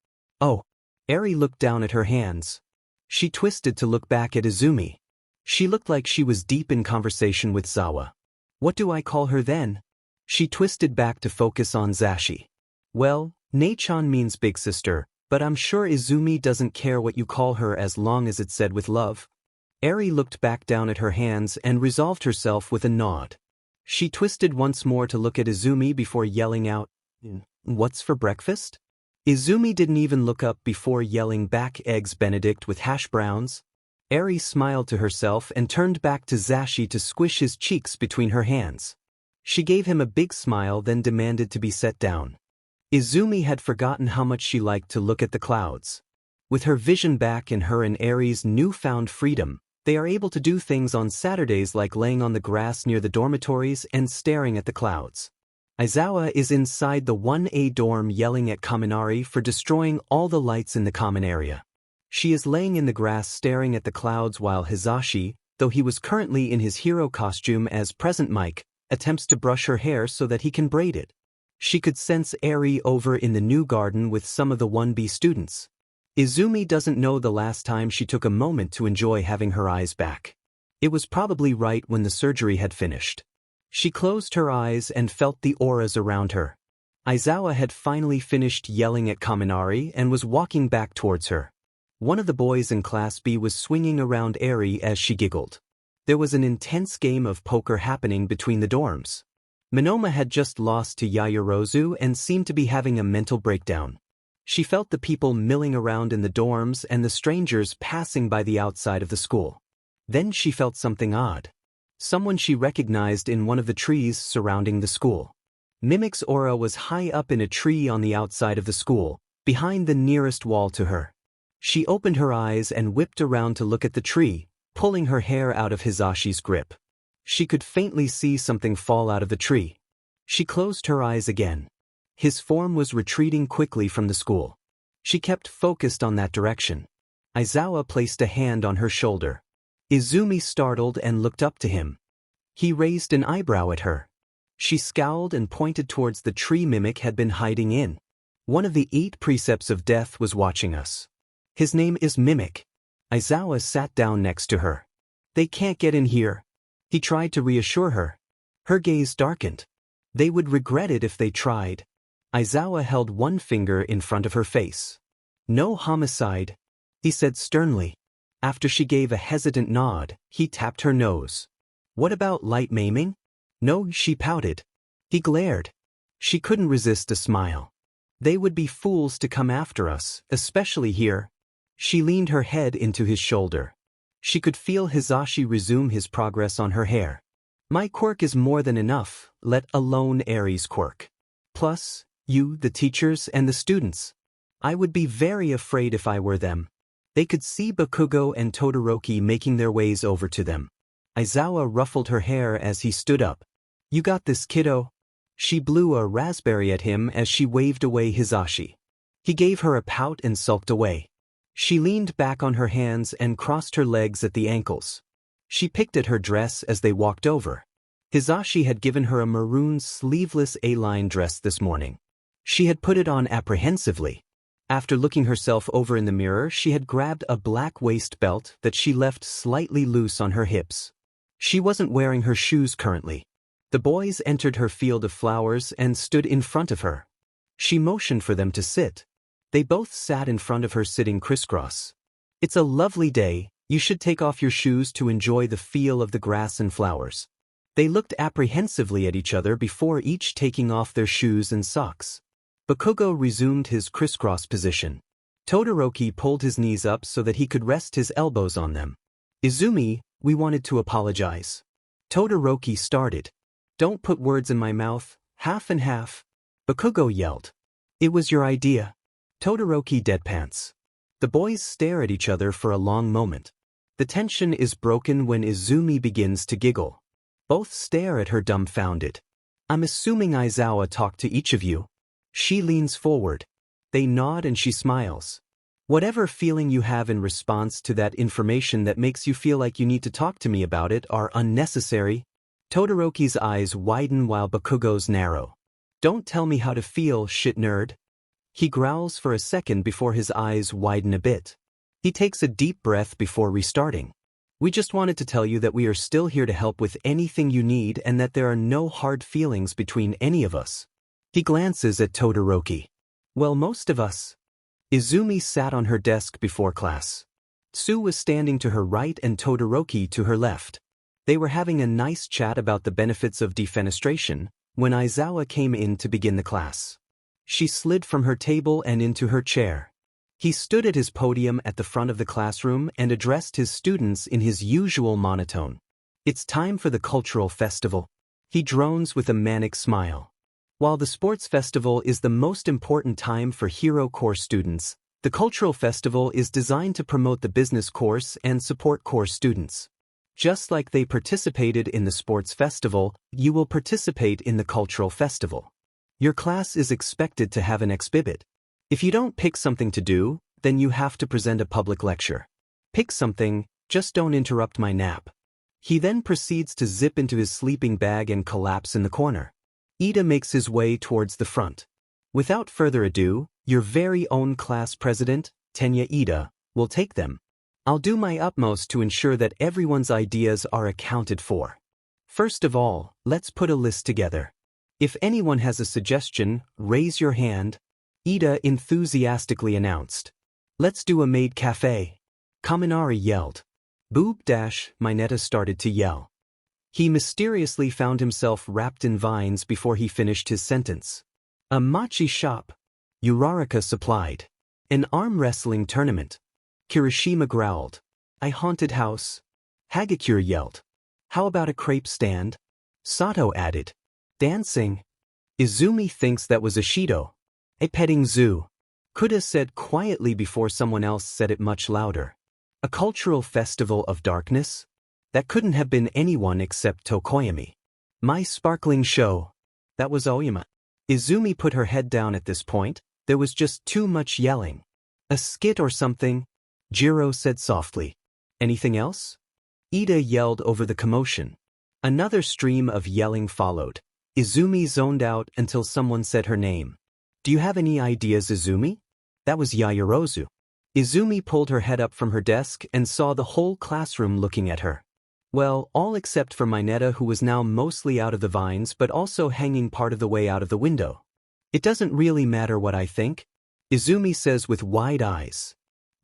Oh. Eri looked down at her hands. She twisted to look back at Izumi. She looked like she was deep in conversation with Zawa. What do I call her then? She twisted back to focus on Zashi. Well, Nei-chan means big sister, but I'm sure Izumi doesn't care what you call her as long as it's said with love. Eri looked back down at her hands and resolved herself with a nod. She twisted once more to look at Izumi before yelling out, What's for breakfast? Izumi didn't even look up before yelling back, Eggs Benedict with hash browns. Eri smiled to herself and turned back to Zashi to squish his cheeks between her hands. She gave him a big smile, then demanded to be set down. Izumi had forgotten how much she liked to look at the clouds. With her vision back and her and Eri's newfound freedom, they are able to do things on Saturdays like laying on the grass near the dormitories and staring at the clouds. Aizawa is inside the 1A dorm yelling at Kaminari for destroying all the lights in the common area. She is laying in the grass staring at the clouds while Hizashi, though he was currently in his hero costume as Present Mike, attempts to brush her hair so that he can braid it. She could sense Eri over in the new garden with some of the 1B students. Izumi doesn't know the last time she took a moment to enjoy having her eyes back. It was probably right when the surgery had finished. She closed her eyes and felt the auras around her. Aizawa had finally finished yelling at Kaminari and was walking back towards her. One of the boys in Class B was swinging around Eri as she giggled. There was an intense game of poker happening between the dorms. Minoma had just lost to Yayorozu and seemed to be having a mental breakdown. She felt the people milling around in the dorms and the strangers passing by the outside of the school. Then she felt something odd. Someone she recognized in one of the trees surrounding the school. Mimic's aura was high up in a tree on the outside of the school, behind the nearest wall to her. She opened her eyes and whipped around to look at the tree, pulling her hair out of Hizashi's grip. She could faintly see something fall out of the tree. She closed her eyes again. His form was retreating quickly from the school. She kept focused on that direction. Aizawa placed a hand on her shoulder. Izumi startled and looked up to him. He raised an eyebrow at her. She scowled and pointed towards the tree Mimic had been hiding in. One of the 8 precepts of death was watching us. His name is Mimic. Aizawa sat down next to her. They can't get in here. He tried to reassure her. Her gaze darkened. They would regret it if they tried. Aizawa held one finger in front of her face. No homicide, he said sternly. After she gave a hesitant nod, he tapped her nose. What about light maiming? No, she pouted. He glared. She couldn't resist a smile. They would be fools to come after us, especially here. She leaned her head into his shoulder. She could feel Hizashi resume his progress on her hair. My quirk is more than enough, let alone Eri's quirk. Plus, you, the teachers, and the students. I would be very afraid if I were them. They could see Bakugo and Todoroki making their ways over to them. Aizawa ruffled her hair as he stood up. You got this, kiddo. She blew a raspberry at him as she waved away Hizashi. He gave her a pout and sulked away. She leaned back on her hands and crossed her legs at the ankles. She picked at her dress as they walked over. Hizashi had given her a maroon sleeveless A-line dress this morning. She had put it on apprehensively. After looking herself over in the mirror, she had grabbed a black waist belt that she left slightly loose on her hips. She wasn't wearing her shoes currently. The boys entered her field of flowers and stood in front of her. She motioned for them to sit. They both sat in front of her sitting crisscross. It's a lovely day, you should take off your shoes to enjoy the feel of the grass and flowers. They looked apprehensively at each other before each taking off their shoes and socks. Bakugo resumed his crisscross position. Todoroki pulled his knees up so that he could rest his elbows on them. Izumi, We wanted to apologize. Todoroki started. Don't put words in my mouth, half and half. Bakugo yelled. It was your idea. Todoroki deadpants. The boys stare at each other for a long moment. The tension is broken when Izumi begins to giggle. Both stare at her dumbfounded. I'm assuming Aizawa talked to each of you. She leans forward. They nod and she smiles. Whatever feeling you have in response to that information that makes you feel like you need to talk to me about it are unnecessary. Todoroki's eyes widen while Bakugo's narrow. Don't tell me how to feel, shit nerd. He growls for a second before his eyes widen a bit. He takes a deep breath before restarting. We just wanted to tell you that we are still here to help with anything you need and that there are no hard feelings between any of us. He glances at Todoroki. Well, most of us. Izumi sat on her desk before class. Tsu was standing to her right and Todoroki to her left. They were having a nice chat about the benefits of defenestration when Aizawa came in to begin the class. She slid from her table and into her chair. He stood at his podium at the front of the classroom and addressed his students in his usual monotone. It's time for the cultural festival. He drones with a manic smile. While the sports festival is the most important time for Hero Course students, the cultural festival is designed to promote the business course and support course students. Just like they participated in the sports festival, you will participate in the cultural festival. Your class is expected to have an exhibit. If you don't pick something to do, then you have to present a public lecture. Pick something, just don't interrupt my nap. He then proceeds to zip into his sleeping bag and collapse in the corner. Ida makes his way towards the front. Without further ado, your very own class president, Tenya Ida, will take them. I'll do my utmost to ensure that everyone's ideas are accounted for. First of all, let's put a list together. If anyone has a suggestion, raise your hand. Ida enthusiastically announced. Let's do a maid cafe. Kaminari yelled. Boob dash, Mineta started to yell. He mysteriously found himself wrapped in vines before he finished his sentence. A machi shop. Uraraka supplied. An arm wrestling tournament. Kirishima growled. A haunted house. Hagakure yelled. How about a crepe stand? Sato added. Dancing. Izumi thinks that was a Shido. A petting zoo. Kuda said quietly before someone else said it much louder. A cultural festival of darkness? That couldn't have been anyone except Tokoyami. My sparkling show. That was Oyama. Izumi put her head down at this point. There was just too much yelling. A skit or something? Jiro said softly. Anything else? Ida yelled over the commotion. Another stream of yelling followed. Izumi zoned out until someone said her name. Do you have any ideas, Izumi? That was Yaoyorozu. Izumi pulled her head up from her desk and saw the whole classroom looking at her. Well, all except for Mineta, who was now mostly out of the vines but also hanging part of the way out of the window. It doesn't really matter what I think, Izumi says with wide eyes.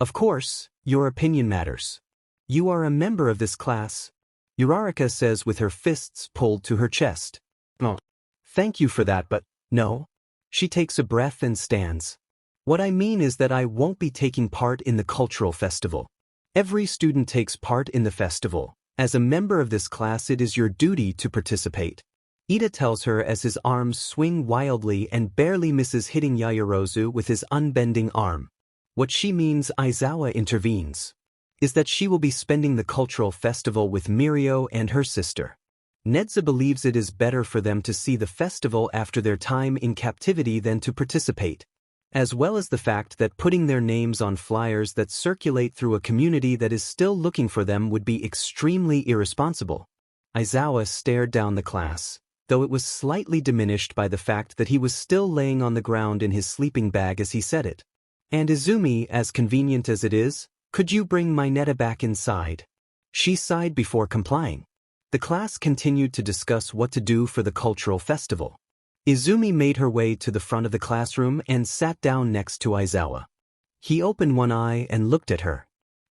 Of course, your opinion matters. You are a member of this class, Uraraka says with her fists pulled to her chest. Oh, thank you for that, but no. She takes a breath and stands. What I mean is that I won't be taking part in the cultural festival. Every student takes part in the festival. As a member of this class, it is your duty to participate. Ida tells her as his arms swing wildly and barely misses hitting Yaoyorozu with his unbending arm. What she means, Aizawa intervenes, is that she will be spending the cultural festival with Mirio and her sister. Nedzu believes it is better for them to see the festival after their time in captivity than to participate, as well as the fact that putting their names on flyers that circulate through a community that is still looking for them would be extremely irresponsible. Aizawa stared down the class, though it was slightly diminished by the fact that he was still laying on the ground in his sleeping bag as he said it. And Izumi, as convenient as it is, could you bring Mineta back inside? She sighed before complying. The class continued to discuss what to do for the cultural festival. Izumi made her way to the front of the classroom and sat down next to Aizawa. He opened one eye and looked at her.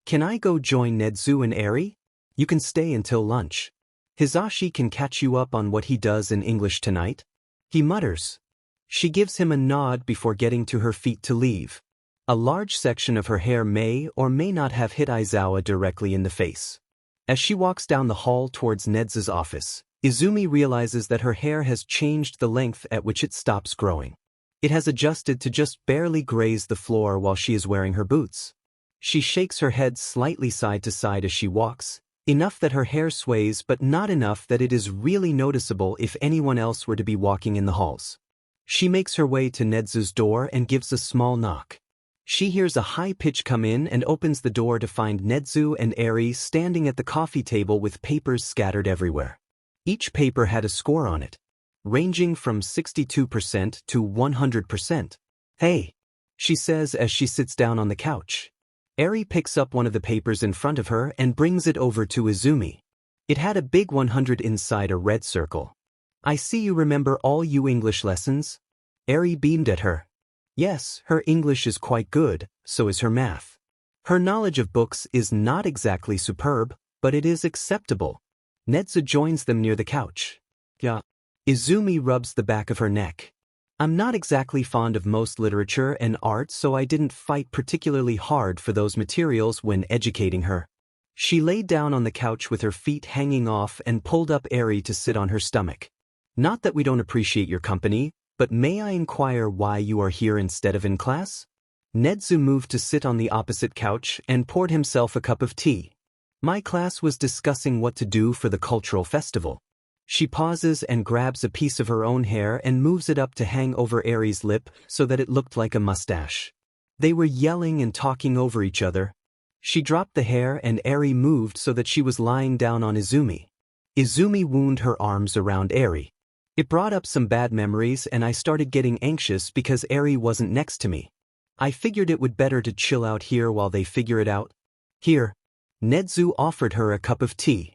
Can I go join Nedzu and Eri? You can stay until lunch. Hisashi can catch you up on what he does in English tonight. He mutters. She gives him a nod before getting to her feet to leave. A large section of her hair may or may not have hit Aizawa directly in the face. As she walks down the hall towards Nedzu's office, Izumi realizes that her hair has changed the length at which it stops growing. It has adjusted to just barely graze the floor while she is wearing her boots. She shakes her head slightly side to side as she walks, enough that her hair sways but not enough that it is really noticeable if anyone else were to be walking in the halls. She makes her way to Nedzu's door and gives a small knock. She hears a high pitch come in and opens the door to find Nedzu and Eri standing at the coffee table with papers scattered everywhere. Each paper had a score on it, ranging from 62% to 100%. "Hey," she says as she sits down on the couch. Eri picks up one of the papers in front of her and brings it over to Izumi. It had a big 100 inside a red circle. "I see you remember all you English lessons." Eri beamed at her. Yes, her English is quite good, so is her math. Her knowledge of books is not exactly superb, but it is acceptable. Nedzu joins them near the couch. "Yeah." Izumi rubs the back of her neck. "I'm not exactly fond of most literature and art, so I didn't fight particularly hard for those materials when educating her." She lay down on the couch with her feet hanging off and pulled up Eri to sit on her stomach. "Not that we don't appreciate your company, but may I inquire why you are here instead of in class?" Nedzu moved to sit on the opposite couch and poured himself a cup of tea. "My class was discussing what to do for the cultural festival." She pauses and grabs a piece of her own hair and moves it up to hang over Eri's lip so that it looked like a mustache. They were yelling and talking over each other. She dropped the hair and Eri moved so that she was lying down on Izumi. Izumi wound her arms around Eri. "It brought up some bad memories and I started getting anxious because Eri wasn't next to me. I figured it would better to chill out here while they figure it out." "Here." Nedzu offered her a cup of tea.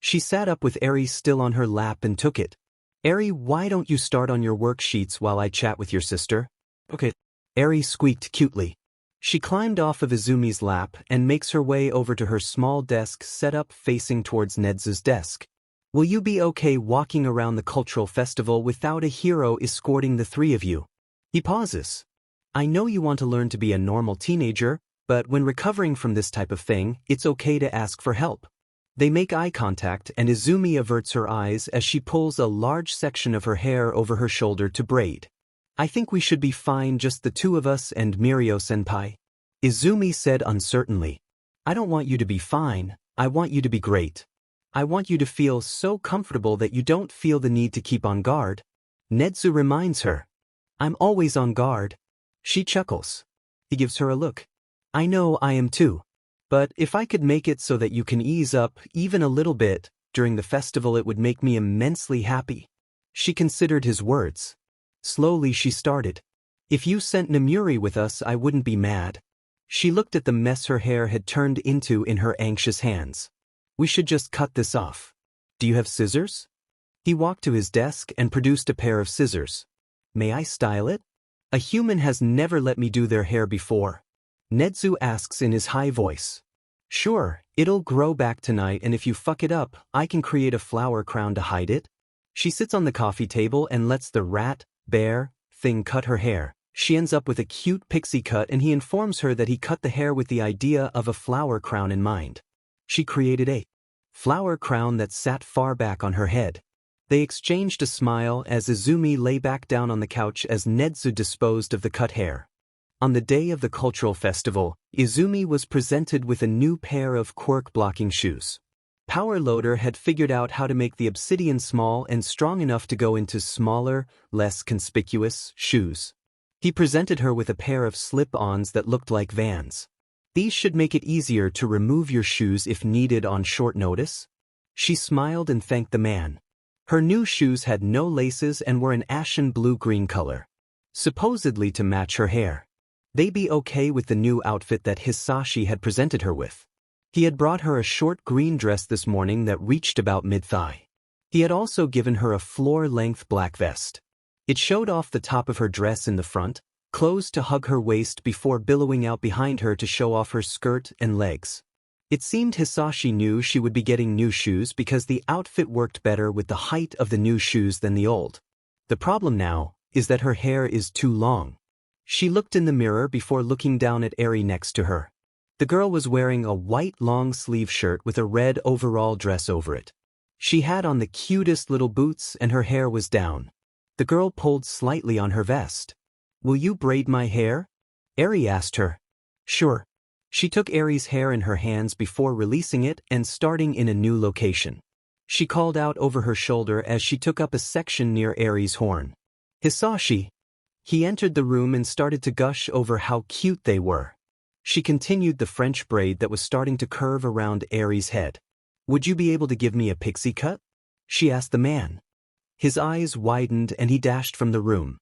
She sat up with Eri still on her lap and took it. "Eri, why don't you start on your worksheets while I chat with your sister?" "Okay." Eri squeaked cutely. She climbed off of Izumi's lap and makes her way over to her small desk set up facing towards Nedzu's desk. "Will you be okay walking around the cultural festival without a hero escorting the three of you?" He pauses. "I know you want to learn to be a normal teenager, but when recovering from this type of thing, it's okay to ask for help." They make eye contact and Izumi averts her eyes as she pulls a large section of her hair over her shoulder to braid. "I think we should be fine, just the two of us and Mirio-senpai." Izumi said uncertainly. "I don't want you to be fine, I want you to be great. I want you to feel so comfortable that you don't feel the need to keep on guard." Nedzu reminds her. "I'm always on guard." She chuckles. He gives her a look. "I know I am too. But if I could make it so that you can ease up even a little bit during the festival, it would make me immensely happy." She considered his words. Slowly she started. "If you sent Namuri with us, I wouldn't be mad." She looked at the mess her hair had turned into in her anxious hands. "We should just cut this off. Do you have scissors?" He walked to his desk and produced a pair of scissors. "May I style it? A human has never let me do their hair before." Nedzu asks in his high voice. "Sure, it'll grow back tonight, and if you fuck it up, I can create a flower crown to hide it." She sits on the coffee table and lets the bear thing cut her hair. She ends up with a cute pixie cut and he informs her that he cut the hair with the idea of a flower crown in mind. She created a flower crown that sat far back on her head. They exchanged a smile as Izumi lay back down on the couch as Nedzu disposed of the cut hair. On the day of the cultural festival, Izumi was presented with a new pair of Quirk blocking shoes. Power Loader had figured out how to make the obsidian small and strong enough to go into smaller, less conspicuous shoes. He presented her with a pair of slip-ons that looked like Vans. "These should make it easier to remove your shoes if needed on short notice." She smiled and thanked the man. Her new shoes had no laces and were an ashen blue-green color, supposedly to match her hair. They'd be okay with the new outfit that Hisashi had presented her with. He had brought her a short green dress this morning that reached about mid-thigh. He had also given her a floor-length black vest. It showed off the top of her dress in the front, closed to hug her waist before billowing out behind her to show off her skirt and legs. It seemed Hisashi knew she would be getting new shoes because the outfit worked better with the height of the new shoes than the old. The problem now is that her hair is too long. She looked in the mirror before looking down at Eri next to her. The girl was wearing a white long-sleeve shirt with a red overall dress over it. She had on the cutest little boots and her hair was down. The girl pulled slightly on her vest. "Will you braid my hair?" Eri asked her. "Sure." She took Eri's hair in her hands before releasing it and starting in a new location. She called out over her shoulder as she took up a section near Eri's horn. "Hisashi." He entered the room and started to gush over how cute they were. She continued the French braid that was starting to curve around Eri's head. "Would you be able to give me a pixie cut?" she asked the man. His eyes widened and he dashed from the room.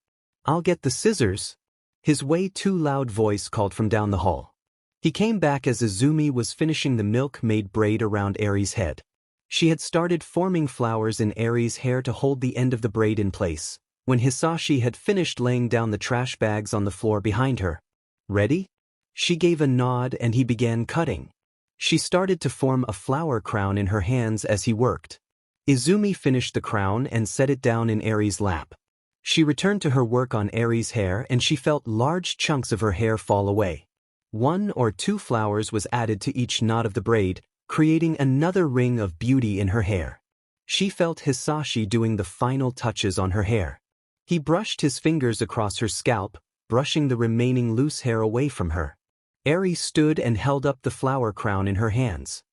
"I'll get the scissors." His way too loud voice called from down the hall. He came back as Izumi was finishing the milk-maid braid around Eri's head. She had started forming flowers in Eri's hair to hold the end of the braid in place, when Hisashi had finished laying down the trash bags on the floor behind her. "Ready?" She gave a nod and he began cutting. She started to form a flower crown in her hands as he worked. Izumi finished the crown and set it down in Eri's lap. She returned to her work on Eri's hair and she felt large chunks of her hair fall away. 1 or 2 flowers was added to each knot of the braid, creating another ring of beauty in her hair. She felt Hisashi doing the final touches on her hair. He brushed his fingers across her scalp, brushing the remaining loose hair away from her. Eri stood and held up the flower crown in her hands.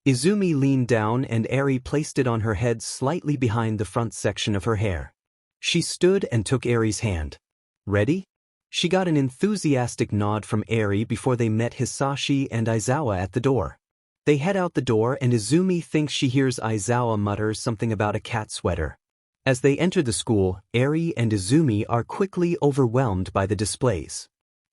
Izumi leaned down and Eri placed it on her head slightly behind the front section of her hair. She stood and took Eri's hand. "Ready?" She got an enthusiastic nod from Eri before they met Hisashi and Aizawa at the door. They head out the door and Izumi thinks she hears Aizawa mutter something about a cat sweater. As they enter the school, Eri and Izumi are quickly overwhelmed by the displays.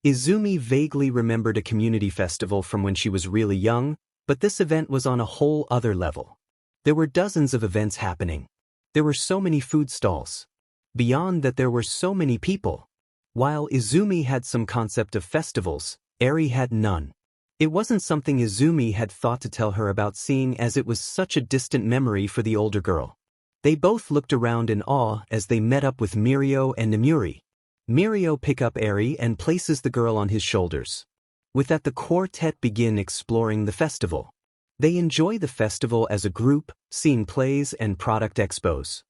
Izumi vaguely remembered a community festival from when she was really young, but this event was on a whole other level. There were dozens of events happening. There were so many food stalls. Beyond that there were so many people. While Izumi had some concept of festivals, Eri had none. It wasn't something Izumi had thought to tell her about seeing as it was such a distant memory for the older girl. They both looked around in awe as they met up with Mirio and Nemuri. Mirio picks up Eri and places the girl on his shoulders. With that the quartet begin exploring the festival. They enjoy the festival as a group, seeing plays and product expos.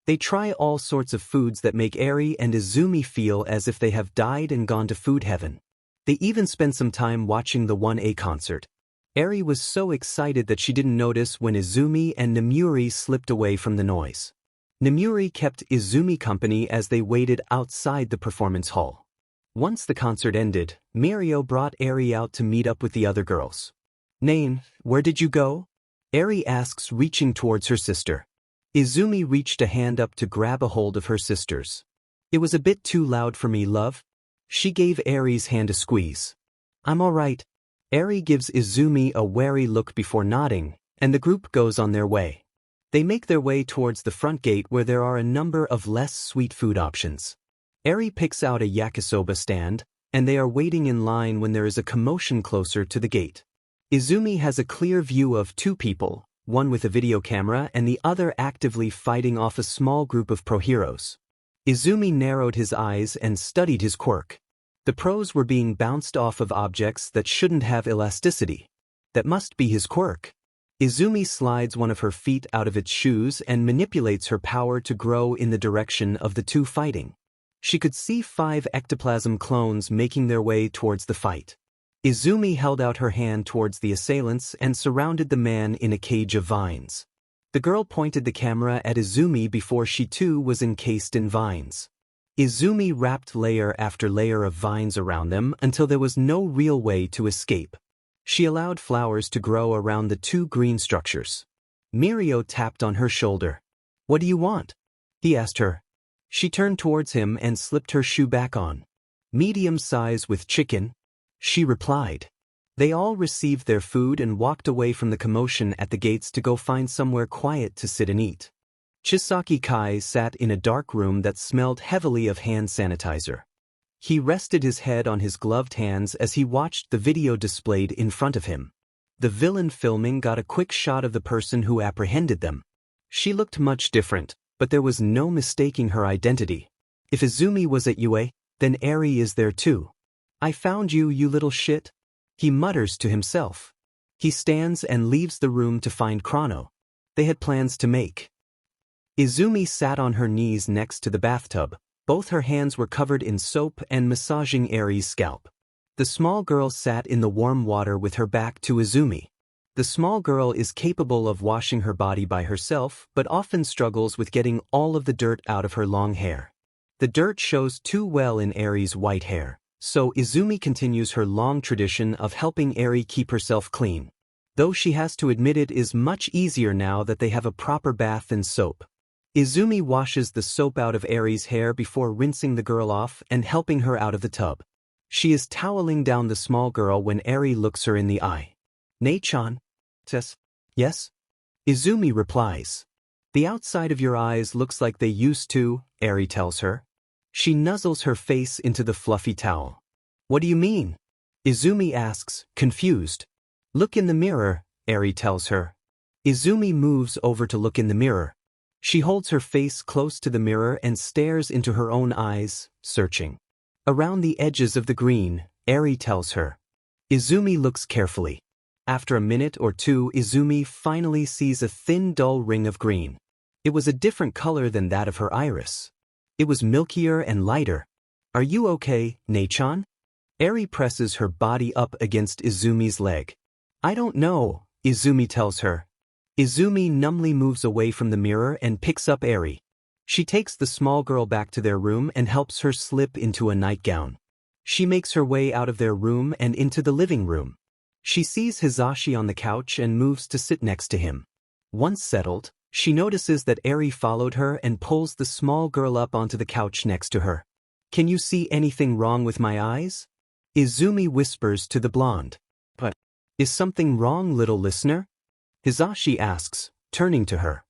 They try all sorts of foods that make Eri and Izumi feel as if they have died and gone to food heaven. They even spend some time watching the 1A concert. Eri was so excited that she didn't notice when Izumi and Nemuri slipped away from the noise. Nemuri kept Izumi company as they waited outside the performance hall. Once the concert ended, Mirio brought Eri out to meet up with the other girls. "Nain, where did you go?" Eri asks, reaching towards her sister. Izumi reached a hand up to grab a hold of her sister's. "It was a bit too loud for me, love." She gave Eri's hand a squeeze. "I'm all right." Eri gives Izumi a wary look before nodding, and the group goes on their way. They make their way towards the front gate where there are a number of less sweet food options. Eri picks out a yakisoba stand, and they are waiting in line when there is a commotion closer to the gate. Izumi has a clear view of 2 people, one with a video camera and the other actively fighting off a small group of pro-heroes. Izumi narrowed his eyes and studied his quirk. The pros were being bounced off of objects that shouldn't have elasticity. That must be his quirk. Izumi slides one of her feet out of its shoes and manipulates her power to grow in the direction of the 2 fighting. She could see 5 ectoplasm clones making their way towards the fight. Izumi held out her hand towards the assailants and surrounded the man in a cage of vines. The girl pointed the camera at Izumi before she too was encased in vines. Izumi wrapped layer after layer of vines around them until there was no real way to escape. She allowed flowers to grow around the 2 green structures. Mirio tapped on her shoulder. "What do you want?" he asked her. She turned towards him and slipped her shoe back on. "Medium size with chicken," she replied. They all received their food and walked away from the commotion at the gates to go find somewhere quiet to sit and eat. Chisaki Kai sat in a dark room that smelled heavily of hand sanitizer. He rested his head on his gloved hands as he watched the video displayed in front of him. The villain filming got a quick shot of the person who apprehended them. She looked much different, but there was no mistaking her identity. If Izumi was at UA, then Eri is there too. "I found you, you little shit." He mutters to himself. He stands and leaves the room to find Chrono. They had plans to make. Izumi sat on her knees next to the bathtub. Both her hands were covered in soap and massaging Eri's scalp. The small girl sat in the warm water with her back to Izumi. The small girl is capable of washing her body by herself but often struggles with getting all of the dirt out of her long hair. The dirt shows too well in Eri's white hair, so Izumi continues her long tradition of helping Eri keep herself clean. Though she has to admit it is much easier now that they have a proper bath and soap. Izumi washes the soap out of Eri's hair before rinsing the girl off and helping her out of the tub. She is toweling down the small girl when Eri looks her in the eye. "Ne-chan?" says. "Yes?" Izumi replies. "The outside of your eyes looks like they used to," Eri tells her. She nuzzles her face into the fluffy towel. "What do you mean?" Izumi asks, confused. "Look in the mirror," Eri tells her. Izumi moves over to look in the mirror. She holds her face close to the mirror and stares into her own eyes, searching. "Around the edges of the green," Eri tells her. Izumi looks carefully. After a minute or two, Izumi finally sees a thin, dull ring of green. It was a different color than that of her iris. It was milkier and lighter. "Are you okay, Ne-chan?" Eri presses her body up against Izumi's leg. "I don't know," Izumi tells her. Izumi numbly moves away from the mirror and picks up Eri. She takes the small girl back to their room and helps her slip into a nightgown. She makes her way out of their room and into the living room. She sees Hisashi on the couch and moves to sit next to him. Once settled, she notices that Eri followed her and pulls the small girl up onto the couch next to her. "Can you see anything wrong with my eyes?" Izumi whispers to the blonde. "But is something wrong, little listener?" Hisashi asks, turning to her.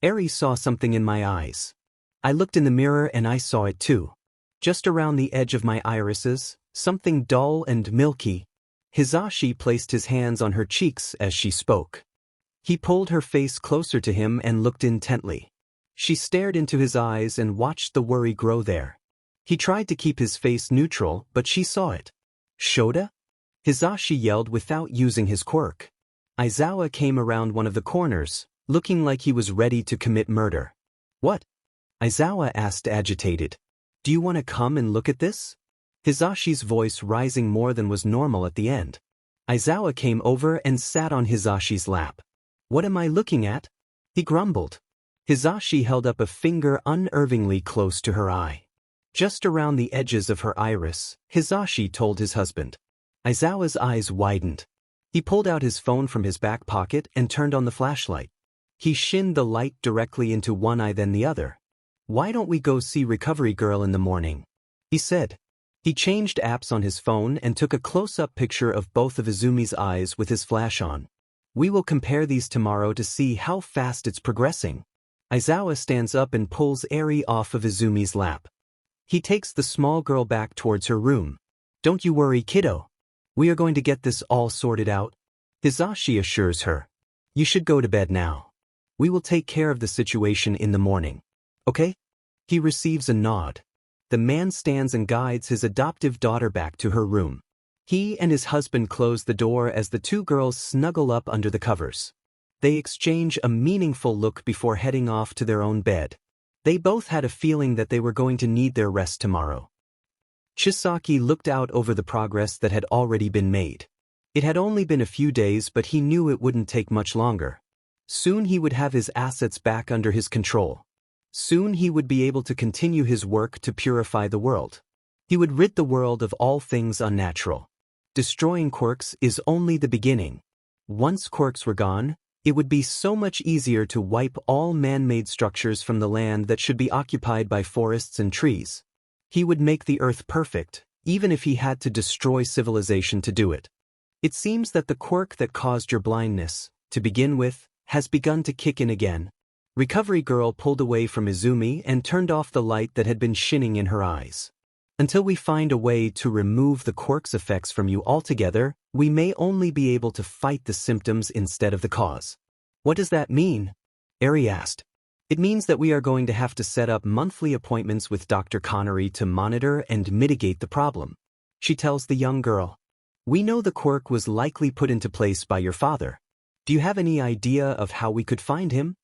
"Eri saw something in my eyes. I looked in the mirror and I saw it too. Just around the edge of my irises, something dull and milky." Hisashi placed his hands on her cheeks as she spoke. He pulled her face closer to him and looked intently. She stared into his eyes and watched the worry grow there. He tried to keep his face neutral, but she saw it. "Shoda?" Hisashi yelled without using his quirk. Aizawa came around one of the corners, looking like he was ready to commit murder. "What?" Aizawa asked, agitated. "Do you want to come and look at this?" Hisashi's voice rising more than was normal at the end. Aizawa came over and sat on Hisashi's lap. "What am I looking at?" he grumbled. Hisashi held up a finger unnervingly close to her eye. "Just around the edges of her iris," Hisashi told his husband. Aizawa's eyes widened. He pulled out his phone from his back pocket and turned on the flashlight. He shinned the light directly into one eye then the other. "Why don't we go see Recovery Girl in the morning?" he said. He changed apps on his phone and took a close-up picture of both of Izumi's eyes with his flash on. "We will compare these tomorrow to see how fast it's progressing." Aizawa stands up and pulls Eri off of Izumi's lap. He takes the small girl back towards her room. "Don't you worry, kiddo. We are going to get this all sorted out," Hisashi assures her. "You should go to bed now. We will take care of the situation in the morning. Okay?" He receives a nod. The man stands and guides his adoptive daughter back to her room. He and his husband close the door as the two girls snuggle up under the covers. They exchange a meaningful look before heading off to their own bed. They both had a feeling that they were going to need their rest tomorrow. Chisaki looked out over the progress that had already been made. It had only been a few days, but he knew it wouldn't take much longer. Soon he would have his assets back under his control. Soon he would be able to continue his work to purify the world. He would rid the world of all things unnatural. Destroying quirks is only the beginning. Once quirks were gone, it would be so much easier to wipe all man-made structures from the land that should be occupied by forests and trees. He would make the earth perfect, even if he had to destroy civilization to do it. It seems that the quirk that caused your blindness, to begin with, has begun to kick in again. Recovery Girl pulled away from Izumi and turned off the light that had been shinning in her eyes. "Until we find a way to remove the quirk's effects from you altogether, we may only be able to fight the symptoms instead of the cause." "What does that mean?" Eri asked. "It means that we are going to have to set up monthly appointments with Dr. Connery to monitor and mitigate the problem," she tells the young girl. We know the quirk was likely put into place by your father. Do you have any idea of how we could find him?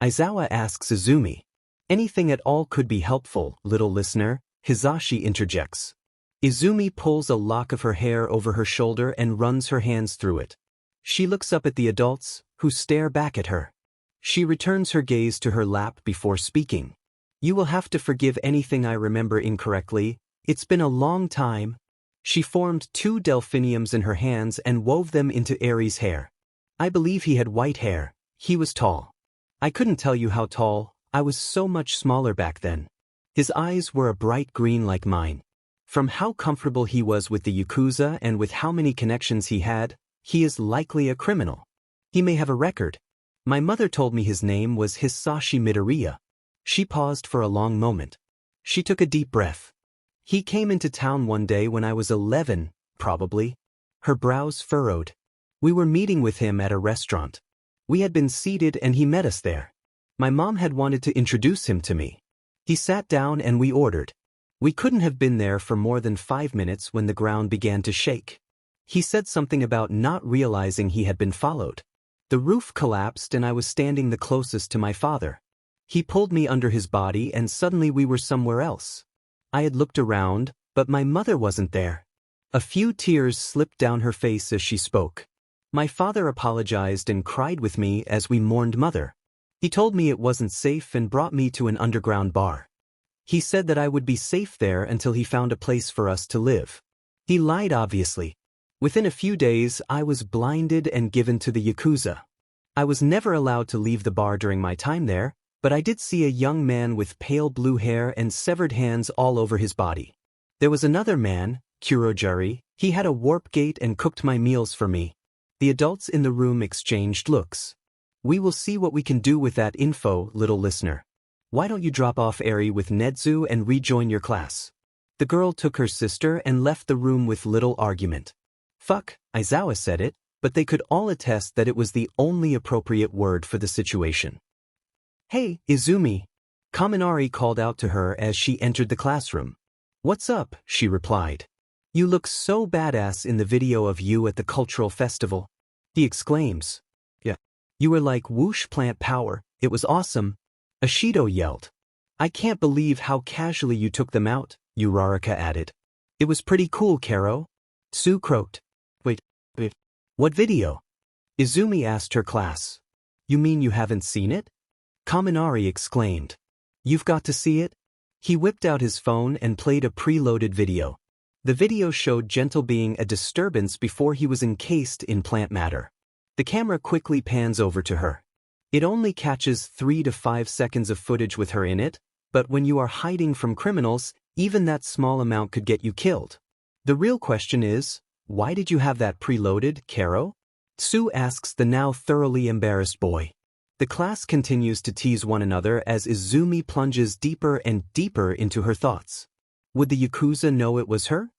Aizawa asks Izumi. Anything at all could be helpful, little listener, Hisashi interjects. Izumi pulls a lock of her hair over her shoulder and runs her hands through it. She looks up at the adults, who stare back at her. She returns her gaze to her lap before speaking. You will have to forgive anything I remember incorrectly. It's been a long time. She formed 2 delphiniums in her hands and wove them into Eri's hair. I believe he had white hair. He was tall. I couldn't tell you how tall, I was so much smaller back then. His eyes were a bright green like mine. From how comfortable he was with the Yakuza and with how many connections he had, he is likely a criminal. He may have a record. My mother told me his name was Hisashi Midoriya. She paused for a long moment. She took a deep breath. He came into town one day when I was 11, probably. Her brows furrowed. We were meeting with him at a restaurant. We had been seated and he met us there. My mom had wanted to introduce him to me. He sat down and we ordered. We couldn't have been there for more than 5 minutes when the ground began to shake. He said something about not realizing he had been followed. The roof collapsed and I was standing the closest to my father. He pulled me under his body and suddenly we were somewhere else. I had looked around, but my mother wasn't there. A few tears slipped down her face as she spoke. My father apologized and cried with me as we mourned mother. He told me it wasn't safe and brought me to an underground bar. He said that I would be safe there until he found a place for us to live. He lied obviously. Within a few days I was blinded and given to the Yakuza. I was never allowed to leave the bar during my time there, but I did see a young man with pale blue hair and severed hands all over his body. There was another man, Kurojari, he had a warp gate and cooked my meals for me. The adults in the room exchanged looks. We will see what we can do with that info, little listener. Why don't you drop off Eri with Nedzu and rejoin your class? The girl took her sister and left the room with little argument. Fuck, Aizawa said it, but they could all attest that it was the only appropriate word for the situation. Hey, Izumi. Kaminari called out to her as she entered the classroom. What's up, she replied. You look so badass in the video of you at the cultural festival. He exclaims. Yeah. You were like whoosh plant power, it was awesome. Ashido yelled. I can't believe how casually you took them out, Uraraka added. It was pretty cool, Karo. Tsu croaked. Wait. What video? Izumi asked her class. You mean you haven't seen it? Kaminari exclaimed. You've got to see it? He whipped out his phone and played a preloaded video. The video showed Gentle being a disturbance before he was encased in plant matter. The camera quickly pans over to her. It only catches 3 to 5 seconds of footage with her in it, but when you are hiding from criminals, even that small amount could get you killed. The real question is, why did you have that preloaded, Karo? Tsu asks the now thoroughly embarrassed boy. The class continues to tease one another as Izumi plunges deeper and deeper into her thoughts. Would the Yakuza know it was her?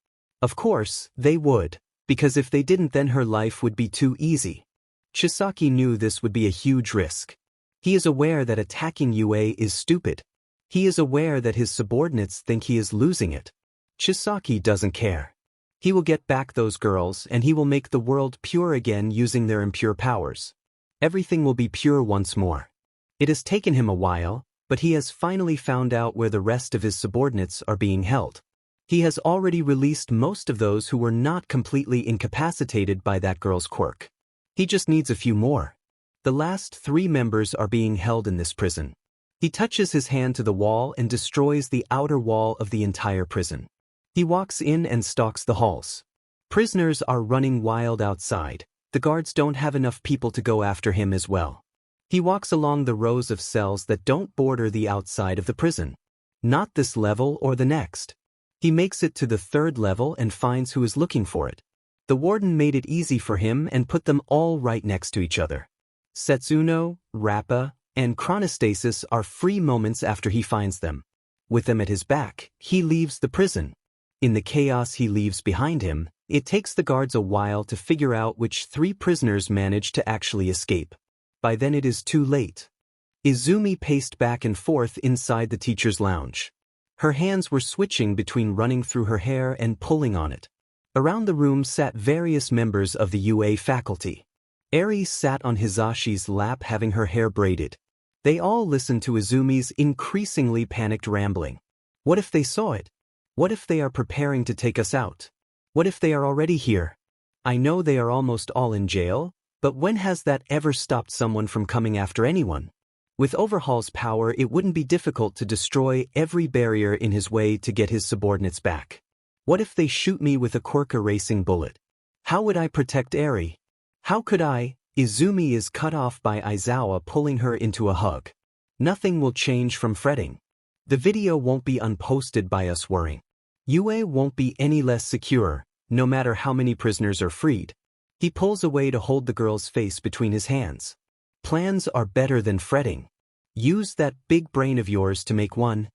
Of course, they would, because if they didn't then her life would be too easy. Chisaki knew this would be a huge risk. He is aware that attacking UA is stupid. He is aware that his subordinates think he is losing it. Chisaki doesn't care. He will get back those girls and he will make the world pure again using their impure powers. Everything will be pure once more. It has taken him a while, but he has finally found out where the rest of his subordinates are being held. He has already released most of those who were not completely incapacitated by that girl's quirk. He just needs a few more. The last 3 members are being held in this prison. He touches his hand to the wall and destroys the outer wall of the entire prison. He walks in and stalks the halls. Prisoners are running wild outside. The guards don't have enough people to go after him as well. He walks along the rows of cells that don't border the outside of the prison. Not this level or the next. He makes it to the 3rd level and finds who is looking for it. The warden made it easy for him and put them all right next to each other. Setsuno, Rappa, and Chronostasis are free moments after he finds them. With them at his back, he leaves the prison. In the chaos he leaves behind him, it takes the guards a while to figure out which 3 prisoners manage to actually escape. By then it is too late. Izumi paced back and forth inside the teacher's lounge. Her hands were switching between running through her hair and pulling on it. Around the room sat various members of the UA faculty. Eri sat on Hisashi's lap having her hair braided. They all listened to Izumi's increasingly panicked rambling. What if they saw it? What if they are preparing to take us out? What if they are already here? I know they are almost all in jail, but when has that ever stopped someone from coming after anyone? With Overhaul's power, it wouldn't be difficult to destroy every barrier in his way to get his subordinates back. What if they shoot me with a Quirk erasing bullet? How would I protect Eri? How could I? Izumi is cut off by Aizawa pulling her into a hug. Nothing will change from fretting. The video won't be unposted by us worrying. UA won't be any less secure, no matter how many prisoners are freed. He pulls away to hold the girl's face between his hands. Plans are better than fretting. Use that big brain of yours to make one.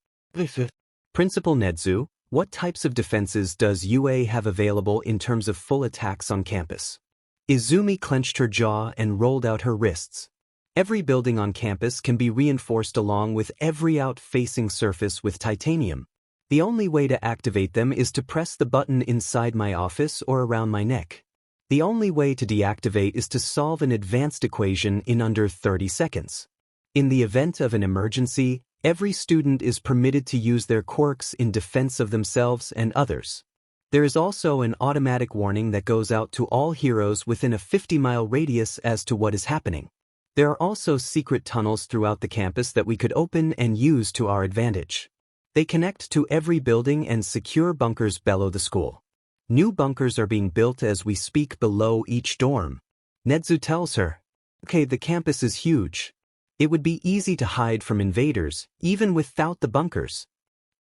Principal Nedzu, what types of defenses does UA have available in terms of full attacks on campus? Izumi clenched her jaw and rolled out her wrists. Every building on campus can be reinforced along with every out-facing surface with titanium. The only way to activate them is to press the button inside my office or around my neck. The only way to deactivate is to solve an advanced equation in under 30 seconds. In the event of an emergency, every student is permitted to use their quirks in defense of themselves and others. There is also an automatic warning that goes out to all heroes within a 50-mile radius as to what is happening. There are also secret tunnels throughout the campus that we could open and use to our advantage. They connect to every building and secure bunkers below the school. New bunkers are being built as we speak below each dorm. Nedzu tells her, "Okay, the campus is huge. It would be easy to hide from invaders, even without the bunkers."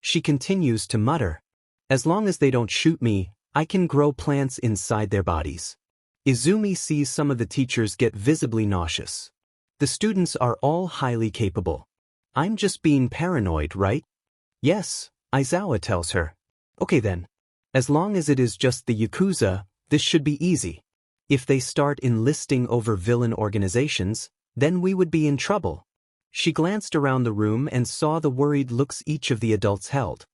She continues to mutter, "As long as they don't shoot me, I can grow plants inside their bodies." Izumi sees some of the teachers get visibly nauseous. The students are all highly capable. I'm just being paranoid, right? Yes, Aizawa tells her. Okay then. As long as it is just the Yakuza, this should be easy. If they start enlisting over villain organizations, then we would be in trouble. She glanced around the room and saw the worried looks each of the adults held.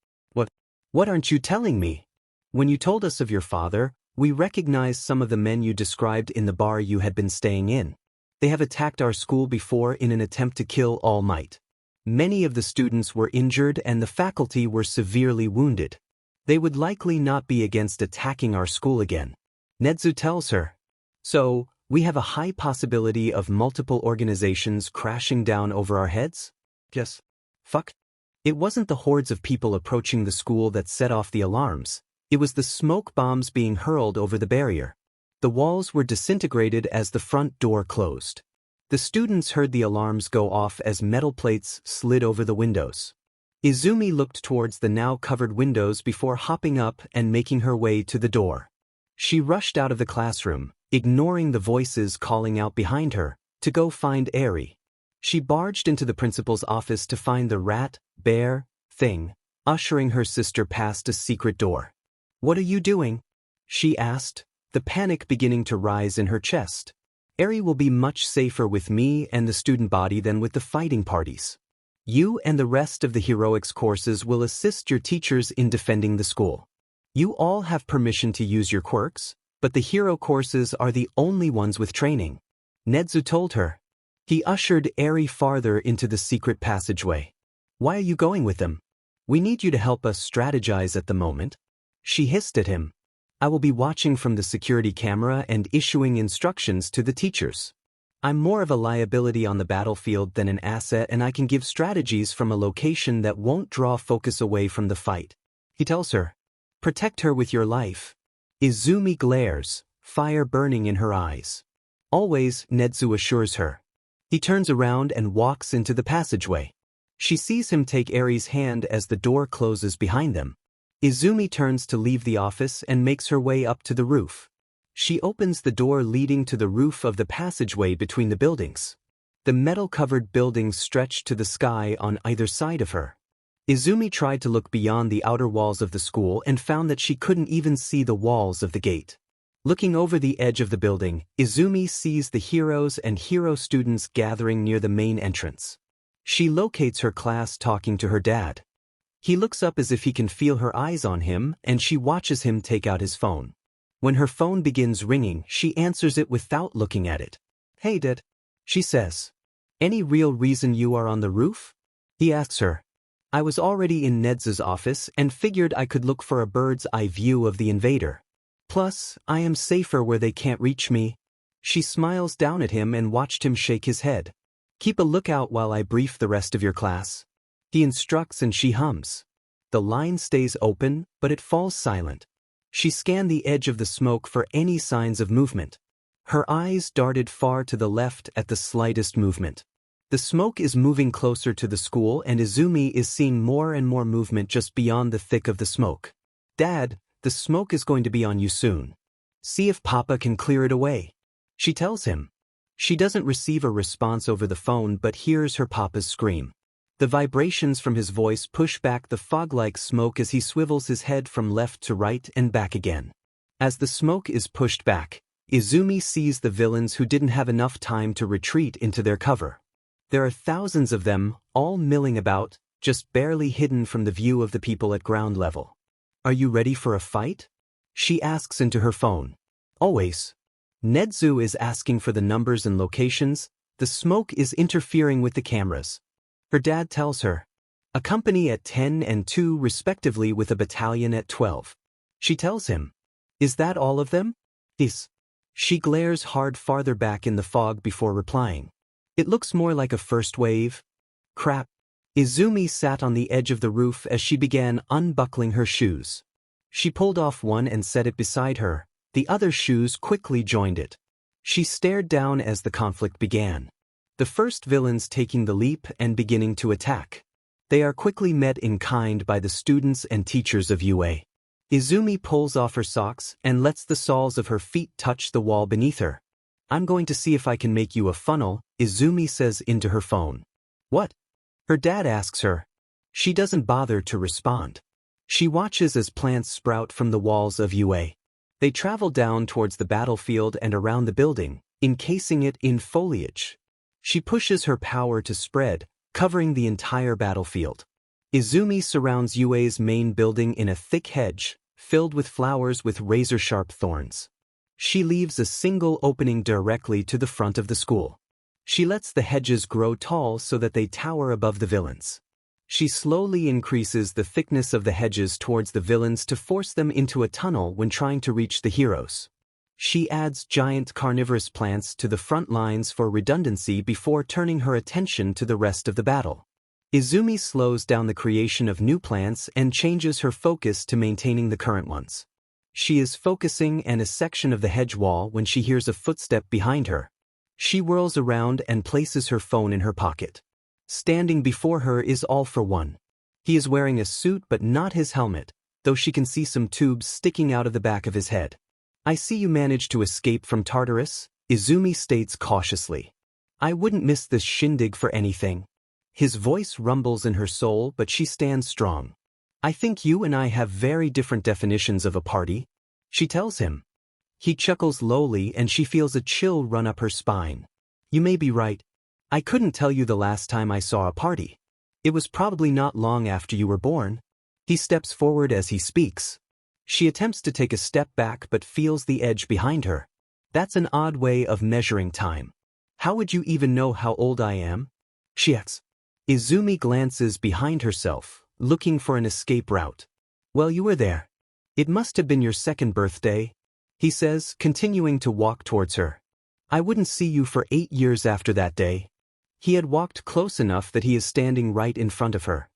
What aren't you telling me? When you told us of your father, we recognized some of the men you described in the bar you had been staying in. They have attacked our school before in an attempt to kill All Might. Many of the students were injured and the faculty were severely wounded. They would likely not be against attacking our school again. Nedzu tells her. So, we have a high possibility of multiple organizations crashing down over our heads? Yes. Fuck. It wasn't the hordes of people approaching the school that set off the alarms. It was the smoke bombs being hurled over the barrier. The walls were disintegrated as the front door closed. The students heard the alarms go off as metal plates slid over the windows. Izumi looked towards the now covered windows before hopping up and making her way to the door. She rushed out of the classroom, ignoring the voices calling out behind her, to go find Eri. She barged into the principal's office to find the bear thing, ushering her sister past a secret door. "What are you doing?" she asked, the panic beginning to rise in her chest. "Eri will be much safer with me and the student body than with the fighting parties. You and the rest of the heroics courses will assist your teachers in defending the school. You all have permission to use your quirks, but the hero courses are the only ones with training," Nedzu told her. He ushered Eri farther into the secret passageway. "Why are you going with them? We need you to help us strategize at the moment." She hissed at him. "I will be watching from the security camera and issuing instructions to the teachers. I'm more of a liability on the battlefield than an asset, and I can give strategies from a location that won't draw focus away from the fight." He tells her, "Protect her with your life." Izumi glares, fire burning in her eyes. "Always," Nedzu assures her. He turns around and walks into the passageway. She sees him take Eri's hand as the door closes behind them. Izumi turns to leave the office and makes her way up to the roof. She opens the door leading to the roof of the passageway between the buildings. The metal-covered buildings stretch to the sky on either side of her. Izumi tried to look beyond the outer walls of the school and found that she couldn't even see the walls of the gate. Looking over the edge of the building, Izumi sees the heroes and hero students gathering near the main entrance. She locates her class talking to her dad. He looks up as if he can feel her eyes on him, and she watches him take out his phone. When her phone begins ringing, she answers it without looking at it. "Hey Dad," she says. "Any real reason you are on the roof?" He asks her. "I was already in Nedzu's office and figured I could look for a bird's eye view of the invader. Plus, I am safer where they can't reach me." She smiles down at him and watched him shake his head. "Keep a lookout while I brief the rest of your class." He instructs and she hums. The line stays open, but it falls silent. She scanned the edge of the smoke for any signs of movement. Her eyes darted far to the left at the slightest movement. The smoke is moving closer to the school and Izumi is seeing more and more movement just beyond the thick of the smoke. "Dad, the smoke is going to be on you soon. See if Papa can clear it away," she tells him. She doesn't receive a response over the phone but hears her papa's scream. The vibrations from his voice push back the fog-like smoke as he swivels his head from left to right and back again. As the smoke is pushed back, Izumi sees the villains who didn't have enough time to retreat into their cover. There are thousands of them, all milling about, just barely hidden from the view of the people at ground level. "Are you ready for a fight?" she asks into her phone. "Always." Nedzu is asking for the numbers and locations. The smoke is interfering with the cameras. Her dad tells her. "A company at 10 and 2 respectively with a battalion at 12. She tells him. "Is that all of them?" "Yes." She glares hard farther back in the fog before replying. "It looks more like a first wave." "Crap." Izumi sat on the edge of the roof as she began unbuckling her shoes. She pulled off one and set it beside her. The other shoes quickly joined it. She stared down as the conflict began. The first villains taking the leap and beginning to attack. They are quickly met in kind by the students and teachers of UA. Izumi pulls off her socks and lets the soles of her feet touch the wall beneath her. "I'm going to see if I can make you a funnel," Izumi says into her phone. "What?" her dad asks her. She doesn't bother to respond. She watches as plants sprout from the walls of UA. They travel down towards the battlefield and around the building, encasing it in foliage. She pushes her power to spread, covering the entire battlefield. Izumi surrounds UA's main building in a thick hedge, filled with flowers with razor-sharp thorns. She leaves a single opening directly to the front of the school. She lets the hedges grow tall so that they tower above the villains. She slowly increases the thickness of the hedges towards the villains to force them into a tunnel when trying to reach the heroes. She adds giant carnivorous plants to the front lines for redundancy before turning her attention to the rest of the battle. Izumi slows down the creation of new plants and changes her focus to maintaining the current ones. She is focusing on a section of the hedge wall when she hears a footstep behind her. She whirls around and places her phone in her pocket. Standing before her is All for One. He is wearing a suit but not his helmet, though she can see some tubes sticking out of the back of his head. "I see you managed to escape from Tartarus," Izumi states cautiously. "I wouldn't miss this shindig for anything." His voice rumbles in her soul but she stands strong. "I think you and I have very different definitions of a party," she tells him. He chuckles lowly and she feels a chill run up her spine. "You may be right. I couldn't tell you the last time I saw a party. It was probably not long after you were born." He steps forward as he speaks. She attempts to take a step back but feels the edge behind her. "That's an odd way of measuring time. How would you even know how old I am?" she asks. Izumi glances behind herself, looking for an escape route. "Well, you were there. It must have been your second birthday," he says, continuing to walk towards her. "I wouldn't see you for 8 years after that day." He had walked close enough that he is standing right in front of her.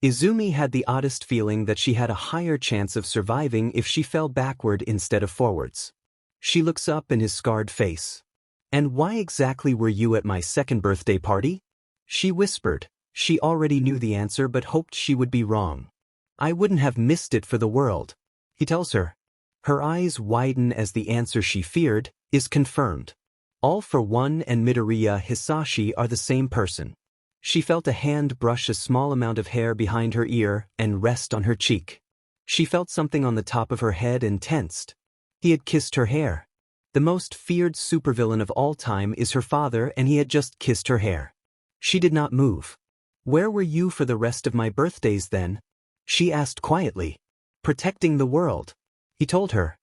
Izumi had the oddest feeling that she had a higher chance of surviving if she fell backward instead of forwards. She looks up in his scarred face. "And why exactly were you at my second birthday party?" she whispered. She already knew the answer but hoped she would be wrong. "I wouldn't have missed it for the world," he tells her. Her eyes widen as the answer she feared is confirmed. All for One and Midoriya Hisashi are the same person. She felt a hand brush a small amount of hair behind her ear and rest on her cheek. She felt something on the top of her head and tensed. He had kissed her hair. The most feared supervillain of all time is her father and he had just kissed her hair. She did not move. "Where were you for the rest of my birthdays then?" she asked quietly. "Protecting the world," he told her.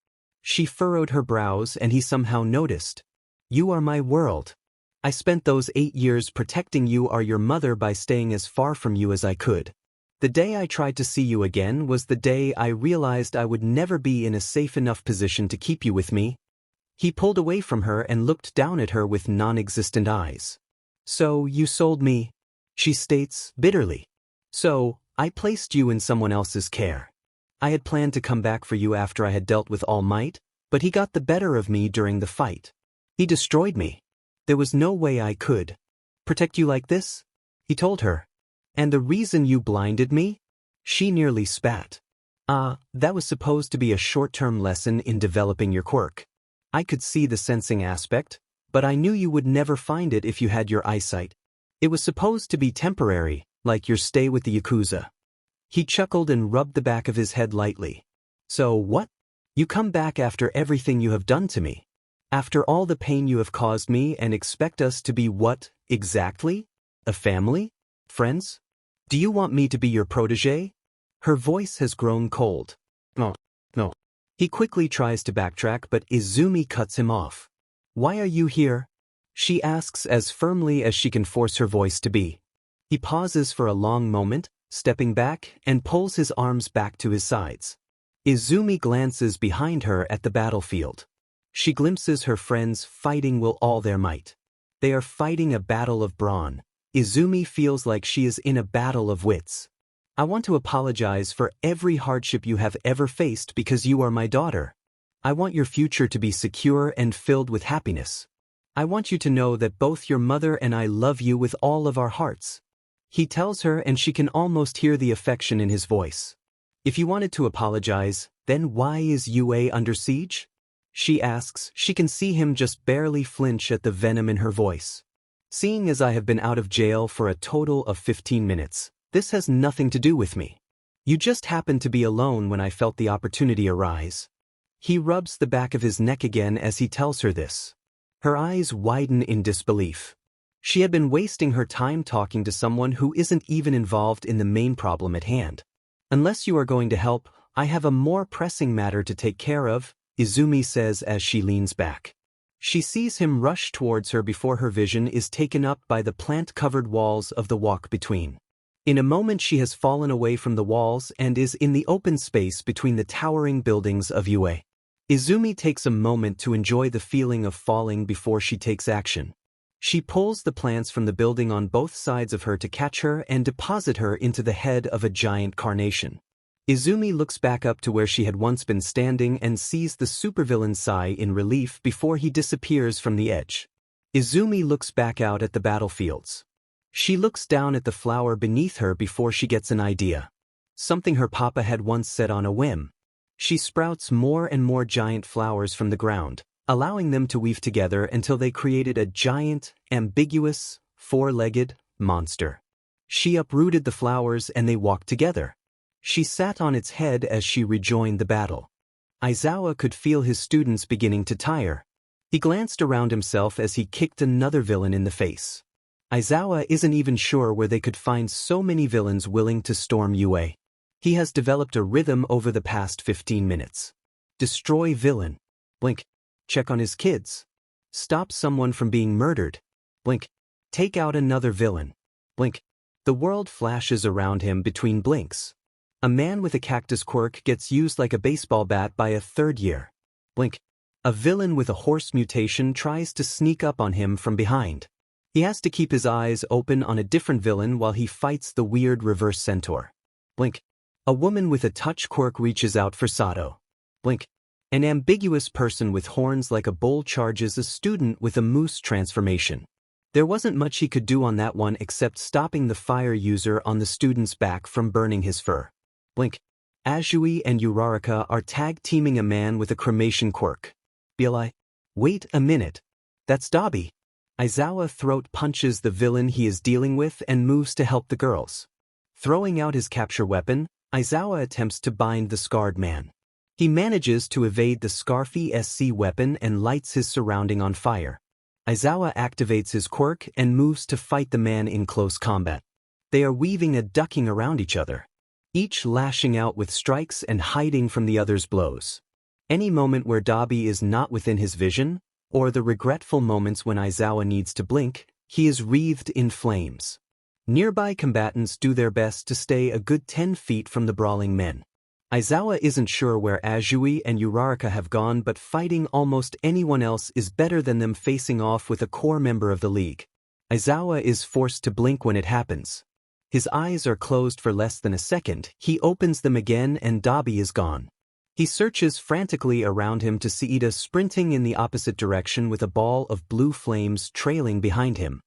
She furrowed her brows and he somehow noticed. You are my world. I spent those 8 years protecting you or your mother by staying as far from you as I could. The day I tried to see you again was the day I realized I would never be in a safe enough position to keep you with me. He pulled away from her and looked down at her with non-existent eyes. So, you sold me, she states bitterly. So, I placed you in someone else's care. I had planned to come back for you after I had dealt with All Might, but he got the better of me during the fight. He destroyed me. There was no way I could protect you like this, he told her. And the reason you blinded me? She nearly spat. That was supposed to be a short-term lesson in developing your quirk. I could see the sensing aspect, but I knew you would never find it if you had your eyesight. It was supposed to be temporary, like your stay with the Yakuza. He chuckled and rubbed the back of his head lightly. So what? You come back after everything you have done to me? After all the pain you have caused me and expect us to be what, exactly? A family? Friends? Do you want me to be your protégé? Her voice has grown cold. No. He quickly tries to backtrack but Izumi cuts him off. Why are you here? She asks as firmly as she can force her voice to be. He pauses for a long moment, stepping back, and pulls his arms back to his sides. Izumi glances behind her at the battlefield. She glimpses her friends fighting with all their might. They are fighting a battle of brawn. Izumi feels like she is in a battle of wits. I want to apologize for every hardship you have ever faced because you are my daughter. I want your future to be secure and filled with happiness. I want you to know that both your mother and I love you with all of our hearts. He tells her and she can almost hear the affection in his voice. If you wanted to apologize, then why is UA under siege? She asks. She can see him just barely flinch at the venom in her voice. Seeing as I have been out of jail for a total of 15 minutes, this has nothing to do with me. You just happened to be alone when I felt the opportunity arise. He rubs the back of his neck again as he tells her this. Her eyes widen in disbelief. She had been wasting her time talking to someone who isn't even involved in the main problem at hand. Unless you are going to help, I have a more pressing matter to take care of, Izumi says as she leans back. She sees him rush towards her before her vision is taken up by the plant-covered walls of the walk between. In a moment she has fallen away from the walls and is in the open space between the towering buildings of UA. Izumi takes a moment to enjoy the feeling of falling before she takes action. She pulls the plants from the building on both sides of her to catch her and deposit her into the head of a giant carnation. Izumi looks back up to where she had once been standing and sees the supervillain sigh in relief before he disappears from the edge. Izumi looks back out at the battlefields. She looks down at the flower beneath her before she gets an idea. Something her papa had once said on a whim. She sprouts more and more giant flowers from the ground, allowing them to weave together until they created a giant, ambiguous, four-legged monster. She uprooted the flowers and they walked together. She sat on its head as she rejoined the battle. Aizawa could feel his students beginning to tire. He glanced around himself as he kicked another villain in the face. Aizawa isn't even sure where they could find so many villains willing to storm UA. He has developed a rhythm over the past 15 minutes. Destroy villain. Blink. Check on his kids. Stop someone from being murdered. Blink. Take out another villain. Blink. The world flashes around him between blinks. A man with a cactus quirk gets used like a baseball bat by a third year. Blink. A villain with a horse mutation tries to sneak up on him from behind. He has to keep his eyes open on a different villain while he fights the weird reverse centaur. Blink. A woman with a touch quirk reaches out for Sato. Blink. An ambiguous person with horns like a bull charges a student with a moose transformation. There wasn't much he could do on that one except stopping the fire user on the student's back from burning his fur. Blink. Azui and Uraraka are tag-teaming a man with a cremation quirk. Bli. Wait a minute. That's Dabi. Aizawa throat punches the villain he is dealing with and moves to help the girls. Throwing out his capture weapon, Aizawa attempts to bind the scarred man. He manages to evade the Scarfy SC weapon and lights his surrounding on fire. Aizawa activates his quirk and moves to fight the man in close combat. They are weaving a ducking around each other, each lashing out with strikes and hiding from the other's blows. Any moment where Dabi is not within his vision, or the regretful moments when Aizawa needs to blink, he is wreathed in flames. Nearby combatants do their best to stay a good 10 feet from the brawling men. Aizawa isn't sure where Izumi and Uraraka have gone, but fighting almost anyone else is better than them facing off with a core member of the league. Aizawa is forced to blink when it happens. His eyes are closed for less than a second, he opens them again and Dabi is gone. He searches frantically around him to see Ida sprinting in the opposite direction with a ball of blue flames trailing behind him.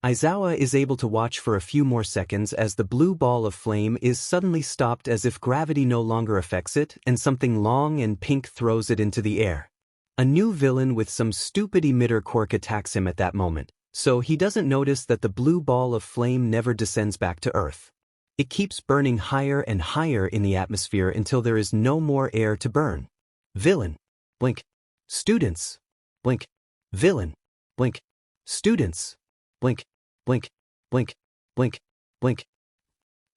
Aizawa is able to watch for a few more seconds as the blue ball of flame is suddenly stopped as if gravity no longer affects it and something long and pink throws it into the air. A new villain with some stupid emitter Quirk attacks him at that moment, so he doesn't notice that the blue ball of flame never descends back to Earth. It keeps burning higher and higher in the atmosphere until there is no more air to burn. Villain. Blink. Students. Blink. Villain. Blink. Students. Blink. Blink. Blink. Blink. Blink.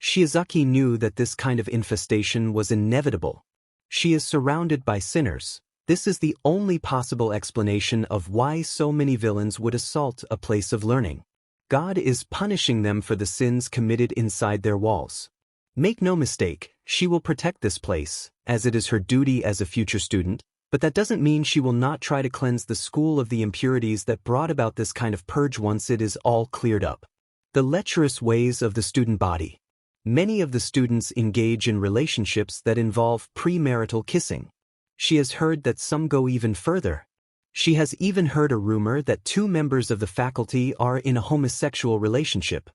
Shiizaki knew that this kind of infestation was inevitable. She is surrounded by sinners. This is the only possible explanation of why so many villains would assault a place of learning. God is punishing them for the sins committed inside their walls. Make no mistake, she will protect this place, as it is her duty as a future student, but that doesn't mean she will not try to cleanse the school of the impurities that brought about this kind of purge once it is all cleared up. The lecherous ways of the student body. Many of the students engage in relationships that involve premarital kissing. She has heard that some go even further. She has even heard a rumor that 2 members of the faculty are in a homosexual relationship.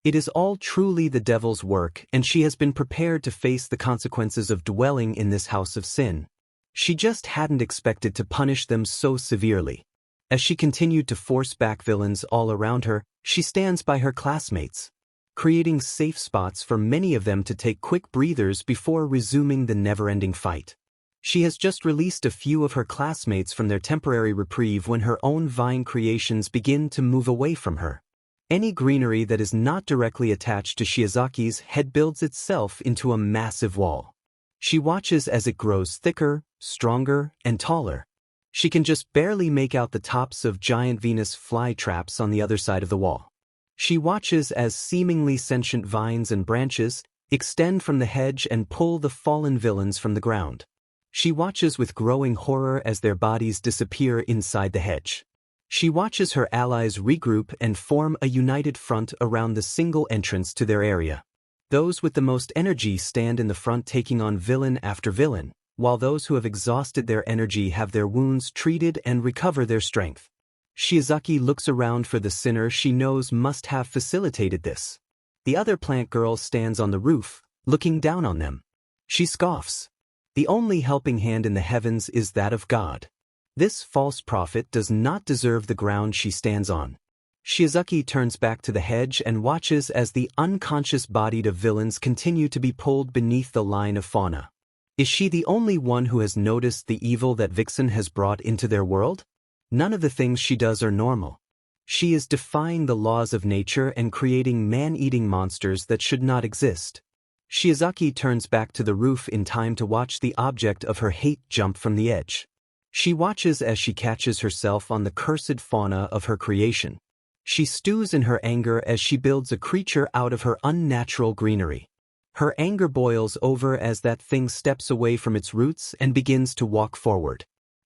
It is all truly the devil's work, and she has been prepared to face the consequences of dwelling in this house of sin. She just hadn't expected to punish them so severely. As she continued to force back villains all around her, she stands by her classmates, creating safe spots for many of them to take quick breathers before resuming the never-ending fight. She has just released a few of her classmates from their temporary reprieve when her own vine creations begin to move away from her. Any greenery that is not directly attached to Shiizaki's head builds itself into a massive wall. She watches as it grows thicker, stronger, and taller. She can just barely make out the tops of giant Venus fly traps on the other side of the wall. She watches as seemingly sentient vines and branches extend from the hedge and pull the fallen villains from the ground. She watches with growing horror as their bodies disappear inside the hedge. She watches her allies regroup and form a united front around the single entrance to their area. Those with the most energy stand in the front taking on villain after villain, while those who have exhausted their energy have their wounds treated and recover their strength. Shiizaki looks around for the sinner she knows must have facilitated this. The other plant girl stands on the roof, looking down on them. She scoffs. The only helping hand in the heavens is that of God. This false prophet does not deserve the ground she stands on. Shiizaki turns back to the hedge and watches as the unconscious bodied of villains continue to be pulled beneath the line of fauna. Is she the only one who has noticed the evil that Vixen has brought into their world? None of the things she does are normal. She is defying the laws of nature and creating man-eating monsters that should not exist. Shiizaki turns back to the roof in time to watch the object of her hate jump from the edge. She watches as she catches herself on the cursed fauna of her creation. She stews in her anger as she builds a creature out of her unnatural greenery. Her anger boils over as that thing steps away from its roots and begins to walk forward.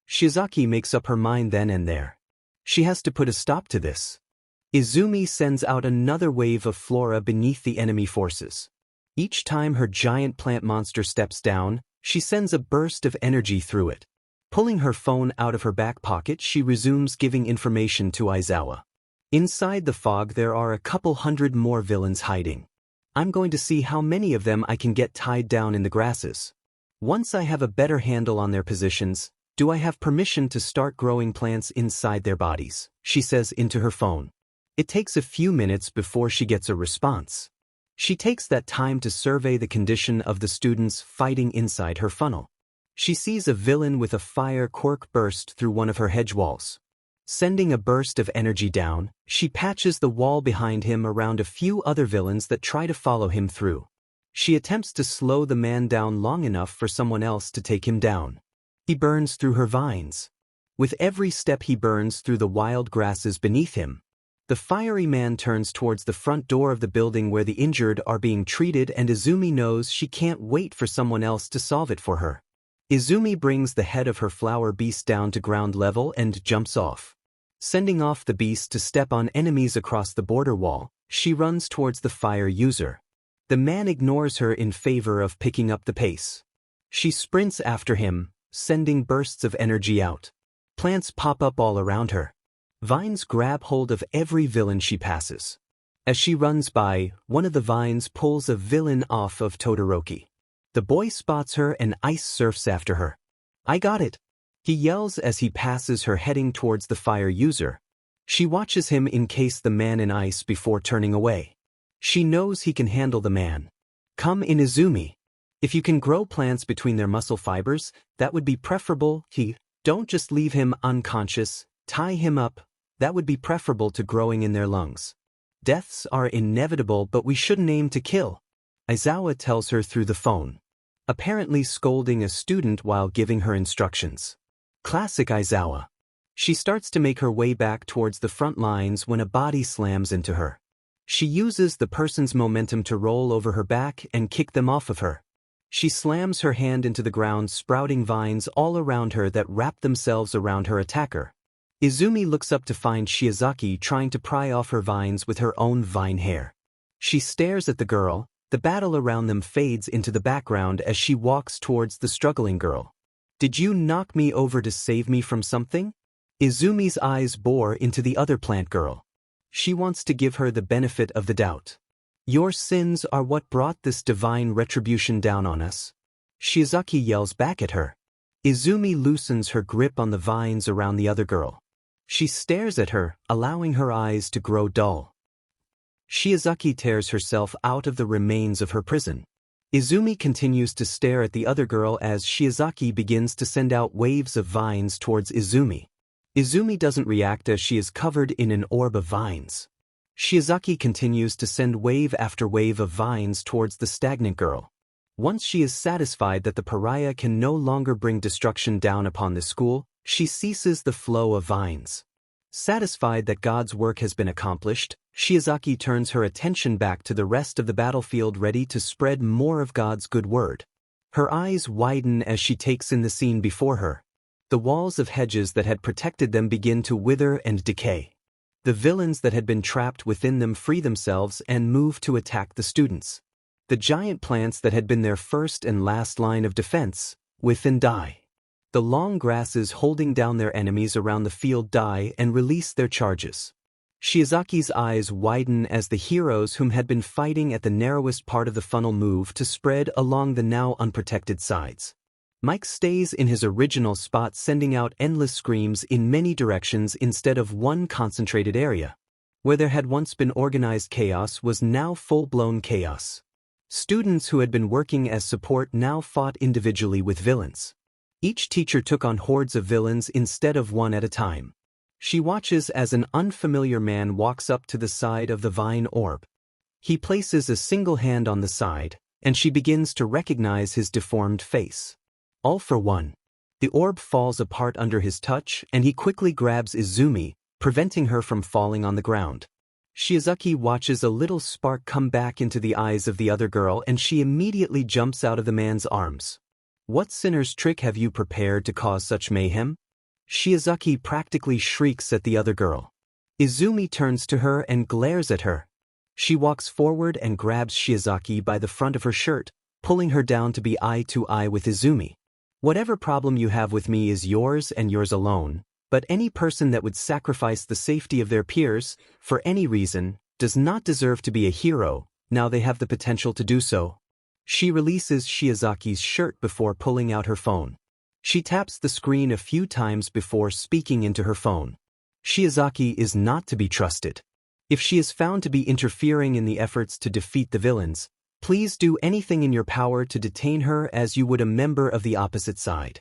Shiizaki makes up her mind then and there. She has to put a stop to this. Izumi sends out another wave of flora beneath the enemy forces. Each time her giant plant monster steps down, she sends a burst of energy through it. Pulling her phone out of her back pocket, she resumes giving information to Aizawa. Inside the fog there are a couple hundred more villains hiding. I'm going to see how many of them I can get tied down in the grasses. Once I have a better handle on their positions, do I have permission to start growing plants inside their bodies? She says into her phone. It takes a few minutes before she gets a response. She takes that time to survey the condition of the students fighting inside her funnel. She sees a villain with a fire quirk burst through one of her hedge walls. Sending a burst of energy down, she patches the wall behind him around a few other villains that try to follow him through. She attempts to slow the man down long enough for someone else to take him down. He burns through her vines. With every step he burns through the wild grasses beneath him. The fiery man turns towards the front door of the building where the injured are being treated, and Izumi knows she can't wait for someone else to solve it for her. Izumi brings the head of her flower beast down to ground level and jumps off. Sending off the beast to step on enemies across the border wall, she runs towards the fire user. The man ignores her in favor of picking up the pace. She sprints after him, sending bursts of energy out. Plants pop up all around her. Vines grab hold of every villain she passes. As she runs by, one of the vines pulls a villain off of Todoroki. The boy spots her and ice surfs after her. "I got it!" he yells as he passes her, heading towards the fire user. She watches him encase the man in ice before turning away. She knows he can handle the man. "Come in, Izumi. If you can grow plants between their muscle fibers, that would be preferable. Don't just leave him unconscious, tie him up. That would be preferable to growing in their lungs. Deaths are inevitable, but we shouldn't aim to kill," Aizawa tells her through the phone, apparently scolding a student while giving her instructions. Classic Aizawa. She starts to make her way back towards the front lines when a body slams into her. She uses the person's momentum to roll over her back and kick them off of her. She slams her hand into the ground, sprouting vines all around her that wrap themselves around her attacker. Izumi looks up to find Shiizaki trying to pry off her vines with her own vine hair. She stares at the girl. The battle around them fades into the background as she walks towards the struggling girl. "Did you knock me over to save me from something?" Izumi's eyes bore into the other plant girl. She wants to give her the benefit of the doubt. "Your sins are what brought this divine retribution down on us." Shiizaki yells back at her. Izumi loosens her grip on the vines around the other girl. She stares at her, allowing her eyes to grow dull. Shiizaki tears herself out of the remains of her prison. Izumi continues to stare at the other girl as Shiizaki begins to send out waves of vines towards Izumi. Izumi doesn't react as she is covered in an orb of vines. Shiizaki continues to send wave after wave of vines towards the stagnant girl. Once she is satisfied that the pariah can no longer bring destruction down upon the school, she ceases the flow of vines. Satisfied that God's work has been accomplished, Shiizaki turns her attention back to the rest of the battlefield, ready to spread more of God's good word. Her eyes widen as she takes in the scene before her. The walls of hedges that had protected them begin to wither and decay. The villains that had been trapped within them free themselves and move to attack the students. The giant plants that had been their first and last line of defense within die. The long grasses holding down their enemies around the field die and release their charges. Shiizaki's eyes widen as the heroes whom had been fighting at the narrowest part of the funnel move to spread along the now unprotected sides. Mike stays in his original spot, sending out endless screams in many directions instead of one concentrated area. Where there had once been organized chaos was now full-blown chaos. Students who had been working as support now fought individually with villains. Each teacher took on hordes of villains instead of one at a time. She watches as an unfamiliar man walks up to the side of the vine orb. He places a single hand on the side, and she begins to recognize his deformed face. All for one. The orb falls apart under his touch, and he quickly grabs Izumi, preventing her from falling on the ground. Shiizaki watches a little spark come back into the eyes of the other girl, and she immediately jumps out of the man's arms. "What sinner's trick have you prepared to cause such mayhem?" Shiizaki practically shrieks at the other girl. Izumi turns to her and glares at her. She walks forward and grabs Shiizaki by the front of her shirt, pulling her down to be eye to eye with Izumi. "Whatever problem you have with me is yours and yours alone, but any person that would sacrifice the safety of their peers, for any reason, does not deserve to be a hero. Now they have the potential to do so." She releases Shiizaki's shirt before pulling out her phone. She taps the screen a few times before speaking into her phone. Shiizaki is not to be trusted. If she is found to be interfering in the efforts to defeat the villains, please do anything in your power to detain her as you would a member of the opposite side.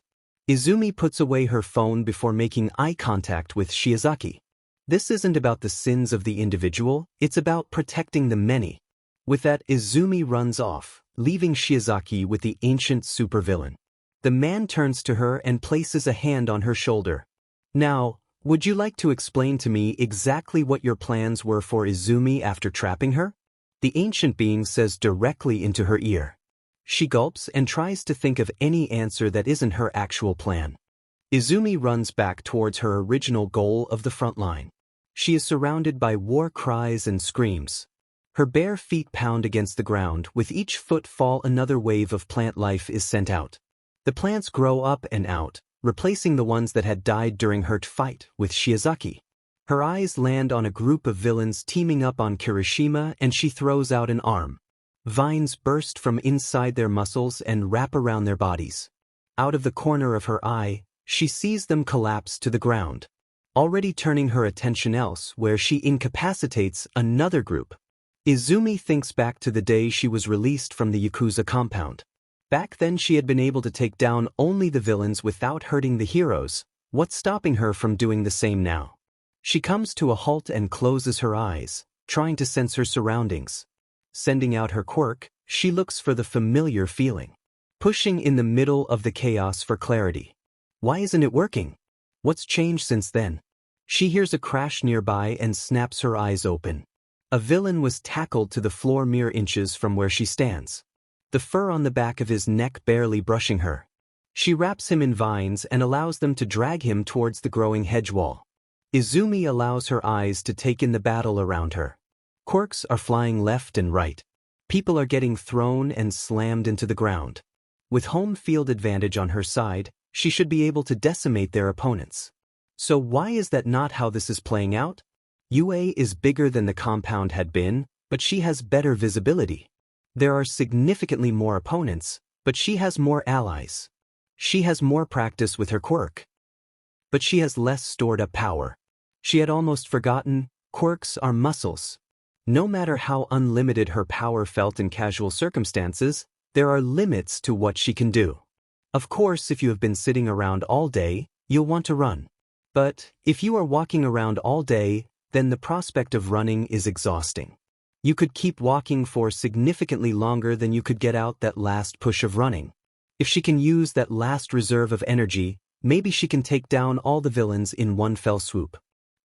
Izumi puts away her phone before making eye contact with Shiizaki. This isn't about the sins of the individual, it's about protecting the many. With that, Izumi runs off, leaving Shiizaki with the ancient supervillain. The man turns to her and places a hand on her shoulder. Now, would you like to explain to me exactly what your plans were for Izumi after trapping her? The ancient being says directly into her ear. She gulps and tries to think of any answer that isn't her actual plan. Izumi runs back towards her original goal of the front line. She is surrounded by war cries and screams. Her bare feet pound against the ground. With each footfall, another wave of plant life is sent out. The plants grow up and out, replacing the ones that had died during her fight with Shiizaki. Her eyes land on a group of villains teaming up on Kirishima, and she throws out an arm. Vines burst from inside their muscles and wrap around their bodies. Out of the corner of her eye, she sees them collapse to the ground. Already turning her attention elsewhere, she incapacitates another group. Izumi thinks back to the day she was released from the Yakuza compound. Back then she had been able to take down only the villains without hurting the heroes. What's stopping her from doing the same now? She comes to a halt and closes her eyes, trying to sense her surroundings. Sending out her quirk, she looks for the familiar feeling. Pushing in the middle of the chaos for clarity. Why isn't it working? What's changed since then? She hears a crash nearby and snaps her eyes open. A villain was tackled to the floor mere inches from where she stands. The fur on the back of his neck barely brushing her. She wraps him in vines and allows them to drag him towards the growing hedge wall. Izumi allows her eyes to take in the battle around her. Quirks are flying left and right. People are getting thrown and slammed into the ground. With home field advantage on her side, she should be able to decimate their opponents. So why is that not how this is playing out? UA is bigger than the compound had been, but she has better visibility. There are significantly more opponents, but she has more allies. She has more practice with her quirk. But she has less stored up power. She had almost forgotten, quirks are muscles. No matter how unlimited her power felt in casual circumstances, there are limits to what she can do. Of course, if you have been sitting around all day, you'll want to run. But if you are walking around all day, then the prospect of running is exhausting. You could keep walking for significantly longer than you could get out that last push of running. If she can use that last reserve of energy, maybe she can take down all the villains in one fell swoop.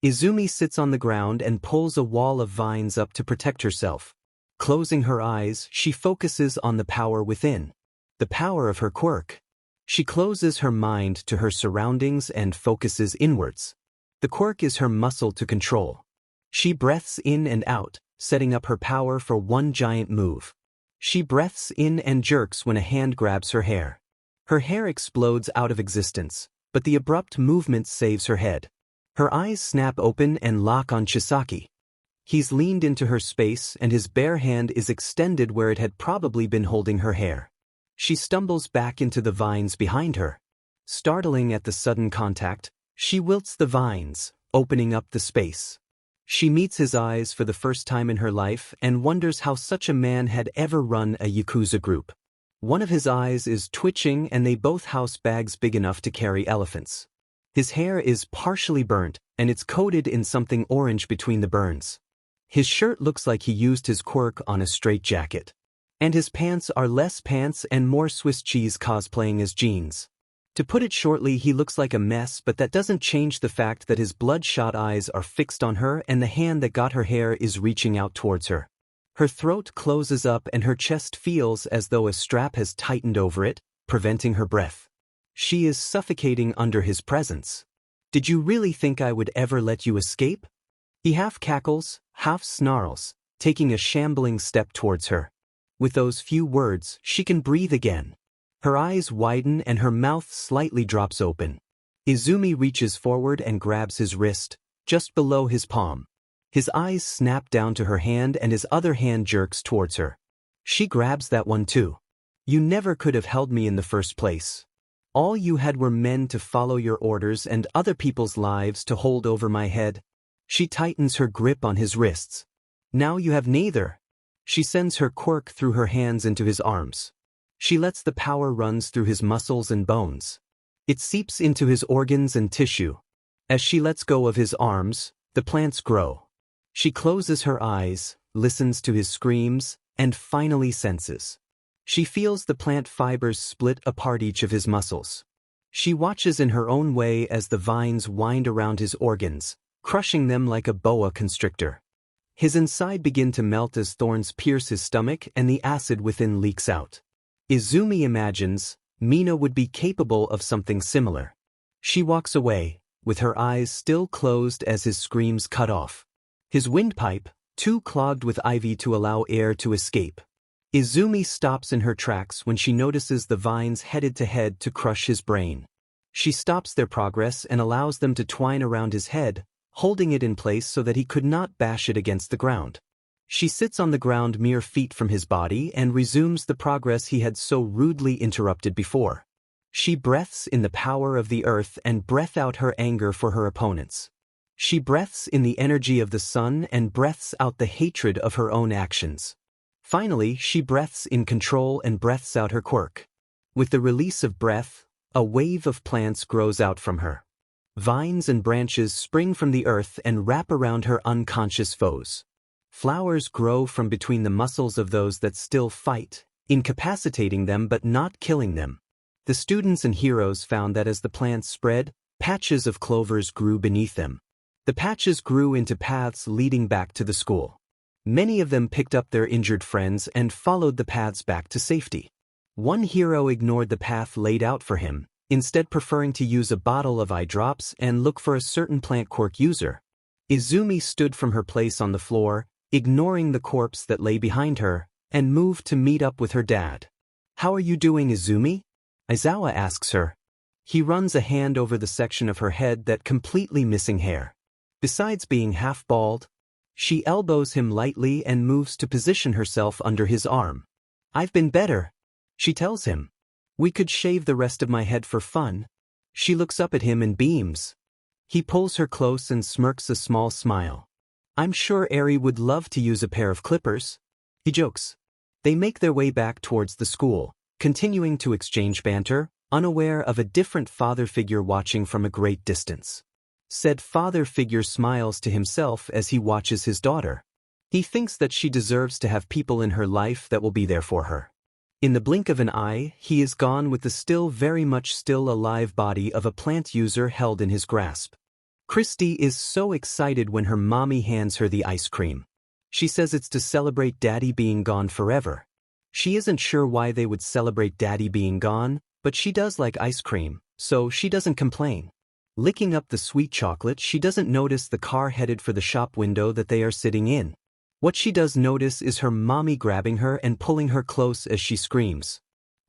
Izumi sits on the ground and pulls a wall of vines up to protect herself. Closing her eyes, she focuses on the power within. The power of her quirk. She closes her mind to her surroundings and focuses inwards. The quirk is her muscle to control. She breaths in and out, setting up her power for one giant move. She breaths in and jerks when a hand grabs her hair. Her hair explodes out of existence, but the abrupt movement saves her head. Her eyes snap open and lock on Chisaki. He's leaned into her space and his bare hand is extended where it had probably been holding her hair. She stumbles back into the vines behind her. Startling at the sudden contact, she wilts the vines, opening up the space. She meets his eyes for the first time in her life and wonders how such a man had ever run a Yakuza group. One of his eyes is twitching and they both house bags big enough to carry elephants. His hair is partially burnt and it's coated in something orange between the burns. His shirt looks like he used his quirk on a straitjacket. And his pants are less pants and more Swiss cheese cosplaying as jeans. To put it shortly, he looks like a mess, but that doesn't change the fact that his bloodshot eyes are fixed on her and the hand that got her hair is reaching out towards her. Her throat closes up and her chest feels as though a strap has tightened over it, preventing her breath. She is suffocating under his presence. Did you really think I would ever let you escape? He half cackles, half snarls, taking a shambling step towards her. With those few words, she can breathe again. Her eyes widen and her mouth slightly drops open. Izumi reaches forward and grabs his wrist, just below his palm. His eyes snap down to her hand and his other hand jerks towards her. She grabs that one too. You never could have held me in the first place. All you had were men to follow your orders and other people's lives to hold over my head. She tightens her grip on his wrists. Now you have neither. She sends her quirk through her hands into his arms. She lets the power runs through his muscles and bones. It seeps into his organs and tissue. As she lets go of his arms, the plants grow. She closes her eyes, listens to his screams, and finally senses. She feels the plant fibers split apart each of his muscles. She watches in her own way as the vines wind around his organs, crushing them like a boa constrictor. His inside begin to melt as thorns pierce his stomach and the acid within leaks out. Izumi imagines Mina would be capable of something similar. She walks away, with her eyes still closed as his screams cut off. His windpipe, too clogged with ivy to allow air to escape. Izumi stops in her tracks when she notices the vines headed to head to crush his brain. She stops their progress and allows them to twine around his head, holding it in place so that he could not bash it against the ground. She sits on the ground mere feet from his body and resumes the progress he had so rudely interrupted before. She breathes in the power of the earth and breathes out her anger for her opponents. She breathes in the energy of the sun and breathes out the hatred of her own actions. Finally, she breathes in control and breathes out her quirk. With the release of breath, a wave of plants grows out from her. Vines and branches spring from the earth and wrap around her unconscious foes. Flowers grow from between the muscles of those that still fight, incapacitating them but not killing them. The students and heroes found that as the plants spread, patches of clovers grew beneath them. The patches grew into paths leading back to the school. Many of them picked up their injured friends and followed the paths back to safety. One hero ignored the path laid out for him, instead preferring to use a bottle of eye drops and look for a certain plant quirk user. Izumi stood from her place on the floor, ignoring the corpse that lay behind her, and moved to meet up with her dad. "How are you doing, Izumi?" Aizawa asks her. He runs a hand over the section of her head that completely missing hair. Besides being half bald, she elbows him lightly and moves to position herself under his arm. "I've been better," she tells him. "We could shave the rest of my head for fun." She looks up at him and beams. He pulls her close and smirks a small smile. "I'm sure Eri would love to use a pair of clippers," he jokes. They make their way back towards the school, continuing to exchange banter, unaware of a different father figure watching from a great distance. Said father figure smiles to himself as he watches his daughter. He thinks that she deserves to have people in her life that will be there for her. In the blink of an eye, he is gone with the still very much still alive body of a plant user held in his grasp. Christy is so excited when her mommy hands her the ice cream. She says it's to celebrate Daddy being gone forever. She isn't sure why they would celebrate Daddy being gone, but she does like ice cream, so she doesn't complain. Licking up the sweet chocolate, she doesn't notice the car headed for the shop window that they are sitting in. What she does notice is her mommy grabbing her and pulling her close as she screams.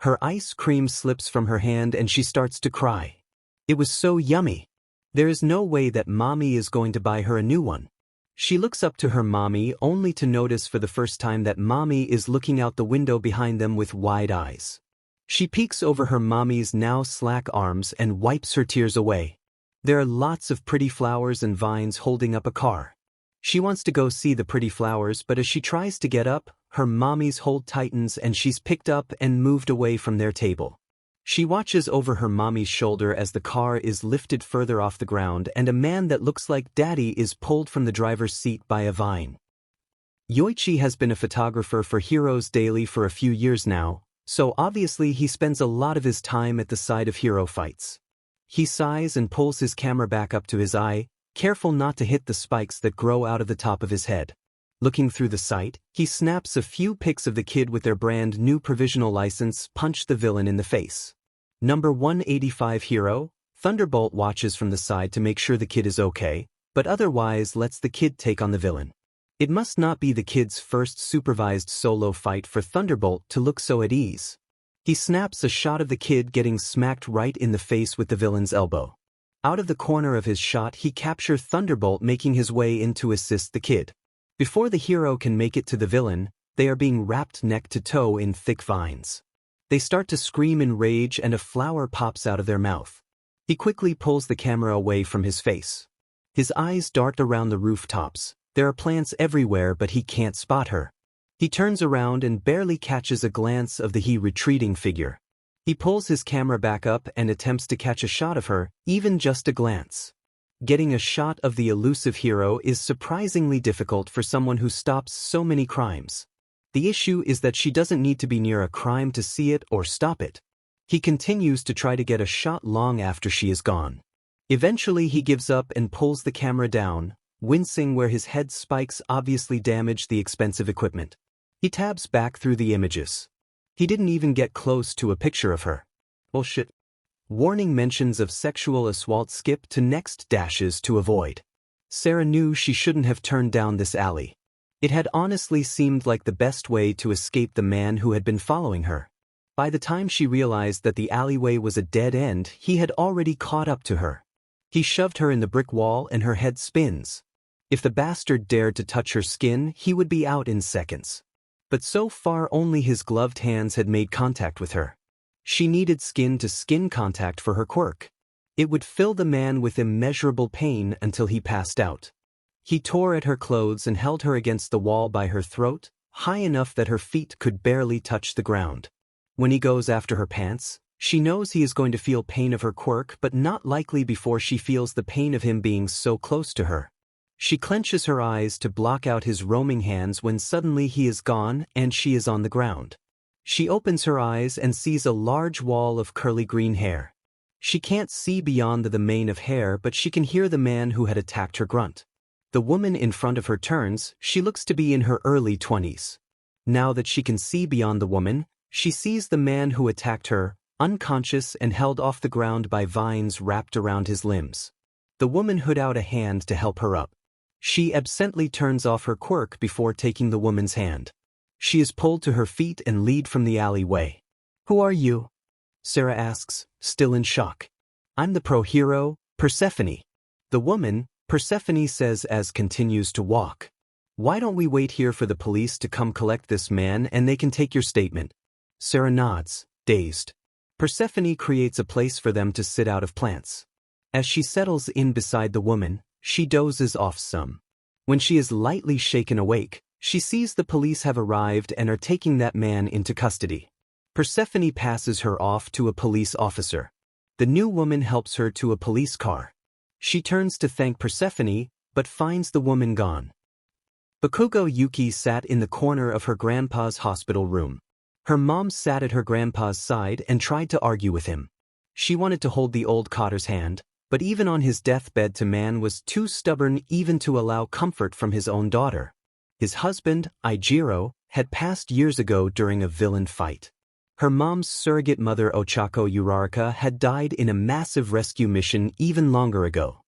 Her ice cream slips from her hand and she starts to cry. It was so yummy. There is no way that mommy is going to buy her a new one. She looks up to her mommy only to notice for the first time that mommy is looking out the window behind them with wide eyes. She peeks over her mommy's now slack arms and wipes her tears away. There are lots of pretty flowers and vines holding up a car. She wants to go see the pretty flowers, but as she tries to get up, her mommy's hold tightens and she's picked up and moved away from their table. She watches over her mommy's shoulder as the car is lifted further off the ground and a man that looks like Daddy is pulled from the driver's seat by a vine. Yoichi has been a photographer for Heroes Daily for a few years now, so obviously he spends a lot of his time at the side of hero fights. He sighs and pulls his camera back up to his eye, careful not to hit the spikes that grow out of the top of his head. Looking through the sight, he snaps a few pics of the kid with their brand new provisional license punch the villain in the face. Number 185 hero, Thunderbolt watches from the side to make sure the kid is okay, but otherwise lets the kid take on the villain. It must not be the kid's first supervised solo fight for Thunderbolt to look so at ease. He snaps a shot of the kid getting smacked right in the face with the villain's elbow. Out of the corner of his shot he captures Thunderbolt making his way in to assist the kid. Before the hero can make it to the villain, they are being wrapped neck to toe in thick vines. They start to scream in rage and a flower pops out of their mouth. He quickly pulls the camera away from his face. His eyes dart around the rooftops. There are plants everywhere but he can't spot her. He turns around and barely catches a glance of the retreating figure. He pulls his camera back up and attempts to catch a shot of her, even just a glance. Getting a shot of the elusive hero is surprisingly difficult for someone who stops so many crimes. The issue is that she doesn't need to be near a crime to see it or stop it. He continues to try to get a shot long after she is gone. Eventually he gives up and pulls the camera down, wincing where his head spikes obviously damaged the expensive equipment. He tabs back through the images. He didn't even get close to a picture of her. Bullshit. Warning mentions of sexual assault skip to next dashes to avoid. Sarah knew she shouldn't have turned down this alley. It had honestly seemed like the best way to escape the man who had been following her. By the time she realized that the alleyway was a dead end, he had already caught up to her. He shoved her in the brick wall and her head spins. If the bastard dared to touch her skin, he would be out in seconds. But so far only his gloved hands had made contact with her. She needed skin-to-skin contact for her quirk. It would fill the man with immeasurable pain until he passed out. He tore at her clothes and held her against the wall by her throat, high enough that her feet could barely touch the ground. When he goes after her pants, she knows he is going to feel pain of her quirk, but not likely before she feels the pain of him being so close to her. She clenches her eyes to block out his roaming hands when suddenly he is gone and she is on the ground. She opens her eyes and sees a large wall of curly green hair. She can't see beyond the mane of hair, but she can hear the man who had attacked her grunt. The woman in front of her turns. She looks to be in her early 20s. Now that she can see beyond the woman, she sees the man who attacked her, unconscious and held off the ground by vines wrapped around his limbs. The woman put out a hand to help her up. She absently turns off her quirk before taking the woman's hand. She is pulled to her feet and lead from the alleyway. "Who are you?" Sarah asks, still in shock. "I'm the pro-hero, Persephone." The woman, Persephone, says as continues to walk. "Why don't we wait here for the police to come collect this man and they can take your statement?" Sarah nods, dazed. Persephone creates a place for them to sit out of plants. As she settles in beside the woman, she dozes off some. When she is lightly shaken awake, she sees the police have arrived and are taking that man into custody. Persephone passes her off to a police officer. The new woman helps her to a police car. She turns to thank Persephone, but finds the woman gone. Bakugo Yuki sat in the corner of her grandpa's hospital room. Her mom sat at her grandpa's side and tried to argue with him. She wanted to hold the old cotter's hand, but even on his deathbed man was too stubborn even to allow comfort from his own daughter. His husband, Ijiro, had passed years ago during a villain fight. Her mom's surrogate mother Ochako Uraraka had died in a massive rescue mission even longer ago.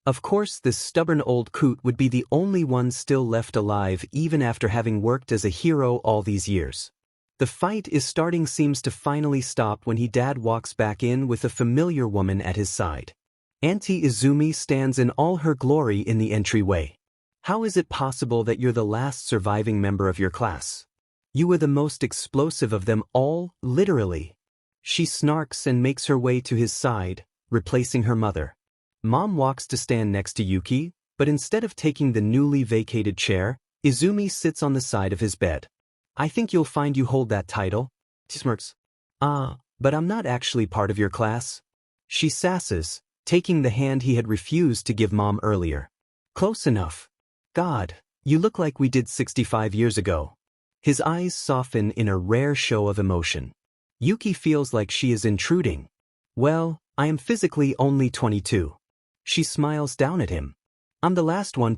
Of course, this stubborn old coot would be the only one still left alive even after having worked as a hero all these years. The fight is starting seems to finally stop when dad walks back in with a familiar woman at his side. Auntie Izumi stands in all her glory in the entryway. "How is it possible that you're the last surviving member of your class? You were the most explosive of them all, literally." She snarks and makes her way to his side, replacing her mother. Mom walks to stand next to Yuki, but instead of taking the newly vacated chair, Izumi sits on the side of his bed. "I think you'll find you hold that title." She smirks. But I'm not actually part of your class." She sasses, taking the hand he had refused to give Mom earlier. "Close enough. God, you look like we did 65 years ago." His eyes soften in a rare show of emotion. Yuki feels like she is intruding. "Well, I am physically only 22. She smiles down at him. "I'm the last one,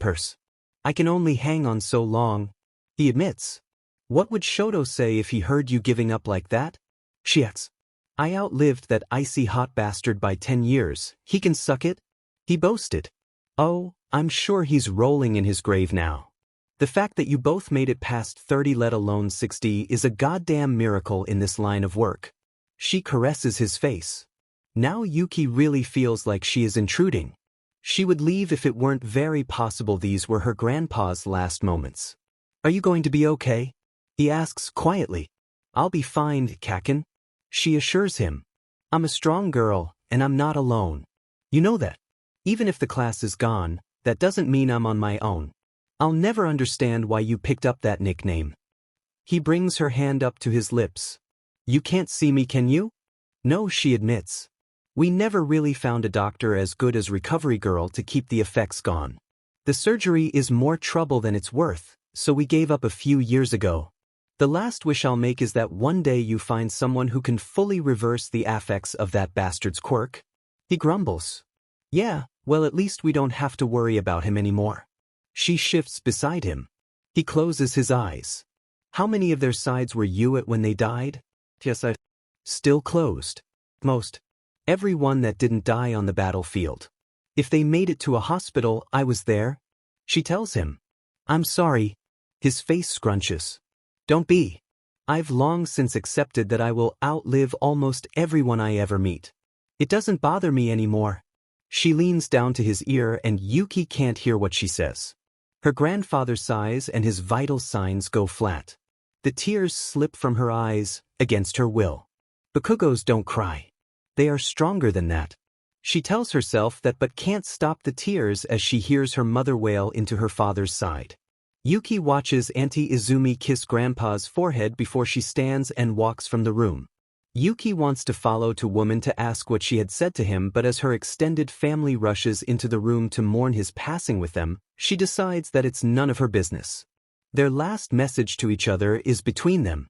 I can only hang on so long." He admits. "What would Shoto say if he heard you giving up like that?" She asks. "I outlived that icy hot bastard by 10 years, he can suck it," he boasted. "Oh, I'm sure he's rolling in his grave now. The fact that you both made it past 30 let alone 60 is a goddamn miracle in this line of work." She caresses his face. Now Yuki really feels like she is intruding. She would leave if it weren't very possible these were her grandpa's last moments. "Are you going to be okay?" he asks quietly. "I'll be fine, Kaken," she assures him. "I'm a strong girl, and I'm not alone. You know that. Even if the class is gone, that doesn't mean I'm on my own. I'll never understand why you picked up that nickname." He brings her hand up to his lips. "You can't see me, can you?" "No," she admits. "We never really found a doctor as good as Recovery Girl to keep the effects gone. The surgery is more trouble than it's worth, so we gave up a few years ago." The last wish I'll make is that one day you find someone who can fully reverse the affects of that bastard's quirk. He grumbles. Yeah, well at least we don't have to worry about him anymore. She shifts beside him. He closes his eyes. How many of their sides were you at when they died? Yes, I. Still closed. Most. Every one that didn't die on the battlefield. If they made it to a hospital, I was there. She tells him. I'm sorry. His face scrunches. Don't be. I've long since accepted that I will outlive almost everyone I ever meet. It doesn't bother me anymore. She leans down to his ear and Yuki can't hear what she says. Her grandfather sighs and his vital signs go flat. The tears slip from her eyes, against her will. Bakugos don't cry. They are stronger than that. She tells herself that but can't stop the tears as she hears her mother wail into her father's side. Yuki watches Auntie Izumi kiss Grandpa's forehead before she stands and walks from the room. Yuki wants to follow to woman to ask what she had said to him, but as her extended family rushes into the room to mourn his passing with them, she decides that it's none of her business. Their last message to each other is between them.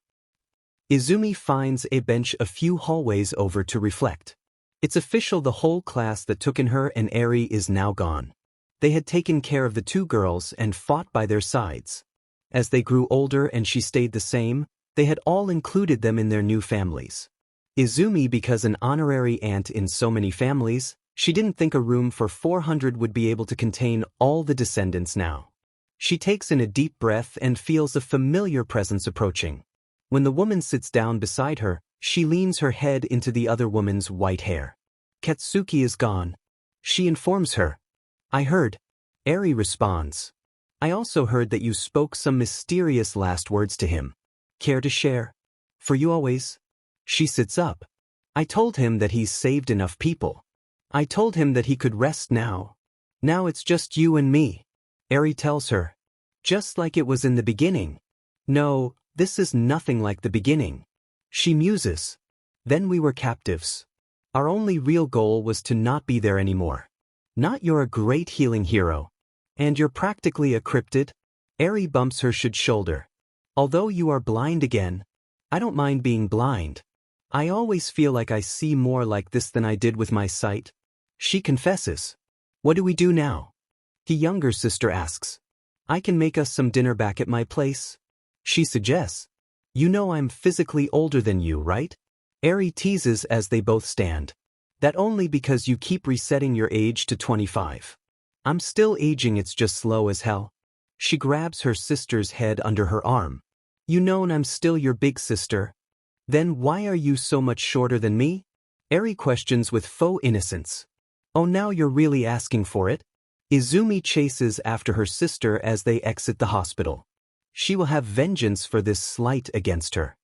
Izumi finds a bench a few hallways over to reflect. It's official, the whole class that took in her and Eri is now gone. They had taken care of the two girls and fought by their sides. As they grew older and she stayed the same, they had all included them in their new families. Izumi, because an honorary aunt in so many families, she didn't think a room for 400 would be able to contain all the descendants now. She takes in a deep breath and feels a familiar presence approaching. When the woman sits down beside her, she leans her head into the other woman's white hair. Katsuki is gone. She informs her. I heard. Eri responds. I also heard that you spoke some mysterious last words to him. Care to share? For you always? She sits up. I told him that he's saved enough people. I told him that he could rest now. Now it's just you and me. Eri tells her. Just like it was in the beginning. No, this is nothing like the beginning. She muses. Then we were captives. Our only real goal was to not be there anymore. Not you're a great healing hero. And you're practically a cryptid. Eri bumps her shoulder. Although you are blind again. I don't mind being blind. I always feel like I see more like this than I did with my sight. She confesses. What do we do now? The younger sister asks. I can make us some dinner back at my place. She suggests. You know I'm physically older than you, right? Eri teases as they both stand. That only because you keep resetting your age to 25. I'm still aging, it's just slow as hell. She grabs her sister's head under her arm. You know I'm still your big sister. Then why are you so much shorter than me? Eri questions with faux innocence. Oh, now you're really asking for it? Izumi chases after her sister as they exit the hospital. She will have vengeance for this slight against her.